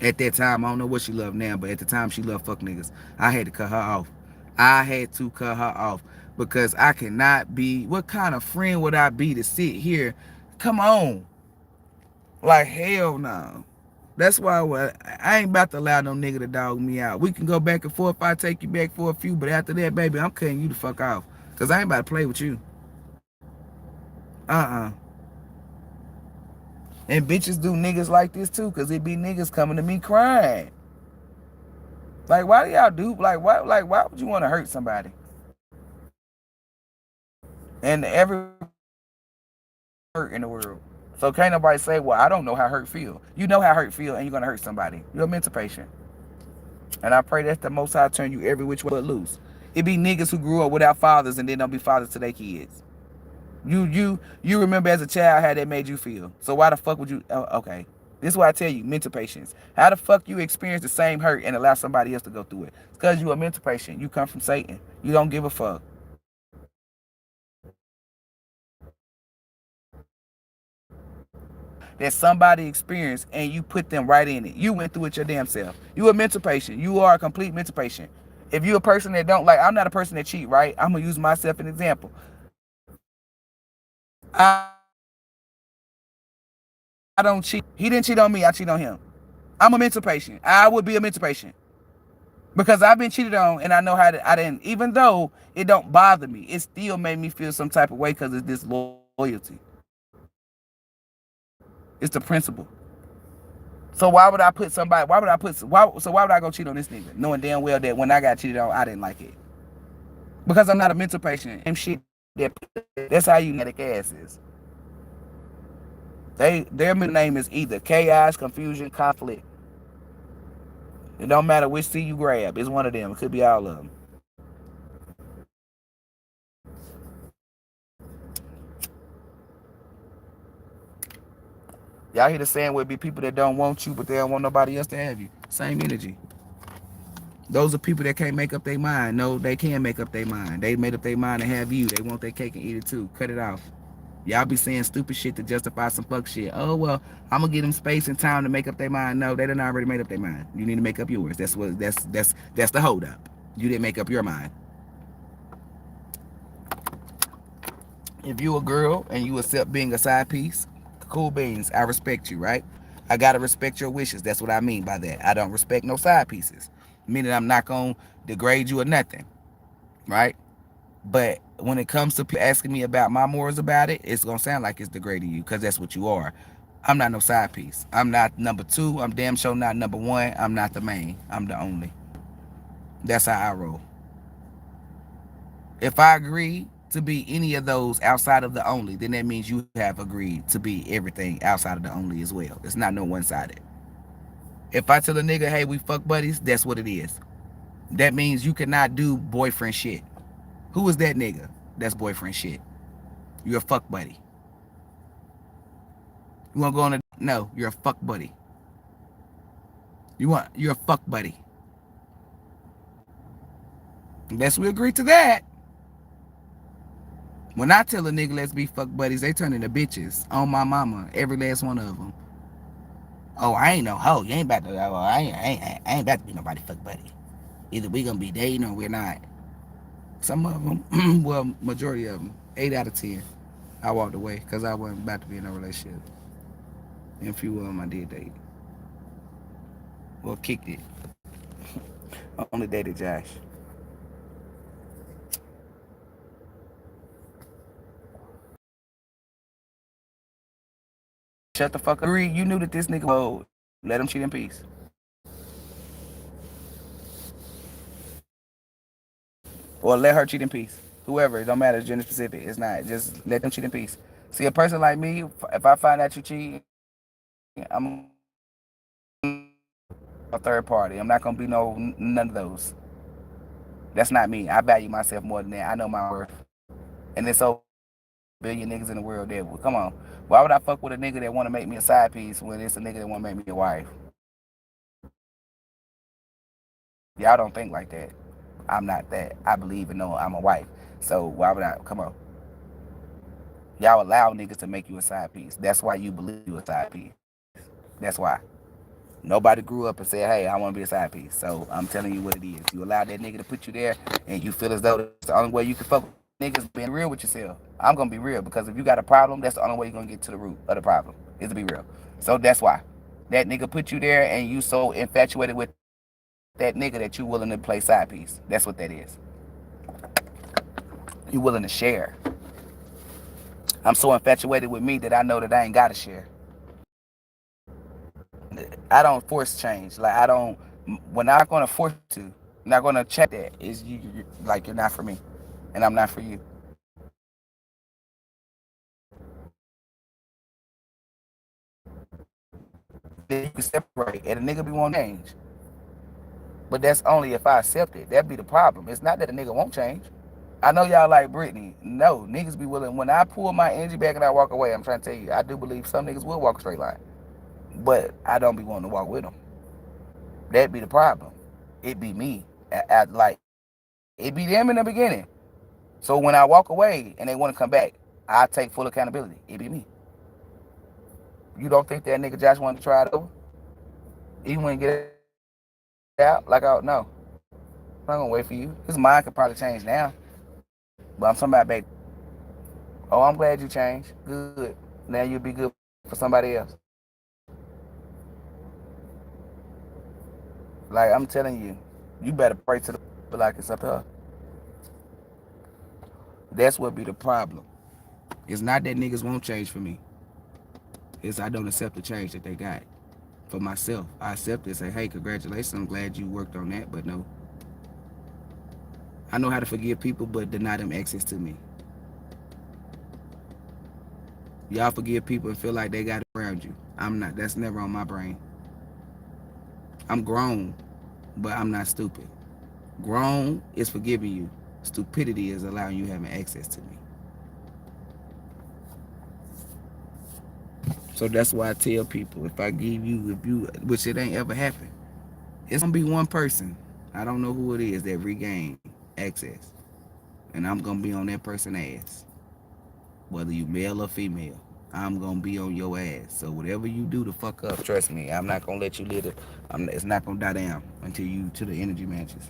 At that time, I don't know what she loved now, but at the time she loved fuck niggas. I had to cut her off. I had to cut her off because I cannot be. What kind of friend would I be to sit here? Come on, like hell no. That's why I ain't about to allow no nigga to dog me out. We can go back and forth. I take you back for a few, but after that, baby, I'm cutting you the fuck off. Cause I ain't about to play with you. Uh-uh. And bitches do niggas like this too, cause it be niggas coming to me crying. Like, why do y'all do why would you want to hurt somebody? And everybody hurt in the world. So can't nobody say, well, I don't know how hurt feel. You know how hurt feel and you're gonna hurt somebody. You're a mental patient. And I pray that the most high turn you every which way but loose. It be niggas who grew up without fathers and then don't be fathers to their kids. You remember as a child how that made you feel. So why the fuck would you okay. This is why I tell you, mental patience. How the fuck you experience the same hurt and allow somebody else to go through it? It's because you a mental patient. You come from Satan. You don't give a fuck. That somebody experienced and you put them right in it. You went through it your damn self. You a mental patient. You are a complete mental patient. If you a person that don't like, I'm not a person that cheat, right? I'm gonna use myself as an example. I don't cheat. He didn't cheat on me. I cheat on him. I'm a mental patient. I would be a mental patient because I've been cheated on and I know how to. I didn't. Even though it don't bother me, it still made me feel some type of way because it's disloyalty. It's the principle. So why would I put somebody? Why would I put? Why? So why would I go cheat on this nigga, knowing damn well that when I got cheated on, I didn't like it because I'm not a mental patient. And shit. That's how you genetic asses. Their middle name is either chaos, confusion, conflict. It don't matter which C you grab. It's one of them. It could be all of them. Y'all hear the saying would be people that don't want you, but they don't want nobody else to have you. Same energy. Those are people that can't make up their mind. No, they can make up their mind. They made up their mind to have you. They want their cake and eat it too. Cut it off. Y'all be saying stupid shit to justify some fuck shit. Oh well, I'm gonna give them space and time to make up their mind. No, they done already made up their mind. You need to make up yours. That's the hold up. You didn't make up your mind. If you a girl and you accept being a side piece, cool beans. I respect you, right? I gotta respect your wishes. That's what I mean by that. I don't respect no side pieces. Meaning I'm not gonna degrade you or nothing, right? But when it comes to asking me about my morals about it, it's gonna sound like it's degrading you because that's what you are. I'm not no side piece. I'm not number two. I'm damn sure not number one. I'm not the main. I'm the only. That's how I roll. If I agree to be any of those outside of the only, then that means you have agreed to be everything outside of the only as well. It's not no one sided. If I tell a nigga, hey, we fuck buddies, that's what it is. That means you cannot do boyfriend shit. Who is that nigga? That's boyfriend shit. You're a fuck buddy. You wanna go on a no, you're a fuck buddy. You're a fuck buddy. Unless we agree to that. When I tell a nigga let's be fuck buddies, they turn into bitches on my mama, every last one of them. Oh, I ain't no hoe. You ain't about to. Oh, I ain't about to be nobody fuck buddy. Either we gonna be dating or we're not. Some of them, well, majority of them, 8 out of 10, I walked away because I wasn't about to be in a relationship. And a few of them I did date. Well, kicked it. I only dated Josh. Shut the fuck up. You knew that this nigga would let him cheat in peace. Or let her cheat in peace. Whoever, it don't matter, it's gender specific. It's not. Just let them cheat in peace. See, a person like me, if I find out you cheat, I'm a third party. I'm not gonna be none of those. That's not me. I value myself more than that. I know my worth. And there's so billion niggas in the world that will come on. Why would I fuck with a nigga that wanna make me a side piece when it's a nigga that wanna make me a wife? Y'all don't think like that. I'm not that. I believe and know I'm a wife. So why would I come on? Y'all allow niggas to make you a side piece. That's why you believe you a side piece. That's why. Nobody grew up and said, hey, I want to be a side piece. So I'm telling you what it is. You allow that nigga to put you there and you feel as though that's the only way you can fuck with niggas, being real with yourself. I'm going to be real because if you got a problem, that's the only way you're going to get to the root of the problem is to be real. So that's why. That nigga put you there and you so infatuated with that nigga that you willing to play side piece. That's what that is. You willing to share. I'm so infatuated with me that I know that I ain't got to share. I don't force change. Like I don't. We're not gonna force you to. I'm not gonna check that. Is you like you're not for me, and I'm not for you. Then you can separate, and a nigga be won't change. But that's only if I accept it. That'd be the problem. It's not that a nigga won't change. I know y'all like Brittany. No, niggas be willing. When I pull my energy back and I walk away, I'm trying to tell you, I do believe some niggas will walk a straight line, but I don't be wanting to walk with them. That'd be the problem. It be me. Like it be them in the beginning. So when I walk away and they want to come back, I take full accountability. It be me. You don't think that nigga Josh wanted to try it over? He wouldn't get out? Like, oh, no. I'm not going to wait for you. His mind could probably change now. But I'm talking about, babe, oh, I'm glad you changed. Good. Now you'll be good for somebody else. Like, I'm telling you, you better pray to the but like it's up here. That's what be the problem. It's not that niggas won't change for me. It's I don't accept the change that they got. For myself, I accept it. Say, hey, congratulations. I'm glad you worked on that. But no, I know how to forgive people, but deny them access to me. Y'all forgive people and feel like they got it around you. I'm not. That's never on my brain. I'm grown, but I'm not stupid. Grown is forgiving you. Stupidity is allowing you having access to me. So that's why I tell people, if I give you, if you, which it ain't ever happened, it's gonna be one person. I don't know who it is that regain access, and I'm gonna be on that person ass, whether you male or female. I'm gonna be on your ass. So whatever you do to fuck up, trust me, I'm not gonna let you live it. It's not gonna die down until you to the energy matches.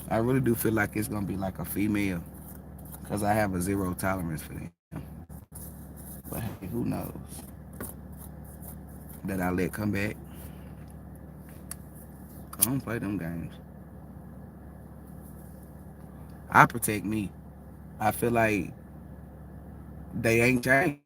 I really do feel like it's gonna be like a female, cause I have a zero tolerance for them. But hey, who knows that I let come back? I don't play them games. I protect me. I feel like they ain't changed.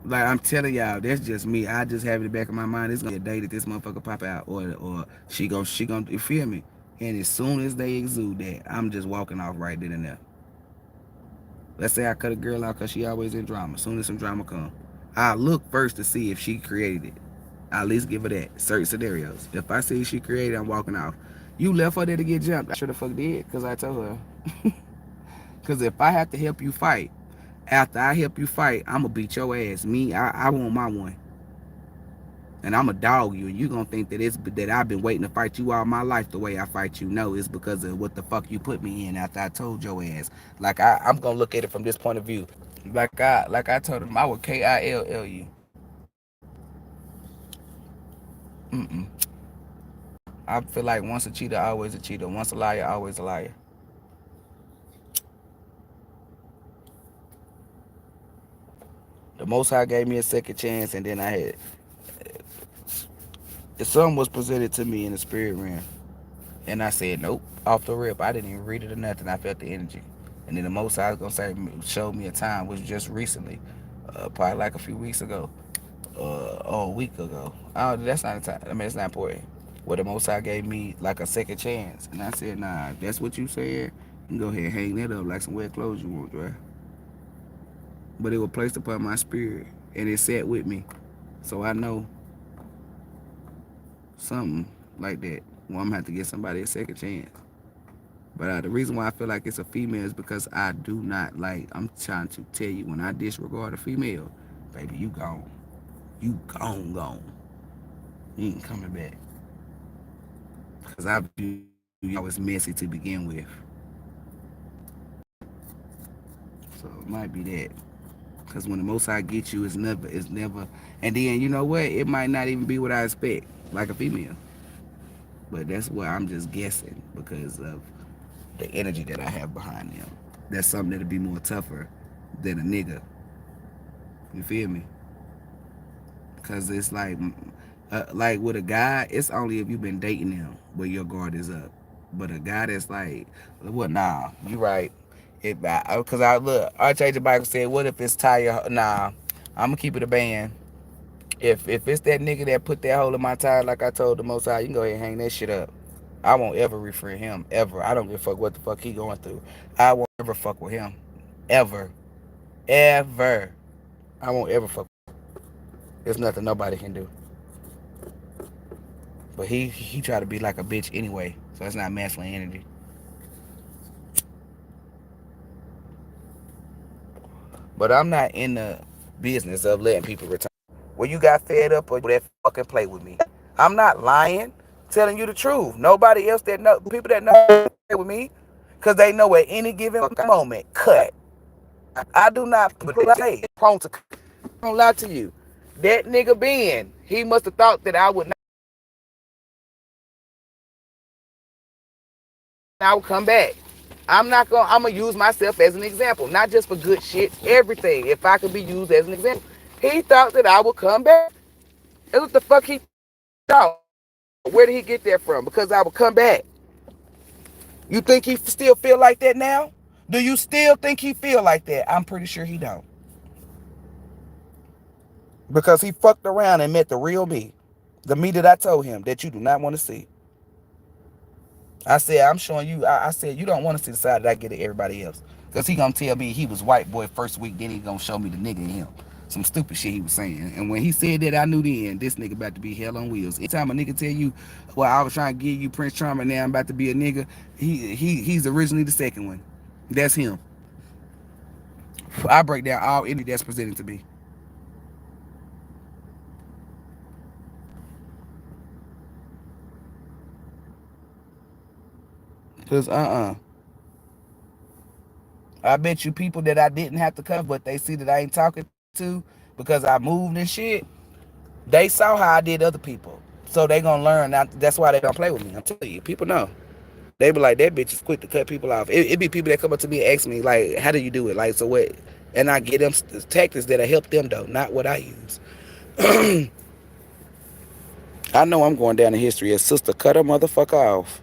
Like I'm telling y'all, that's just me. I just have it in the back of my mind. It's gonna be a day that this motherfucker pop out, or she gonna you feel me. And as soon as they exude that, I'm just walking off right then and there. Let's say I cut a girl out because she always in drama. As soon as some drama come, I look first to see if she created it. I at least give her that. Certain scenarios. If I see she created, I'm walking off. You left her there to get jumped. I sure the fuck did, because I told her. Because if I have to help you fight, after I help you fight, I'm going to beat your ass. Me, I want my one. And I'm going to dog you. And you going to think that it's that I've been waiting to fight you all my life the way I fight you. No, it's because of what the fuck you put me in after I told your ass. Like, I'm going to look at it from this point of view. Like I told him, I would KILL you. Mm-mm. I feel like once a cheater, always a cheater. Once a liar, always a liar. The Most High gave me a second chance, and then I had something was presented to me in the spirit realm, and I said nope off the rip. I didn't even read it or nothing. I felt the energy, and then the Most High was gonna say showed me a time, which just recently, probably like a few weeks ago, or a week ago. Oh, that's not a time. I mean, it's not important. Where the Most High gave me like a second chance, and I said, nah, if that's what you said, you can go ahead and hang that up like some wet clothes you want, right? But it was placed upon my spirit, and it sat with me, so I know something like that. Well, I'm gonna have to give somebody a second chance. But the reason why I feel like it's a female is because I do not like. I'm trying to tell you, when I disregard a female, baby, you gone. You gone. You ain't coming back. Cause I view y'all as messy to begin with. So it might be that. Cause when the Most High gets you, it's never. And then you know what? It might not even be what I expect, like a female. But that's what I'm just guessing because of the energy that I have behind them. That's something that'll be more tougher than a nigga. You feel me? Cause it's like with a guy, it's only if you've been dating them where your guard is up. But a guy that's like, what? Nah, you right. Cause I look, Archangel Michael said, what if it's tire? Nah, I'm gonna keep it a band. If it's that nigga that put that hole in my tire, like I told the Most High, you can go ahead and hang that shit up. I won't ever refer him ever. I don't give a fuck what the fuck he going through. I won't ever fuck with him, ever, ever. I won't ever fuck. There's nothing nobody can do. But he try to be like a bitch anyway, so it's not masculine energy. But I'm not in the business of letting people return. Well, you got fed up or that fucking play with me. I'm not lying, telling you the truth. Nobody else that know, people that know play with me, because they know at any given moment, cut. I do not play prone to. I don't lie to you. That nigga Ben, he must have thought that I would not. I would come back. I'm gonna use myself as an example, not just for good shit, everything. If I could be used as an example. He thought that I would come back. That's what the fuck he thought. Where did he get that from? Because I would come back. You think he still feel like that now? Do you still think he feel like that? I'm pretty sure he don't. Because he fucked around and met the real me. The me that I told him that you do not want to see. I said, I'm showing you. I said, you don't want to see the side that I get at everybody else. Because he going to tell me he was white boy first week, then he going to show me the nigga in him. Some stupid shit he was saying. And when he said that, I knew then this nigga about to be hell on wheels. Anytime a nigga tell you, well, I was trying to give you Prince Charming, now I'm about to be a nigga, he's originally the second one. That's him. I break down all energy that's presented to me. Because, I bet you people that I didn't have to come, but they see that I ain't talking to because I moved and shit. They saw how I did other people. So they gonna learn. That's why they don't play with me. I'm telling you, people know. They be like, that bitch is quick to cut people off. It be people that come up to me and ask me, like, how do you do it? Like, so what? And I get them tactics that'll help them, though, not what I use. I know I'm going down in history as sister cut a motherfucker off.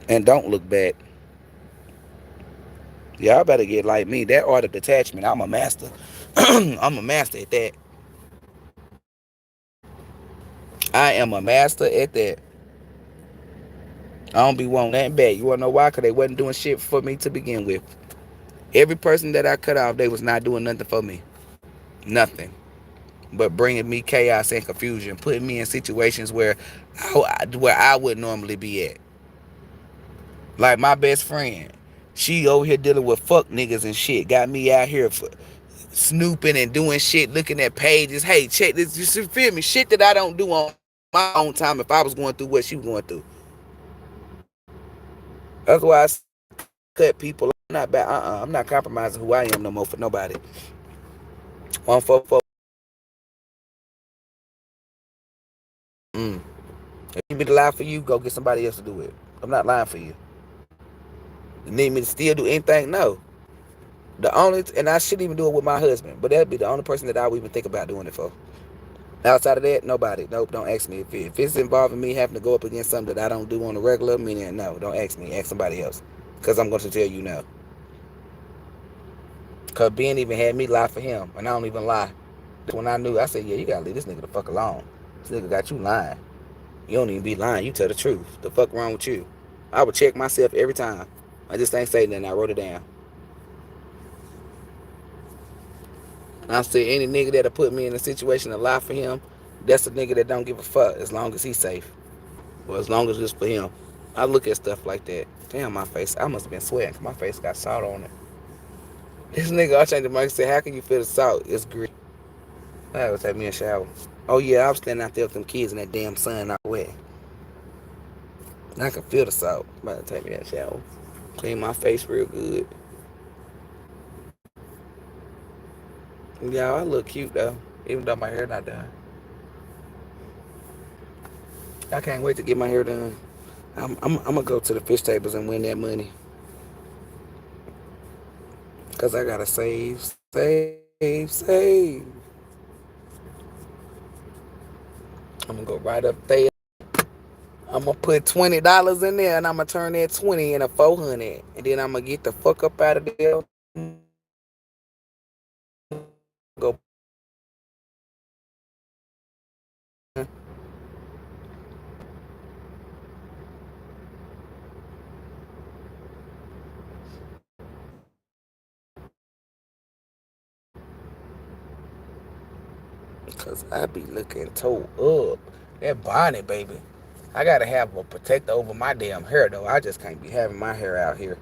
And don't look back. Y'all better get like me. That art of detachment, I'm a master. I'm a master at that. I am a master at that. I don't be wanting that bad. You wanna know why? Because they wasn't doing shit for me to begin with. Every person that I cut off, they was not doing nothing for me. Nothing. But bringing me chaos and confusion, putting me in situations where I would normally be at. Like my best friend, she over here dealing with fuck niggas and shit. Got me out here for snooping and doing shit, looking at pages. Hey, check this. You feel me? Shit that I don't do on my own time if I was going through what she was going through. That's why I cut people. I'm not bad. I'm not compromising who I am no more for nobody. One for. If you need me to lie for you, go get somebody else to do it. I'm not lying for you. You need me to still do anything? No. And I shouldn't even do it with my husband, but that'd be the only person that I would even think about doing it for. Outside of that, nobody. Nope, don't ask me. If it's involving me having to go up against something that I don't do on a regular, meaning no, don't ask me. Ask somebody else. Because I'm going to tell you no. Because Ben even had me lie for him, and I don't even lie. When I knew, I said, yeah, you got to leave this nigga the fuck alone. This nigga got you lying. You don't even be lying. You tell the truth. The fuck wrong with you? I would check myself every time. I just ain't saying nothing. I wrote it down. I said any nigga that'll put me in a situation to lie for him, that's a nigga that don't give a fuck as long as he's safe. Or as long as it's for him. I look at stuff like that. Damn, my face. I must have been sweating because my face got salt on it. This nigga, I changed the mic and said, how can you feel the salt? It's grit. I had to take me a shower. Oh, yeah, I was standing out there with them kids in that damn sun out wet. And I can feel the salt. I'm about to take me a shower. Clean my face real good. Yeah, I look cute though, even though my hair not done. I can't wait to get my hair done. I'm gonna go to the fish tables and win that money, cause I gotta save. I'm gonna go right up there. I'm gonna put $20 in there, and I'm gonna turn that 20 into 400, and then I'm gonna get the fuck up out of there. Go, cause I be looking toe up. That bonnet, baby. I gotta have a protector over my damn hair though. I just can't be having my hair out here.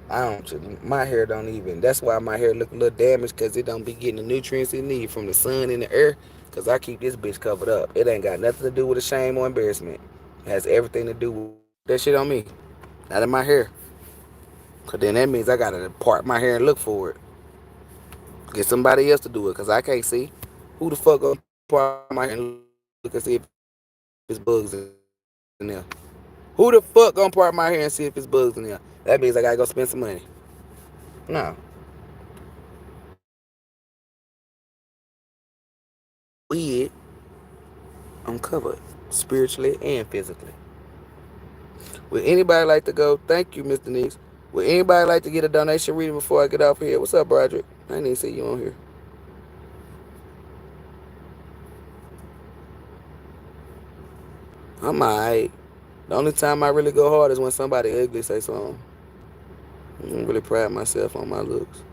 I don't. My hair don't even. That's why my hair look a little damaged, cause it don't be getting the nutrients it need from the sun and the air. Cause I keep this bitch covered up. It ain't got nothing to do with a shame or embarrassment. It has everything to do with that shit on me, not in my hair. Cause then that means I gotta part my hair and look for it. Get somebody else to do it, cause I can't see. Who the fuck gonna part my hair and look and see if it's bugs in there? Who the fuck gonna part my hair and see if it's bugs in there? That means I gotta go spend some money. No. Weird. I'm covered spiritually and physically. Would anybody like to go? Thank you, Miss Denise. Would anybody like to get a donation reading before I get off here? What's up, Broderick? I didn't even see you on here. I'm alright. The only time I really go hard is when somebody ugly say something. I don't really pride myself on my looks.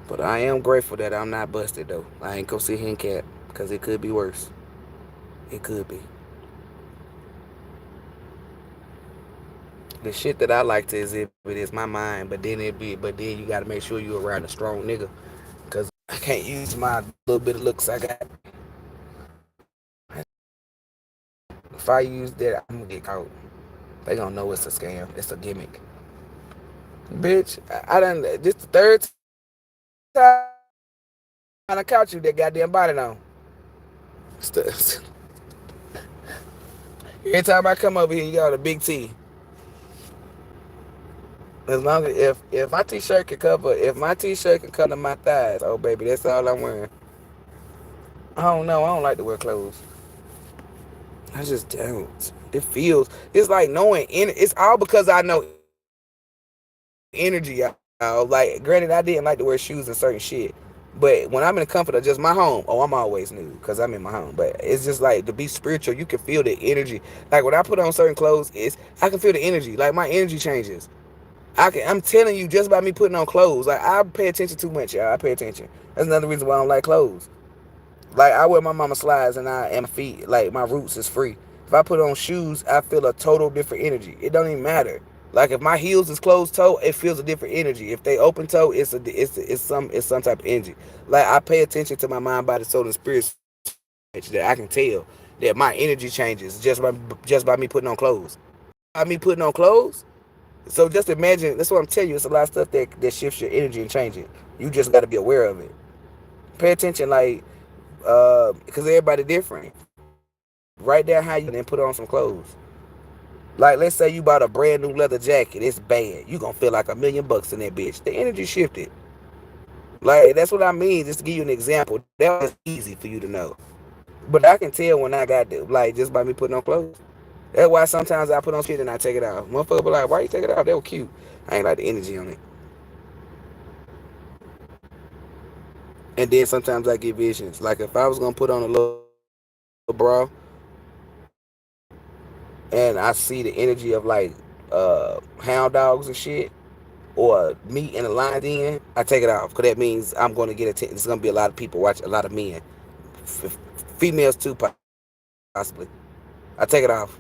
But I am grateful that I'm not busted though. I ain't gonna sit here and cap, because it could be worse. It could be. The shit that I like to exhibit is my mind, but then you gotta make sure you around a strong nigga. Cause I can't use my little bit of looks I got. If I use that, I'm gonna get caught. They gonna know it's a scam. It's a gimmick. Bitch, I done this the third time I caught you that goddamn body on. Every time I come over here, you got a big T. As long as if my t-shirt can cover if my t-shirt can cover my thighs, oh baby, that's all I'm wearing. I don't know. I don't like to wear clothes. I just don't. It feels. It's like knowing. It's all because I know energy. Y'all. Like, granted, I didn't like to wear shoes and certain shit, but when I'm in the comfort of just my home, oh, I'm always new because I'm in my home. But it's just like to be spiritual. You can feel the energy. Like when I put on certain clothes, I can feel the energy. Like my energy changes. I'm telling you, just by me putting on clothes. Like I pay attention too much, y'all. I pay attention. That's another reason why I don't like clothes. Like I wear my mama slides and my feet, like my roots is free. If I put on shoes, I feel a total different energy. It don't even matter. Like if my heels is closed toe, it feels a different energy. If they open toe, it's some type of energy. Like I pay attention to my mind, body, soul, and spirit that I can tell that my energy changes just by me putting on clothes. By me putting on clothes. So just imagine. That's what I'm telling you. It's a lot of stuff that shifts your energy and change it. You just got to be aware of it. Pay attention, like because everybody different. Write down how you and put on some clothes. Like let's say you bought a brand new leather jacket, it's bad. You gonna feel like $1,000,000 in that bitch. The energy shifted. Like that's what I mean. Just to give you an example, that was easy for you to know. But I can tell when I got the, like just by me putting on clothes. That's why sometimes I put on shit and I take it off. Motherfucker be like, why you take it off? They were cute. I ain't like the energy on it. And then sometimes I get visions. Like if I was gonna put on a little bra and I see the energy of like hound dogs and shit, or meat in a line in, I take it off because that means I'm going to get attention. There's going to be a lot of people watch, a lot of men, females too possibly. I take it off.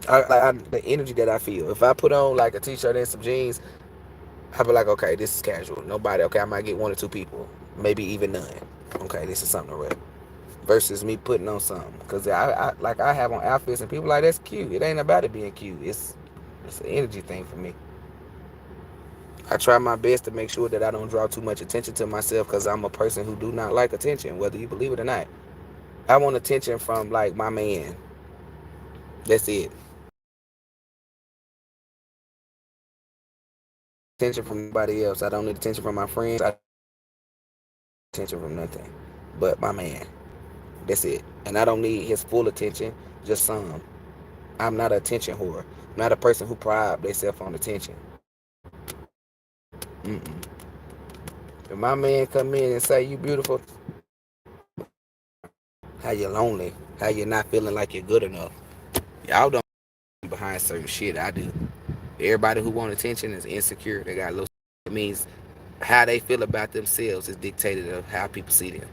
The energy that I feel. If I put on like a t-shirt and some jeans, I be like, okay, this is casual. Nobody. Okay, I might get one or two people, maybe even none. Okay, this is something to wear. Versus me putting on something, because I have on outfits and people like that's cute. It ain't about it being cute. It's an energy thing for me. I try my best to make sure that I don't draw too much attention to myself because I'm a person who do not like attention, whether you believe it or not. I want attention from like my man. That's it. Attention from nobody else. I don't need attention from my friends. I don't need attention from nothing but my man. That's it. And I don't need his full attention, just some. I'm not an attention whore. I'm not a person who pride themselves on attention. Mm-mm. If my man come in and say you beautiful, how you lonely, how you not feeling like you're good enough. Y'all don't be behind certain shit. I do. Everybody who want attention is insecure. They got low. It means how they feel about themselves is dictated of how people see them.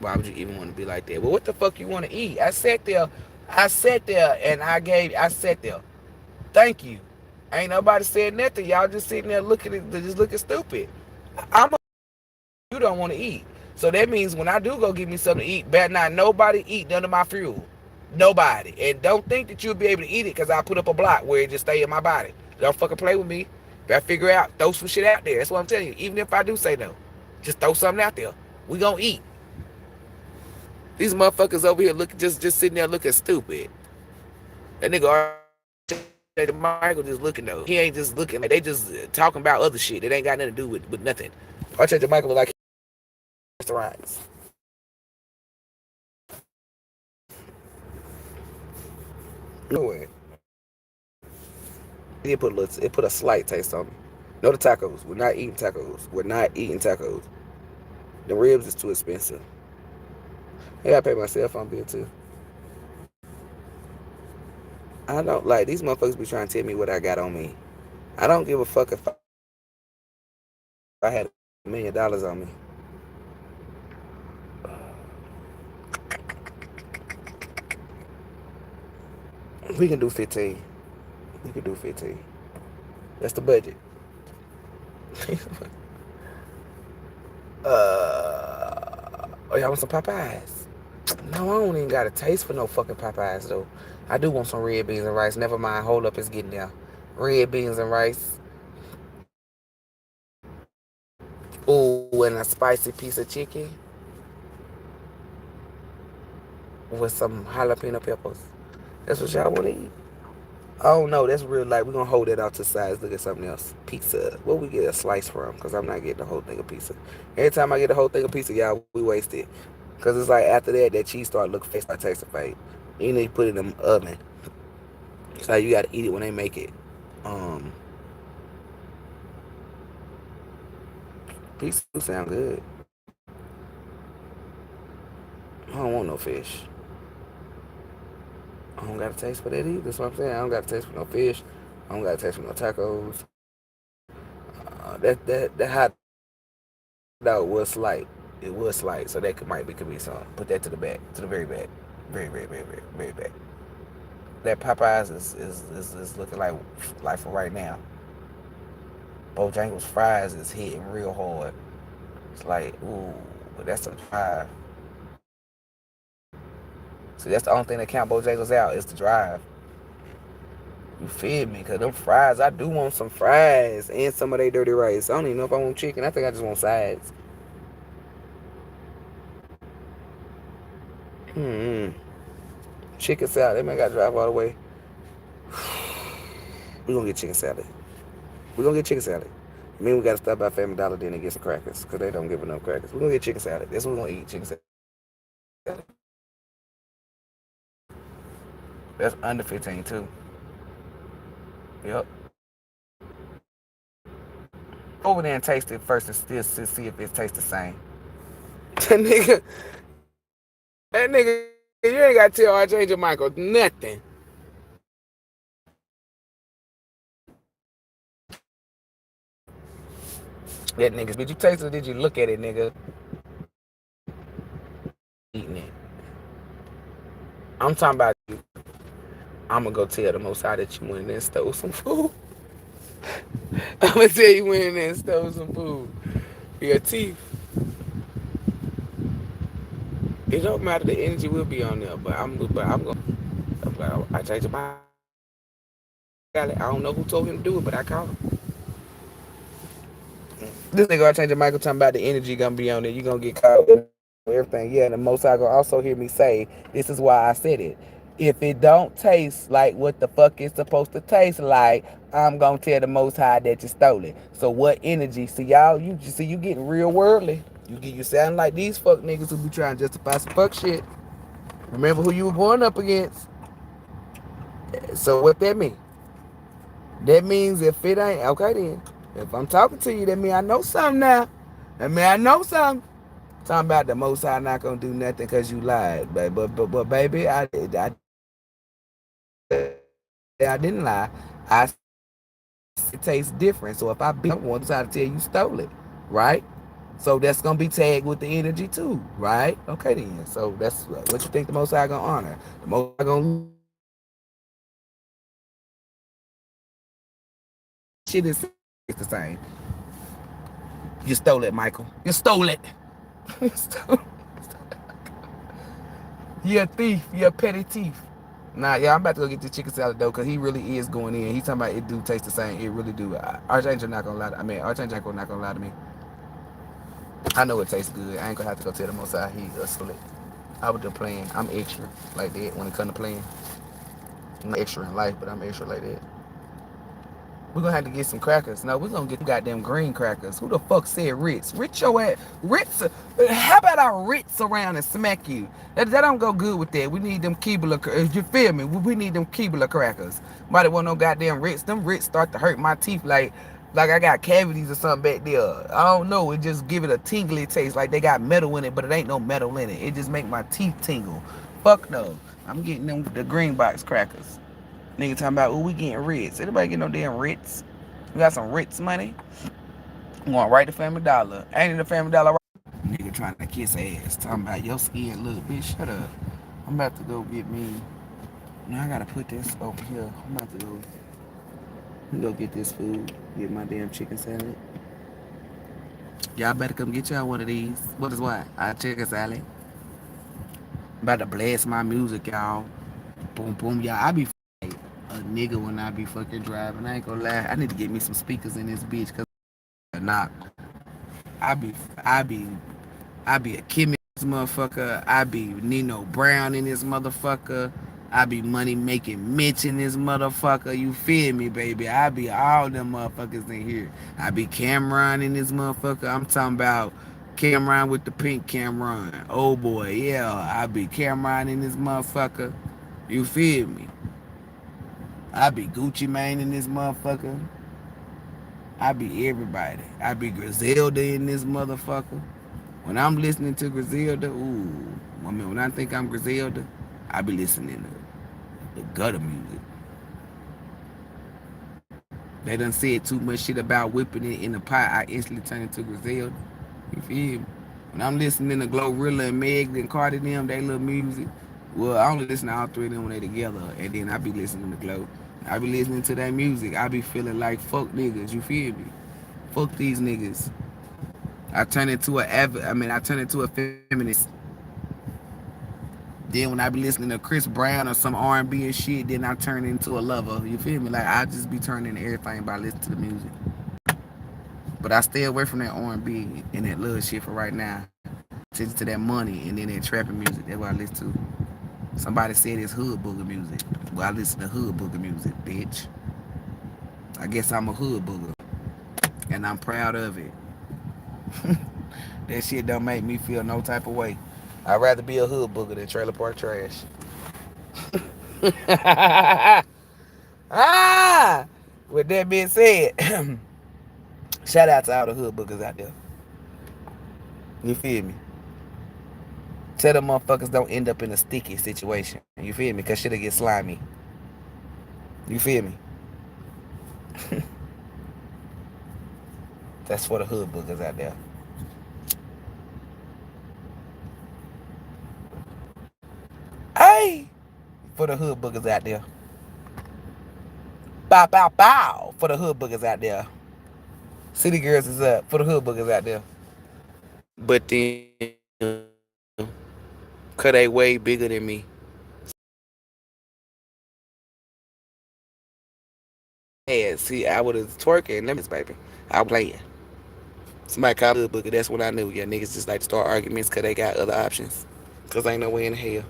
Why would you even want to be like that? Well, what the fuck you want to eat? I sat there and I sat there. Thank you. Ain't nobody said nothing. Y'all just sitting there just looking stupid. I'm a you don't want to eat. So that means when I do go get me something to eat, better not nobody eat none of my fuel. Nobody. And don't think that you'll be able to eat it because I put up a block where it just stay in my body. Don't fucking play with me. Better figure out, throw some shit out there. That's what I'm telling you. Even if I do say no, just throw something out there. We gonna eat. These motherfuckers over here looking just sitting there looking stupid. That nigga Michael just looking though. He ain't just looking like they just talking about other shit. It ain't got nothing to do with nothing. Archangel Michael look like restaurants. No way. It put a slight taste on me. No, the tacos. We're not eating tacos. We're not eating tacos. The ribs is too expensive. Hey, I pay my cell phone bill too. I don't like these motherfuckers be trying to tell me what I got on me. I don't give a fuck if I had $1 million on me. We can do 15. We can do 15. That's the budget. Oh, y'all want some Popeyes? No, I don't even got a taste for no fucking Popeyes though. I do want some red beans and rice. Never mind. Hold up, it's getting there. Red beans and rice. Ooh, and a spicy piece of chicken with some jalapeno peppers. That's what y'all want to eat. Oh no, that's real light. We're gonna hold that out to the sides. Look at something else. Pizza. Where we get a slice from? Because I'm not getting the whole thing of pizza. Every time I get the whole thing of pizza, y'all, we waste it. Because it's like after that cheese start looking fake, start tasting fake. You need to put it in the oven. So you gotta eat it when they make it. Um, Pizza do sound good. I don't want no fish. I don't got a taste for that either. That's what I'm saying. I don't got a taste for no fish. I don't got a taste for no tacos. That hot dog was slight. It was slight, so that could be some. Put that to the back, to the very back, very back. That Popeyes is looking like for right now. Bojangles fries is hitting real hard. It's like ooh, but that's a drive. See, that's the only thing that count Bojangles out is the drive. You feel me? Cause them fries, I do want some fries and some of their dirty rice. I don't even know if I want chicken. I think I just want sides. Hmm. Chicken salad. They may got to drive all the way. We're gonna get chicken salad. We're gonna get chicken salad. I mean, we gotta stop by Family Dollar then and get some crackers, cause they don't give enough crackers. We're gonna get chicken salad. That's what we're gonna eat. Chicken salad. That's under 15 too. Yep. Over there and taste it first and still see if it tastes the same. That nigga, you ain't gotta tell Archangel Michael nothing. That nigga, did you taste it or did you look at it, nigga? Eating it. I'm talking about you. I'm gonna go tell the Most High that you went in there and stole some food. I'm gonna tell you went in there and stole some food. Your teeth. It don't matter. The energy will be on there, but I'm gonna. I changed my I don't know who told him to do it, but I called him. This nigga I changed the Michael talking about the energy gonna be on it. You gonna get caught with everything. Yeah, and the most I gonna also hear me say, this is why I said it. If it don't taste like what the fuck it's supposed to taste like, I'm gonna tell the most high that you stole it. So what energy? See y'all, you getting real worldly. You sound like these fuck niggas who be trying to justify some fuck shit. Remember who you were going up against. So what that mean? That means if it ain't okay then. If I'm talking to you, that mean I know something now. That mean I know something. Talking about the most high not gonna do nothing because you lied. But baby, I didn't lie. I it tastes different. So if I beat someone, try to tell you stole it, right? So that's gonna be tagged with the energy too, right? Okay then. So that's what you think the most high gonna honor. The most high gonna shit is the same. You stole it, Michael. You stole it. You stole it. You're a thief. You're a petty thief. Nah, yeah, I'm about to go get this chicken salad though, cause he really is going in. He's talking about it do taste the same. It really do. Archangel not gonna lie. Archangel not gonna lie to me. I know it tastes good. I ain't gonna have to go tell the most out he stole it. I was just playing. I'm extra like that when it comes to playing. I'm not extra in life, but I'm extra like that. We're gonna have to get some crackers. No, we're gonna get some goddamn green crackers. Who the fuck said Ritz? Ritz your ass. Ritz. How about I Ritz around and smack you? That don't go good with that. We need them Keebler. You feel me? We need them Keebler crackers. Nobody want no goddamn Ritz. Them Ritz start to hurt my teeth like I got cavities or something back there. I don't know. It just give it a tingly taste. Like they got metal in it, but it ain't no metal in it. It just make my teeth tingle. Fuck no. I'm getting them the green box crackers. Nigga talking about, oh, we getting Ritz. Anybody get no damn Ritz? We got some Ritz money. I'm going right to Family Dollar. Ain't it the Family Dollar right? Nigga trying to kiss ass. Talking about your skin. Look, bitch, shut up. I'm about to go get me. Now I gotta put this over here. I'm about to go get this food. Get my damn chicken salad. Y'all better come get y'all one of these. What is what? A chicken salad. I'm about to blast my music, y'all. Boom, boom, y'all. I be a nigga when I be fucking driving. I ain't gonna lie. I need to get me some speakers in this bitch, cause not. I be I be I be a Kimmy this motherfucker. I be Nino Brown in this motherfucker. I be money making Mitch in this motherfucker. You feel me, baby? I be all them motherfuckers in here. I be Cameron in this motherfucker. I'm talking about Cameron with the pink Cameron. Oh boy, yeah. I be Cameron in this motherfucker. You feel me? I be Gucci Mane in this motherfucker. I be everybody. I be Griselda in this motherfucker. When I'm listening to Griselda, ooh, I mean, when I think I'm Griselda, I be listening to the gutter music. They done said too much shit about whipping it in the pot. I instantly turn into Griselda. You feel me? When I'm listening to Glorilla and Meg and Cardi them, they little music. Well, I only listen to all three of them when they together, and then I be listening to Glow. I be listening to that music. I be feeling like fuck niggas. You feel me? Fuck these niggas. I turn into a feminist. Then when I be listening to Chris Brown or some R&B and shit, then I turn into a lover. You feel me? Like I just be turning into everything by listening to the music. But I stay away from that R&B and that little shit for right now. Listen to that money and then that trapping music. That's what I listen to. Somebody said it's hood booger music. Well, I listen to hood booger music, bitch. I guess I'm a hood booger, and I'm proud of it. That shit don't make me feel no type of way. I'd rather be a hood booger than trailer park trash. Ah! With that being said, shout out to all the hood bookers out there. You feel me? Tell them motherfuckers don't end up in a sticky situation. You feel me? Cause shit'll get slimy. You feel me? That's for the hood bookers out there. Hey! For the hood bookers out there. Bow, bow, bow! For the hood bookers out there. City girls is up for the hood bookers out there. But then, cause they way bigger than me. mad. See, I would have twerking. Let me baby. I was playing. Somebody called me a hood booger. That's when I knew. Yeah, niggas just like to start arguments because they got other options. Because ain't no way in hell.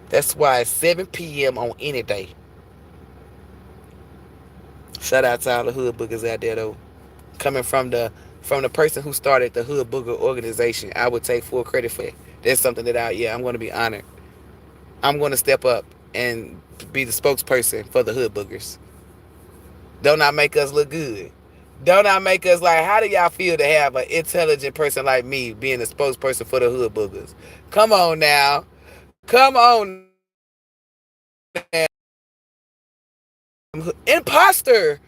That's why it's 7 p.m. on any day. Shout out to all the hood boogers out there though. Coming from the person who started the Hood Booger organization, I would take full credit for it. That's something that I'm going to be honored. I'm going to step up and be the spokesperson for the Hood Boogers. Don't not make us look good. Don't not make us like, how do y'all feel to have an intelligent person like me being the spokesperson for the Hood Boogers? Come on now. Come on now. Imposter.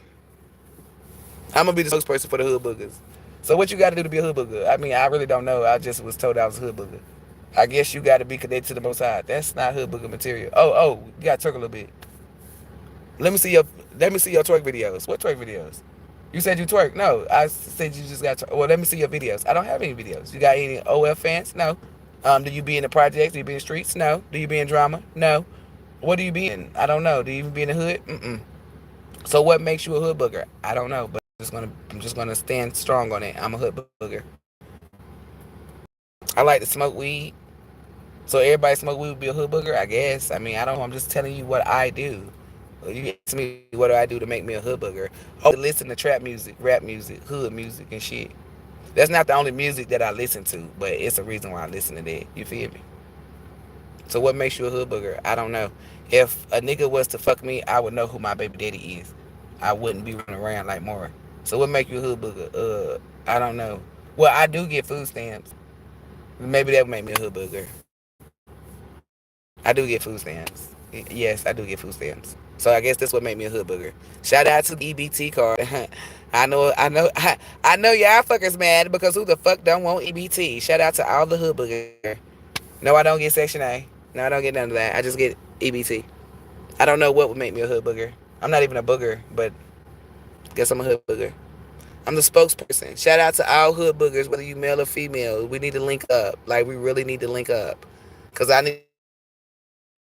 I'm going to be the spokesperson for the Hood Boogers. So what you got to do to be a Hood Booger? I mean, I really don't know. I just was told I was a Hood Booger. I guess you got to be connected to the Most High. That's not Hood Booger material. Oh, you got to twerk a little bit. Let me see your twerk videos. What twerk videos? You said you twerk. No, I said you just got twerk. Well, let me see your videos. I don't have any videos. You got any OF fans? No. Do you be in the projects? Do you be in the streets? No. Do you be in drama? No. What do you be in? I don't know. Do you even be in the hood? Mm-mm. So what makes you a Hood Booger? I don't know, but I'm just gonna stand strong on it. I'm a Hood Booger. I like to smoke weed. So everybody smoke weed would be a Hood Booger, I guess. I mean, I don't know. I'm just telling you what I do. You ask me what do I do to make me a Hood Booger? Oh, listen to trap music, rap music, hood music, and shit. That's not the only music that I listen to, but it's a reason why I listen to that. You feel me? So what makes you a Hood Booger? I don't know. If a nigga was to fuck me, I would know who my baby daddy is. I wouldn't be running around like Mora. So what make you a Hood Booger? I don't know. Well, I do get food stamps. Maybe that would make me a Hood Booger. I do get food stamps. Yes, I do get food stamps. So I guess that's what made me a Hood Booger. Shout out to the EBT card. I know y'all fuckers mad because who the fuck don't want EBT? Shout out to all the Hood Booger. No, I don't get Section A. No, I don't get none of that. I just get EBT. I don't know what would make me a Hood Booger. I'm not even a booger, but guess I'm a Hood Booger. I'm the spokesperson. Shout out to all Hood Boogers, whether you male or female. We need to link up. Like, we really need to link up. Because I need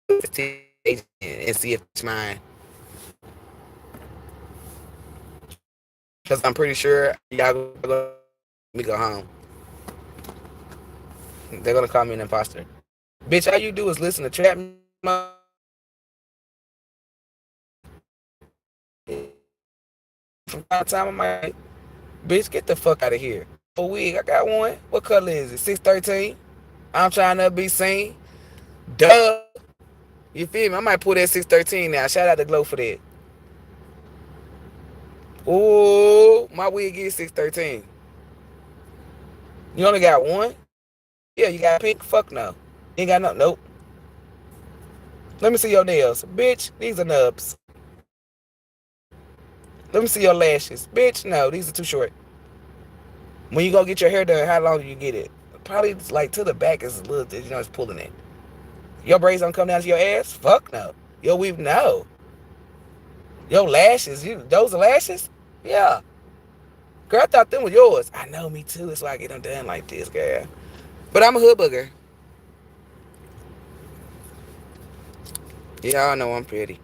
to and see if it's mine. Because I'm pretty sure y'all going to let me go home. They're going to call me an imposter. Bitch, all you do is listen to trap from time to time. I'm like, bitch, get the fuck out of here. A wig, I got one. What color is it? 613? I'm trying to be seen. Duh. You feel me? I might pull that 613 now. Shout out to Glow for that. Ooh, my wig is 613. You only got one? Yeah, you got pink? Fuck no. You ain't got no. Nope. Let me see your nails. Bitch, these are nubs. Let me see your lashes. Bitch, no, these are too short. When you go get your hair done, how long do you get it? Probably like to the back is a little, it's pulling it. Your braids don't come down to your ass? Fuck no. Your weave, no. Your lashes, those are lashes? Yeah. Girl, I thought them were yours. I know, me too. That's why I get them done like this, girl. But I'm a Hood Booger. Y'all know I'm pretty.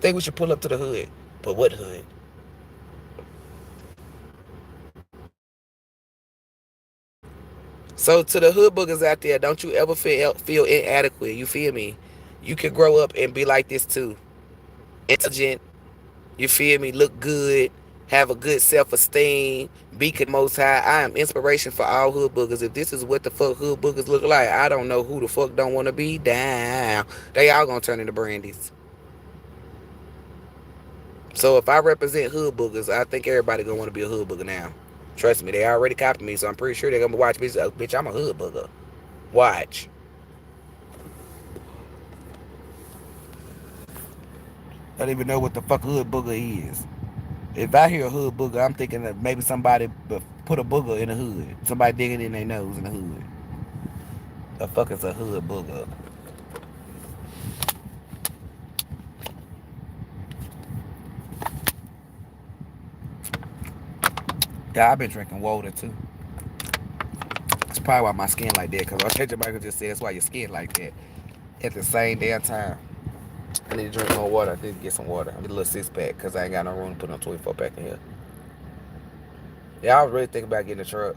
Think we should pull up to the hood. But what hood? So to the Hood Boogers out there, don't you ever feel inadequate. You feel me? You can grow up and be like this too. Intelligent. You feel me? Look good. Have a good self-esteem. Be most high. I am inspiration for all Hood Boogers. If this is what the fuck Hood Boogers look like, I don't know who the fuck don't want to be down. They all gonna turn into brandies. So if I represent Hood Boogers, I think everybody gonna want to be a Hood Booger now. Trust me, they already copied me, so I'm pretty sure they're gonna watch me. Oh, bitch, I'm a Hood Booger. Watch. I don't even know what the fuck Hood Booger is. If I hear a Hood Booger, I'm thinking that maybe somebody put a booger in the hood. Somebody digging in their nose in the hood. The fuck is a Hood Booger? Yeah, I've been drinking water too. It's probably why my skin like that. Cause I think Michael just said that's why your skin like that. At the same damn time. I need to drink more water. I need to get some water. I need a little 6-pack because I ain't got no room to put no 24-pack in here. Yeah, I was really thinking about getting a truck.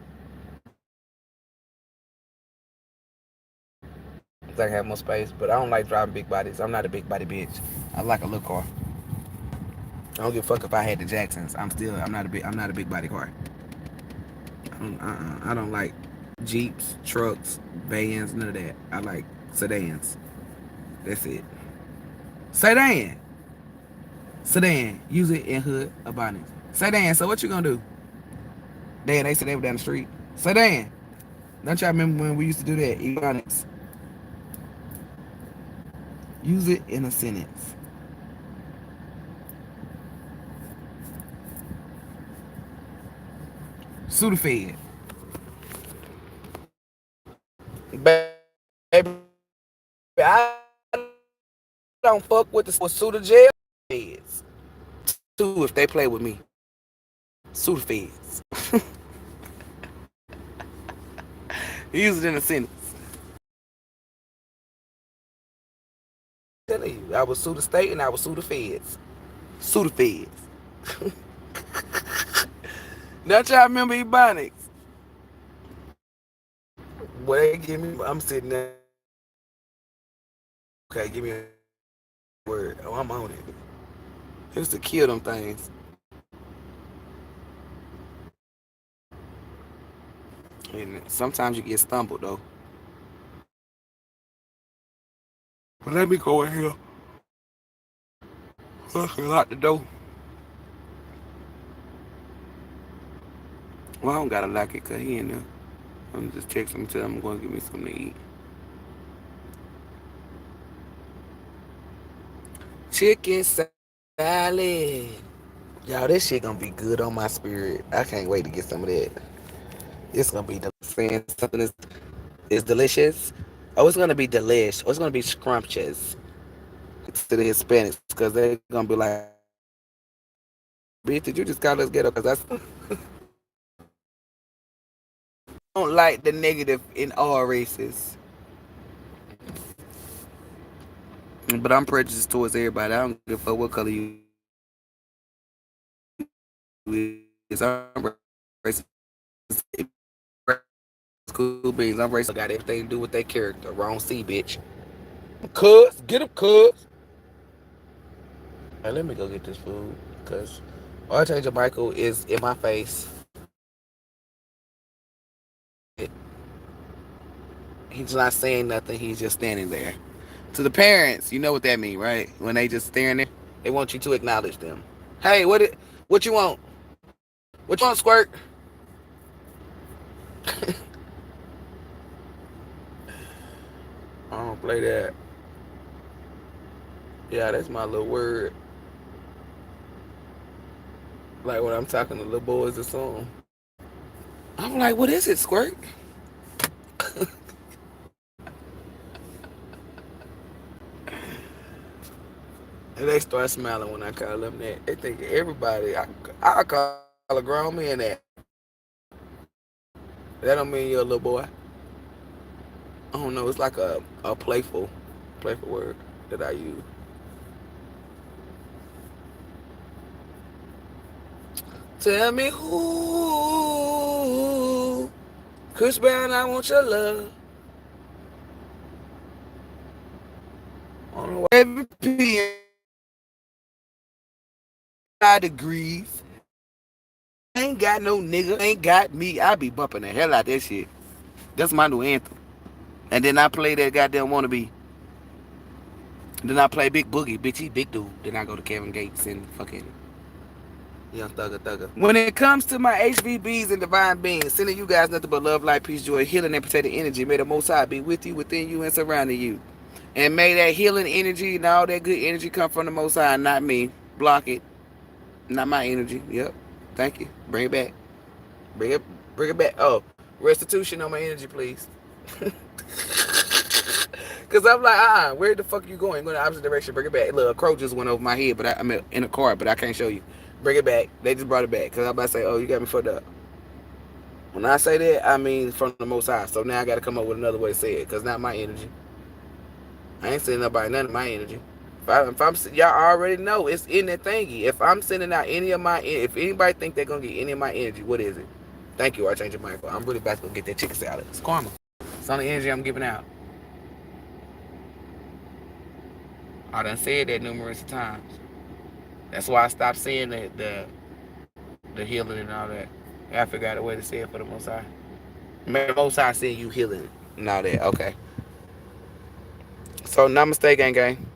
I can have more space, but I don't like driving big bodies. I'm not a big body bitch. I like a little car. I don't give a fuck if I had the Jacksons. I'm not a big body car. I don't like Jeeps, trucks, vans, none of that. I like sedans. That's it. Sedan. Sedan. Use it in hood abundance. Sedan. So what you gonna do? They said they were down the street. Sedan. Don't y'all remember when we used to do that? Ebonics. Use it in a sentence. Sudafed. Baby, I don't fuck with the Sudafed feds. Too, if they play with me. Sudafeds. Use it in a sentence. I'm telling you, I was sue the state and I was sue the feds. Sue the feds. Don't y'all remember Ebonics? Well, they give me, I'm sitting there. Okay, give me a word. Oh, I'm on it. It was to kill them things. And sometimes you get stumbled though. But let me go in here. Lock the door. Well, I don't gotta lock it because he in there. I'm just text him and tell him I'm going to give me something to eat. Chicken salad. Y'all, this shit gonna be good on my spirit. I can't wait to get some of that. It's gonna be saying something is delicious. Oh, it's gonna be delish. Oh, it's gonna be scrumptious to the Hispanics because they're gonna be like, bitch, did you just call us ghetto? Because that's I don't like the negative in all races. But I'm prejudiced towards everybody. I don't give a fuck what color you is. I'm racist. Cool beans. I'm racist. Got everything to do with their character. Wrong C, bitch. Cuz, get him, cuz. Hey, let me go get this food because Archangel Michael is in my face. He's not saying nothing. He's just standing there. To the parents, you know what that means, right? When they just staring there, they want you to acknowledge them. Hey, what you want? What you want, Squirt? I don't play that. Yeah, that's my little word. Like when I'm talking to little boys or something. I'm like, what is it, Squirt? And they start smiling when I call them that. They think everybody, I call a grown man that. That don't mean you're a little boy. I don't know. It's like a playful word that I use. Tell me who, Chris Brown, I want your love. On every PM, 5 degrees. Ain't got no nigga, ain't got me. I be bumping the hell out that shit. That's my new anthem. And then I play that goddamn wannabe. Then I play Big Boogie, bitch, he big dude. Then I go to Kevin Gates and fucking Young Thugger. When it comes to my HVBs and divine beings, sending you guys nothing but love, light, peace, joy, healing, and protected energy. May the Most High be with you, within you, and surrounding you. And may that healing energy and all that good energy come from the Most High, not me. Block it. Not my energy. Yep. Thank you. Bring it back. Bring it back. Oh, restitution on my energy, please. Cause I'm like, where the fuck are you going? Going the opposite direction. Bring it back. Look, a crow just went over my head, but I'm in a car, but I can't show you. Bring it back. They just brought it back. Cause I'm about to say, oh, you got me fucked up. When I say that, I mean from the Most High. So now I got to come up with another way to say it, cause not my energy. I ain't saying nobody none of my energy. Y'all already know it's in that thingy. If I'm sending out any of my, if anybody think they're gonna get any of my energy, what is it? Thank you, Archangel Michael. I'm really about to go get that chicken salad. It's karma. It's on the energy I'm giving out. I done said that numerous times. That's why I stopped saying the healing and all that. I figured out a way to say it for the Most High. May the Most High send you healing and all that. Okay. So namaste, gang gang.